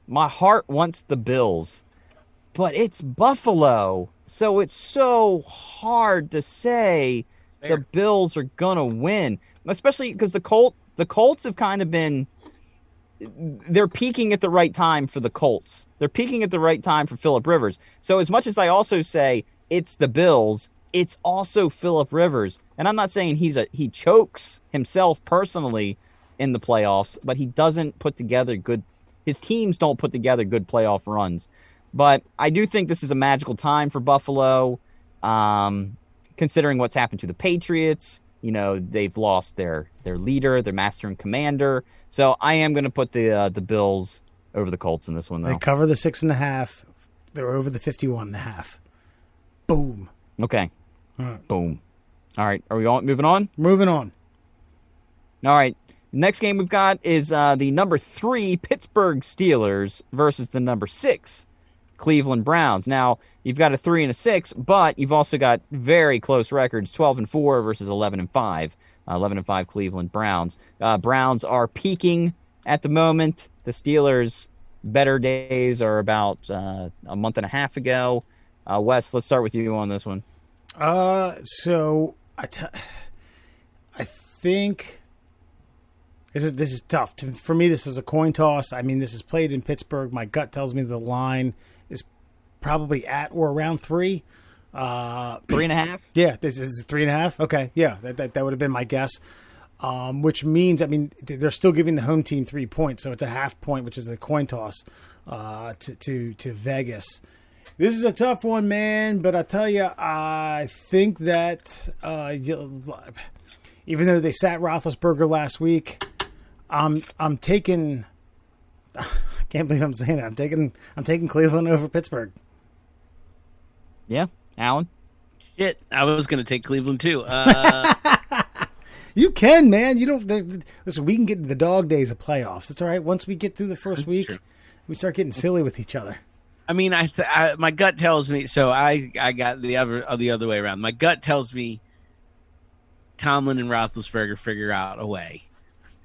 [SPEAKER 1] my heart wants the Bills, but it's Buffalo, so it's so hard to say the
[SPEAKER 2] Fair.
[SPEAKER 1] Bills are gonna win, especially because the Colts have kind of been. They're peaking at the right time for the Colts. They're peaking at the right time for Phillip Rivers. So as much as I also say it's the Bills, it's also Phillip Rivers. And I'm not saying he chokes himself personally in the playoffs, but he doesn't put together good his teams don't put together good playoff runs. But I do think this is a magical time for Buffalo. Considering what's happened to the Patriots, they've lost their leader, their master and commander. So I am going to put the Bills over the Colts in this one,
[SPEAKER 3] They
[SPEAKER 1] though.
[SPEAKER 3] cover the 6.5. They're over the 51.5. Boom.
[SPEAKER 1] Okay.
[SPEAKER 3] All right.
[SPEAKER 1] Boom. All right. Are we moving on?
[SPEAKER 3] Moving on.
[SPEAKER 1] All right. Next game we've got is the number 3 Pittsburgh Steelers versus the number 6 Cleveland Browns. Now, you've got a 3 and a 6, but you've also got very close records, 12-4 versus 11-5. 11-5 Cleveland Browns. Browns are peaking at the moment. The Steelers' better days are about a month and a half ago. Wes, let's start with you on this one.
[SPEAKER 3] So I think this is tough. For me, this is a coin toss. I mean, this is played in Pittsburgh. My gut tells me the line is probably at or around 3.
[SPEAKER 1] 3.5?
[SPEAKER 3] Yeah, this is 3.5. Okay, yeah, that would have been my guess. Which means, I mean, they're still giving the home team 3 points, so it's a half point, which is a coin toss to Vegas. This is a tough one, man, but I tell you, I think that even though they sat Roethlisberger last week, I'm taking. I can't believe I'm saying it. I'm taking Cleveland over Pittsburgh.
[SPEAKER 1] Yeah, Alan?
[SPEAKER 2] Shit, I was going to take Cleveland too.
[SPEAKER 3] You can, man. You don't. Listen, we can get into the dog days of playoffs. It's all right. Once we get through the first week,
[SPEAKER 2] true.
[SPEAKER 3] we start getting silly with each other.
[SPEAKER 2] I mean, my gut tells me. So I got the other way around. My gut tells me Tomlin and Roethlisberger figure out a way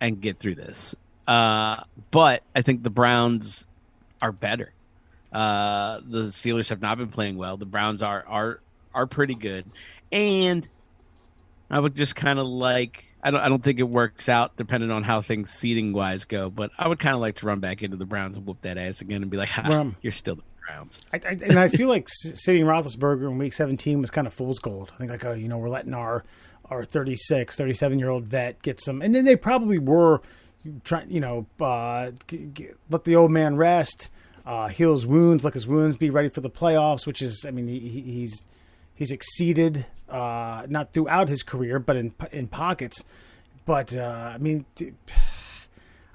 [SPEAKER 2] and get through this. But I think the Browns are better. The Steelers have not been playing well. The Browns are pretty good, and I would just kind of like. I don't think it works out depending on how things seeding wise go. But I would kind of like to run back into the Browns and whoop that ass again and be like, "You're still the Browns."
[SPEAKER 3] And I feel like sitting Roethlisberger in Week 17 was kind of fool's gold. I think like, we're letting our 36, 37-year-old vet get some, and then they probably were trying, let the old man rest. Heal his wounds, let his wounds be ready for the playoffs, which is, I mean, he's exceeded, not throughout his career, but in pockets. But, I mean,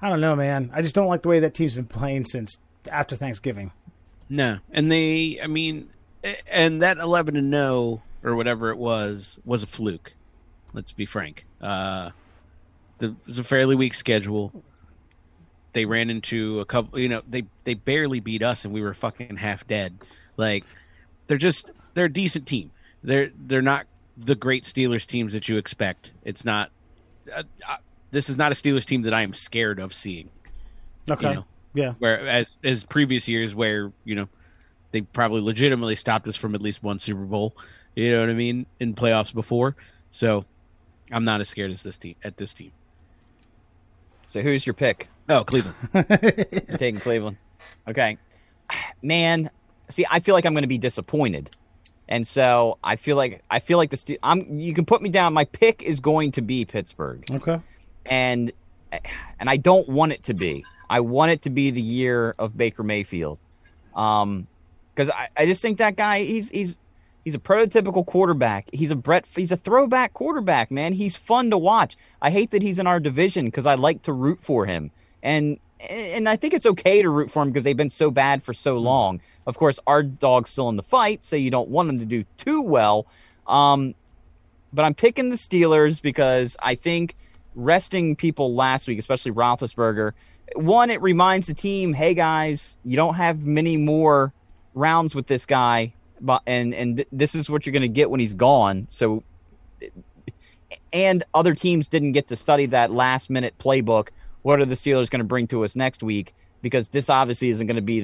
[SPEAKER 3] I don't know, man. I just don't like the way that team's been playing since after Thanksgiving.
[SPEAKER 2] No. And and that 11-0 or whatever it was a fluke. Let's be frank. It was a fairly weak schedule. They ran into a couple, they barely beat us and we were fucking half dead. Like, they're a decent team. They're not the great Steelers teams that you expect. It's not, this is not a Steelers team that I am scared of seeing.
[SPEAKER 3] Okay. Yeah.
[SPEAKER 2] Where as previous years where, they probably legitimately stopped us from at least one Super Bowl, you know what I mean, in playoffs before. So I'm not as scared as this team.
[SPEAKER 1] So who's your pick?
[SPEAKER 2] Oh, Cleveland.
[SPEAKER 1] You're taking Cleveland. Okay. Man, see, I feel like I'm going to be disappointed. And so I feel like you can put me down. My pick is going to be Pittsburgh.
[SPEAKER 3] Okay.
[SPEAKER 1] And I don't want it to be. I want it to be the year of Baker Mayfield. Because I just think that guy, he's a prototypical quarterback. He's a throwback quarterback, man. He's fun to watch. I hate that he's in our division because I like to root for him. And I think it's okay to root for him because they've been so bad for so long. Of course, our dog's still in the fight, so you don't want them to do too well. But I'm picking the Steelers because I think resting people last week, especially Roethlisberger, one, it reminds the team, hey, guys, you don't have many more rounds with this guy This is what you're going to get when he's gone. So, and other teams didn't get to study that last minute playbook. What are the Steelers going to bring to us next week? Because this obviously isn't going to be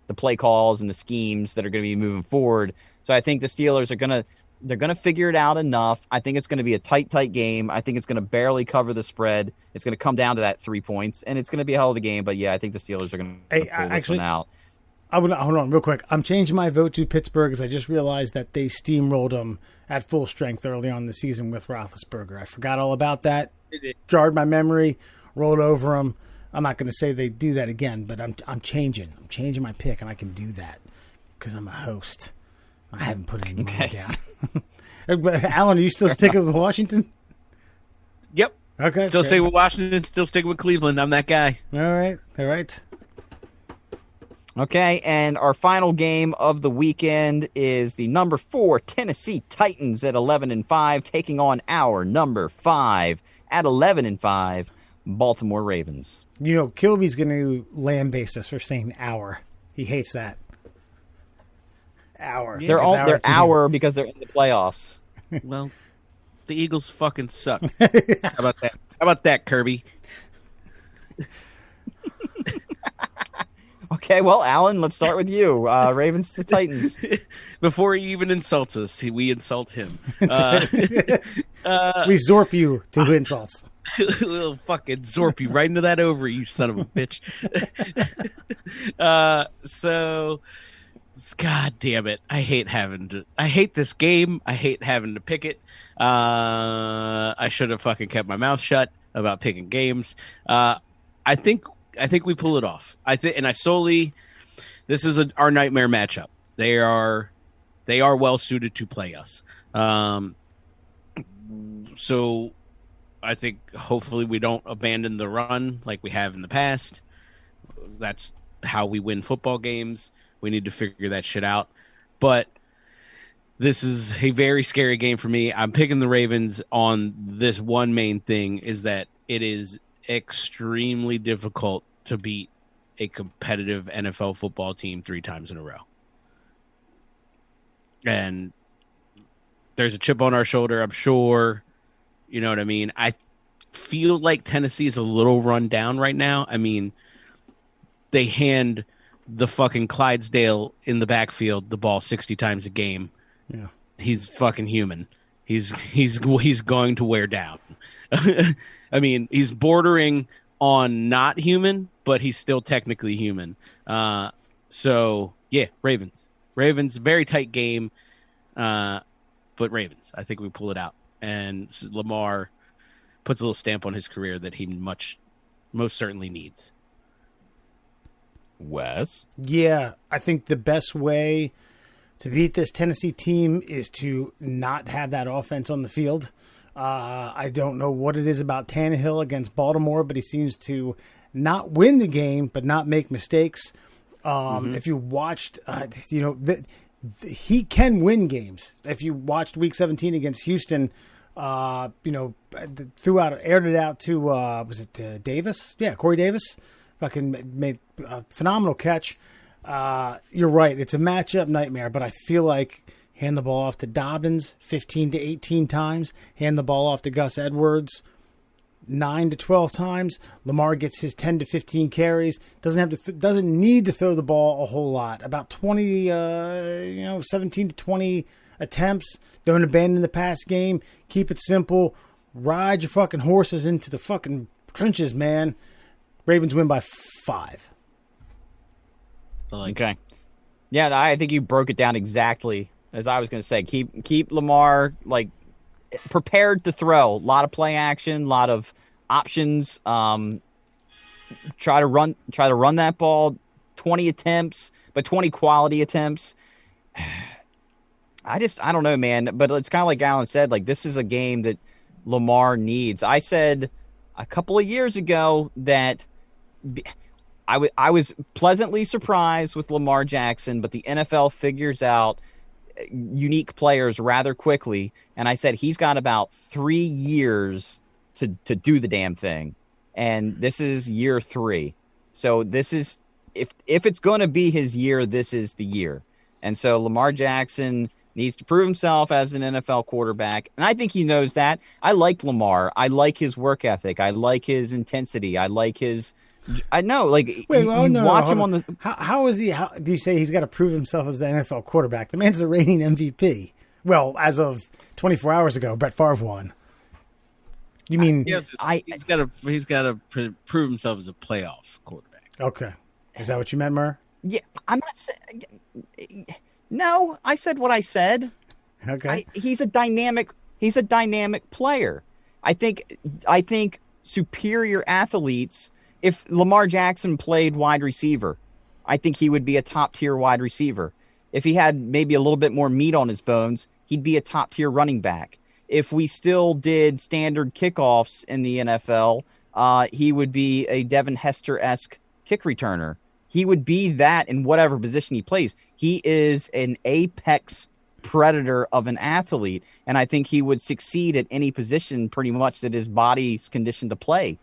[SPEAKER 1] the play calls and the schemes that are going to be moving forward. So I think the Steelers are they're going to figure it out enough. I think it's going to be a tight game. I think it's going to barely cover the spread. It's going to come down to that 3 points, and it's going to be a hell of a game. But yeah, I think the Steelers are going to pull this one out.
[SPEAKER 3] Hold on real quick. I'm changing my vote to Pittsburgh because I just realized that they steamrolled them at full strength early on in the season with Roethlisberger. I forgot all about that. Jarred my memory, rolled over them. I'm not going to say they do that again, but I'm changing. I'm changing my pick, and I can do that because I'm a host. I haven't put any money down. But Alan, are you still sticking with Washington?
[SPEAKER 2] Yep.
[SPEAKER 3] Okay.
[SPEAKER 2] Still stay with Washington. Still sticking with Cleveland. I'm that guy.
[SPEAKER 3] All right.
[SPEAKER 1] Okay, and our final game of the weekend is the number 4 Tennessee Titans at 11-5, taking on our number 5 at 11-5 Baltimore Ravens.
[SPEAKER 3] You know, Kilby's going to lambaste us for saying "our." He hates that. Our.
[SPEAKER 1] They're our because they're in the playoffs.
[SPEAKER 2] Well, the Eagles fucking suck. How about that? How about that, Kirby?
[SPEAKER 1] Okay, well, Alan, let's start with you. Ravens to Titans.
[SPEAKER 2] Before he even insults us, we insult him.
[SPEAKER 3] We zorp you to insults.
[SPEAKER 2] We'll fucking zorp you right into that over, you son of a bitch. So, God damn it. I hate this game. I hate having to pick it. I should have fucking kept my mouth shut about picking games. I think we pull it off. This is our nightmare matchup. They are well suited to play us. So I think hopefully we don't abandon the run like we have in the past. That's how we win football games. We need to figure that shit out. But this is a very scary game for me. I'm picking the Ravens on this one main thing is that it is extremely difficult to beat a competitive NFL football team 3 times in a row. And there's a chip on our shoulder, I'm sure. You know what I mean? I feel like Tennessee is a little run down right now. I mean, they hand the fucking Clydesdale in the backfield the ball 60 times a game.
[SPEAKER 3] Yeah.
[SPEAKER 2] He's fucking human. He's going to wear down. I mean, he's bordering on not human, but he's still technically human. So, yeah, Ravens. Very tight game, but Ravens. I think we pull it out. And Lamar puts a little stamp on his career that he most certainly needs.
[SPEAKER 1] Wes?
[SPEAKER 3] Yeah, I think the best way to beat this Tennessee team is to not have that offense on the field. I don't know what it is about Tannehill against Baltimore, but he seems to not win the game, but not make mistakes. If you watched, he can win games. If you watched Week 17 against Houston, aired it out to was it Davis? Yeah, Corey Davis. Fucking made a phenomenal catch. You're right. It's a matchup nightmare, but I feel like hand the ball off to Dobbins 15 to 18 times. Hand the ball off to Gus Edwards 9 to 12 times. Lamar gets his 10 to 15 carries. Doesn't need to throw the ball a whole lot. About 17 to 20 attempts. Don't abandon the pass game. Keep it simple. Ride your fucking horses into the fucking trenches, man. Ravens win by 5.
[SPEAKER 1] Okay. Yeah, I think you broke it down exactly as I was going to say. Keep Lamar prepared to throw. A lot of play action, a lot of options. Try to run that ball. 20 attempts, but 20 quality attempts. I don't know, man. But it's kind of like Alan said. This is a game that Lamar needs. I said a couple of years ago that I was pleasantly surprised with Lamar Jackson, but the NFL figures out unique players rather quickly. And I said he's got about 3 years to do the damn thing. And this is year 3. So this is, if it's going to be his year, this is the year. And so Lamar Jackson needs to prove himself as an NFL quarterback. And I think he knows that. I like Lamar. I like his work ethic. I like his intensity. I like his I know, like
[SPEAKER 3] Wait,
[SPEAKER 1] you,
[SPEAKER 3] well,
[SPEAKER 1] you
[SPEAKER 3] no,
[SPEAKER 1] watch
[SPEAKER 3] hold
[SPEAKER 1] him
[SPEAKER 3] on.
[SPEAKER 1] on the
[SPEAKER 3] How is he? How do you say he's got to prove himself as the NFL quarterback? The man's the reigning MVP. Well, as of 24 hours ago, Brett Favre won. You mean
[SPEAKER 2] Yes, he's got to prove himself as a playoff quarterback.
[SPEAKER 3] okay? Is that what you meant, Murr?
[SPEAKER 1] Yeah, I'm not saying no, I said what I said.
[SPEAKER 3] Okay.
[SPEAKER 1] He's a dynamic player. I think superior athletes, if Lamar Jackson played wide receiver, I think he would be a top tier wide receiver. If he had maybe a little bit more meat on his bones, he'd be a top tier running back. If we still did standard kickoffs in the NFL, he would be a Devin Hester-esque kick returner. He would be that in whatever position he plays. He is an apex predator of an athlete, and I think he would succeed at any position pretty much that his body's conditioned to play.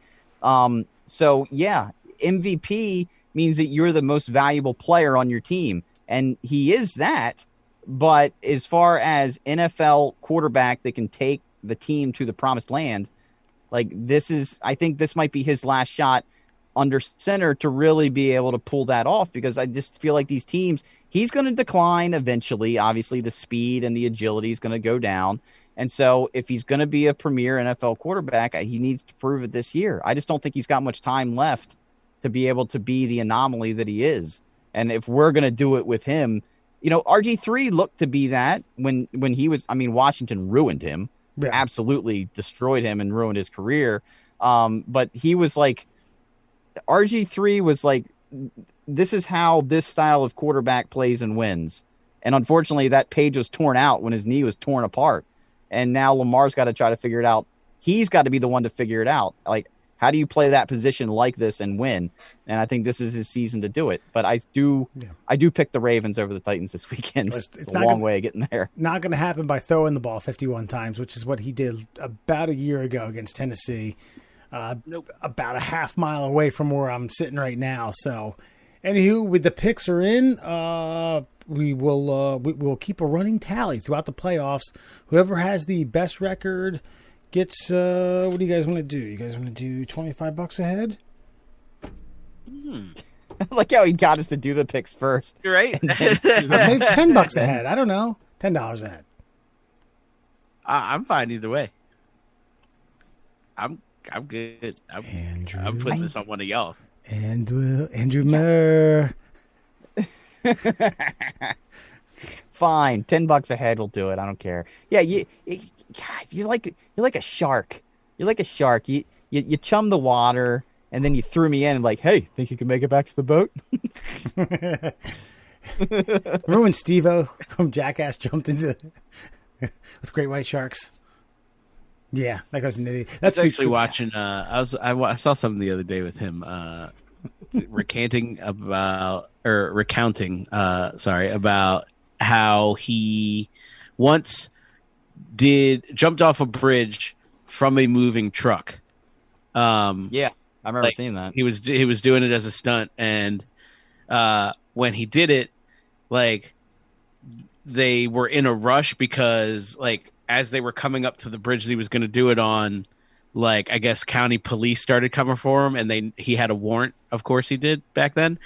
[SPEAKER 1] So, yeah, MVP means that you're the most valuable player on your team, and he is that. But as far as NFL quarterback that can take the team to the promised land, like I think this might be his last shot under center to really be able to pull that off, because I just feel like these teams, he's going to decline eventually. Obviously, the speed and the agility is going to go down. And so if he's going to be a premier NFL quarterback, he needs to prove it this year. I just don't think he's got much time left to be able to be the anomaly that he is. And if we're going to do it with him, RG3 looked to be that when he was, Washington ruined him, absolutely destroyed him and ruined his career. But he was like, RG3 was like, this is how this style of quarterback plays and wins. And unfortunately, that page was torn out when his knee was torn apart. And now Lamar's got to try to figure it out. He's got to be the one to figure it out. Like, how do you play that position like this and win? And I think this is his season to do it. But I do pick the Ravens over the Titans this weekend. It's a long way of getting there.
[SPEAKER 3] Not going to happen by throwing the ball 51 times, which is what he did about a year ago against Tennessee. About a half mile away from where I'm sitting right now. So, anywho, with the picks are in, we'll keep a running tally throughout the playoffs. Whoever has the best record gets. What do you guys want to do? You guys want to do $25 ahead?
[SPEAKER 1] I like how he got us to do the picks first,
[SPEAKER 2] right?
[SPEAKER 3] Maybe $10 ahead. I don't know. $10 ahead.
[SPEAKER 2] I'm fine either way. I'm good. I'm putting this on one of y'all.
[SPEAKER 3] Andrew Murr.
[SPEAKER 1] Fine, $10 a head will do it. I don't care. Yeah, you're like a shark. You're like a shark. You chum the water, and then you threw me in and like, hey, think you can make it back to the boat?
[SPEAKER 3] Remember when Steve-O from Jackass jumped into with great white sharks? Yeah, that guy's an idiot.
[SPEAKER 2] That's actually watching. I saw something the other day with him recounting about how he once jumped off a bridge from a moving truck.
[SPEAKER 1] Yeah, I remember seeing that.
[SPEAKER 2] He was doing it as a stunt, and when he did it, like they were in a rush because like as they were coming up to the bridge that he was going to do it on, like I guess county police started coming for him, and he had a warrant. Of course, he did back then.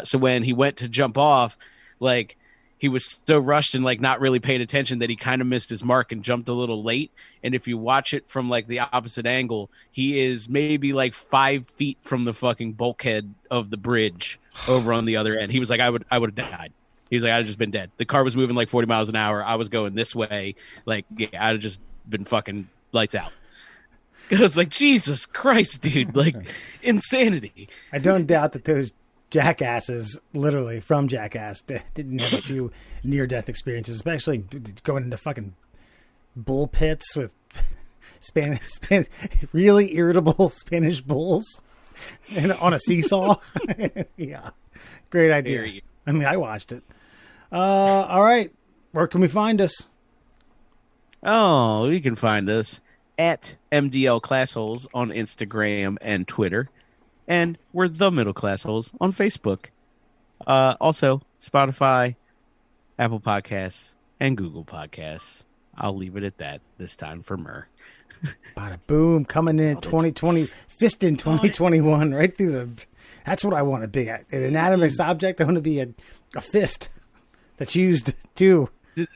[SPEAKER 2] So when he went to jump off, like he was so rushed and like not really paying attention that he kind of missed his mark and jumped a little late. And if you watch it from like the opposite angle, he is maybe like 5 feet from the fucking bulkhead of the bridge over on the other end. He was like, I would have died. He was like, I'd have just been dead. The car was moving like 40 miles an hour. I was going this way. Like, yeah, I'd have just been fucking lights out. I was like, Jesus Christ, dude. Like, insanity.
[SPEAKER 3] I don't doubt that those jackasses, literally from Jackass, didn't have a few near-death experiences, especially going into fucking bull pits with really irritable Spanish bulls and on a seesaw. Yeah, great idea. I mean, I watched it. All right, where can we find us?
[SPEAKER 2] Oh, you can find us at MDL Classholes on Instagram and Twitter. And we're The Middle Classholes on Facebook. Also, Spotify, Apple Podcasts, and Google Podcasts. I'll leave it at that this time for Murr.
[SPEAKER 3] Bada boom, coming in 2020, fist in 2021, right through the. That's what I want to be. An inanimate object. I want to be a fist that's used too.
[SPEAKER 2] Did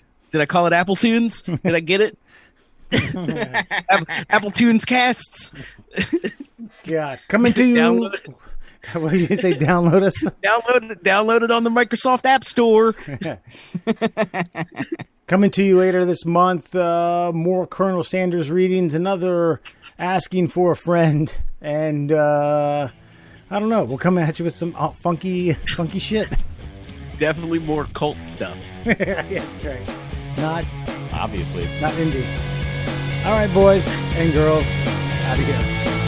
[SPEAKER 2] I call it Apple Tunes? Did I get it? Apple Tunes casts.
[SPEAKER 3] God, coming to you. What did you say? Download us.
[SPEAKER 2] Download it on the Microsoft App Store.
[SPEAKER 3] Coming to you later this month, more Colonel Sanders readings, another Asking for a Friend, and I don't know. We'll come at you with some funky shit.
[SPEAKER 2] Definitely more cult stuff.
[SPEAKER 3] Yeah, that's right. Not
[SPEAKER 1] Obviously.
[SPEAKER 3] indie. All right, boys and girls, adios.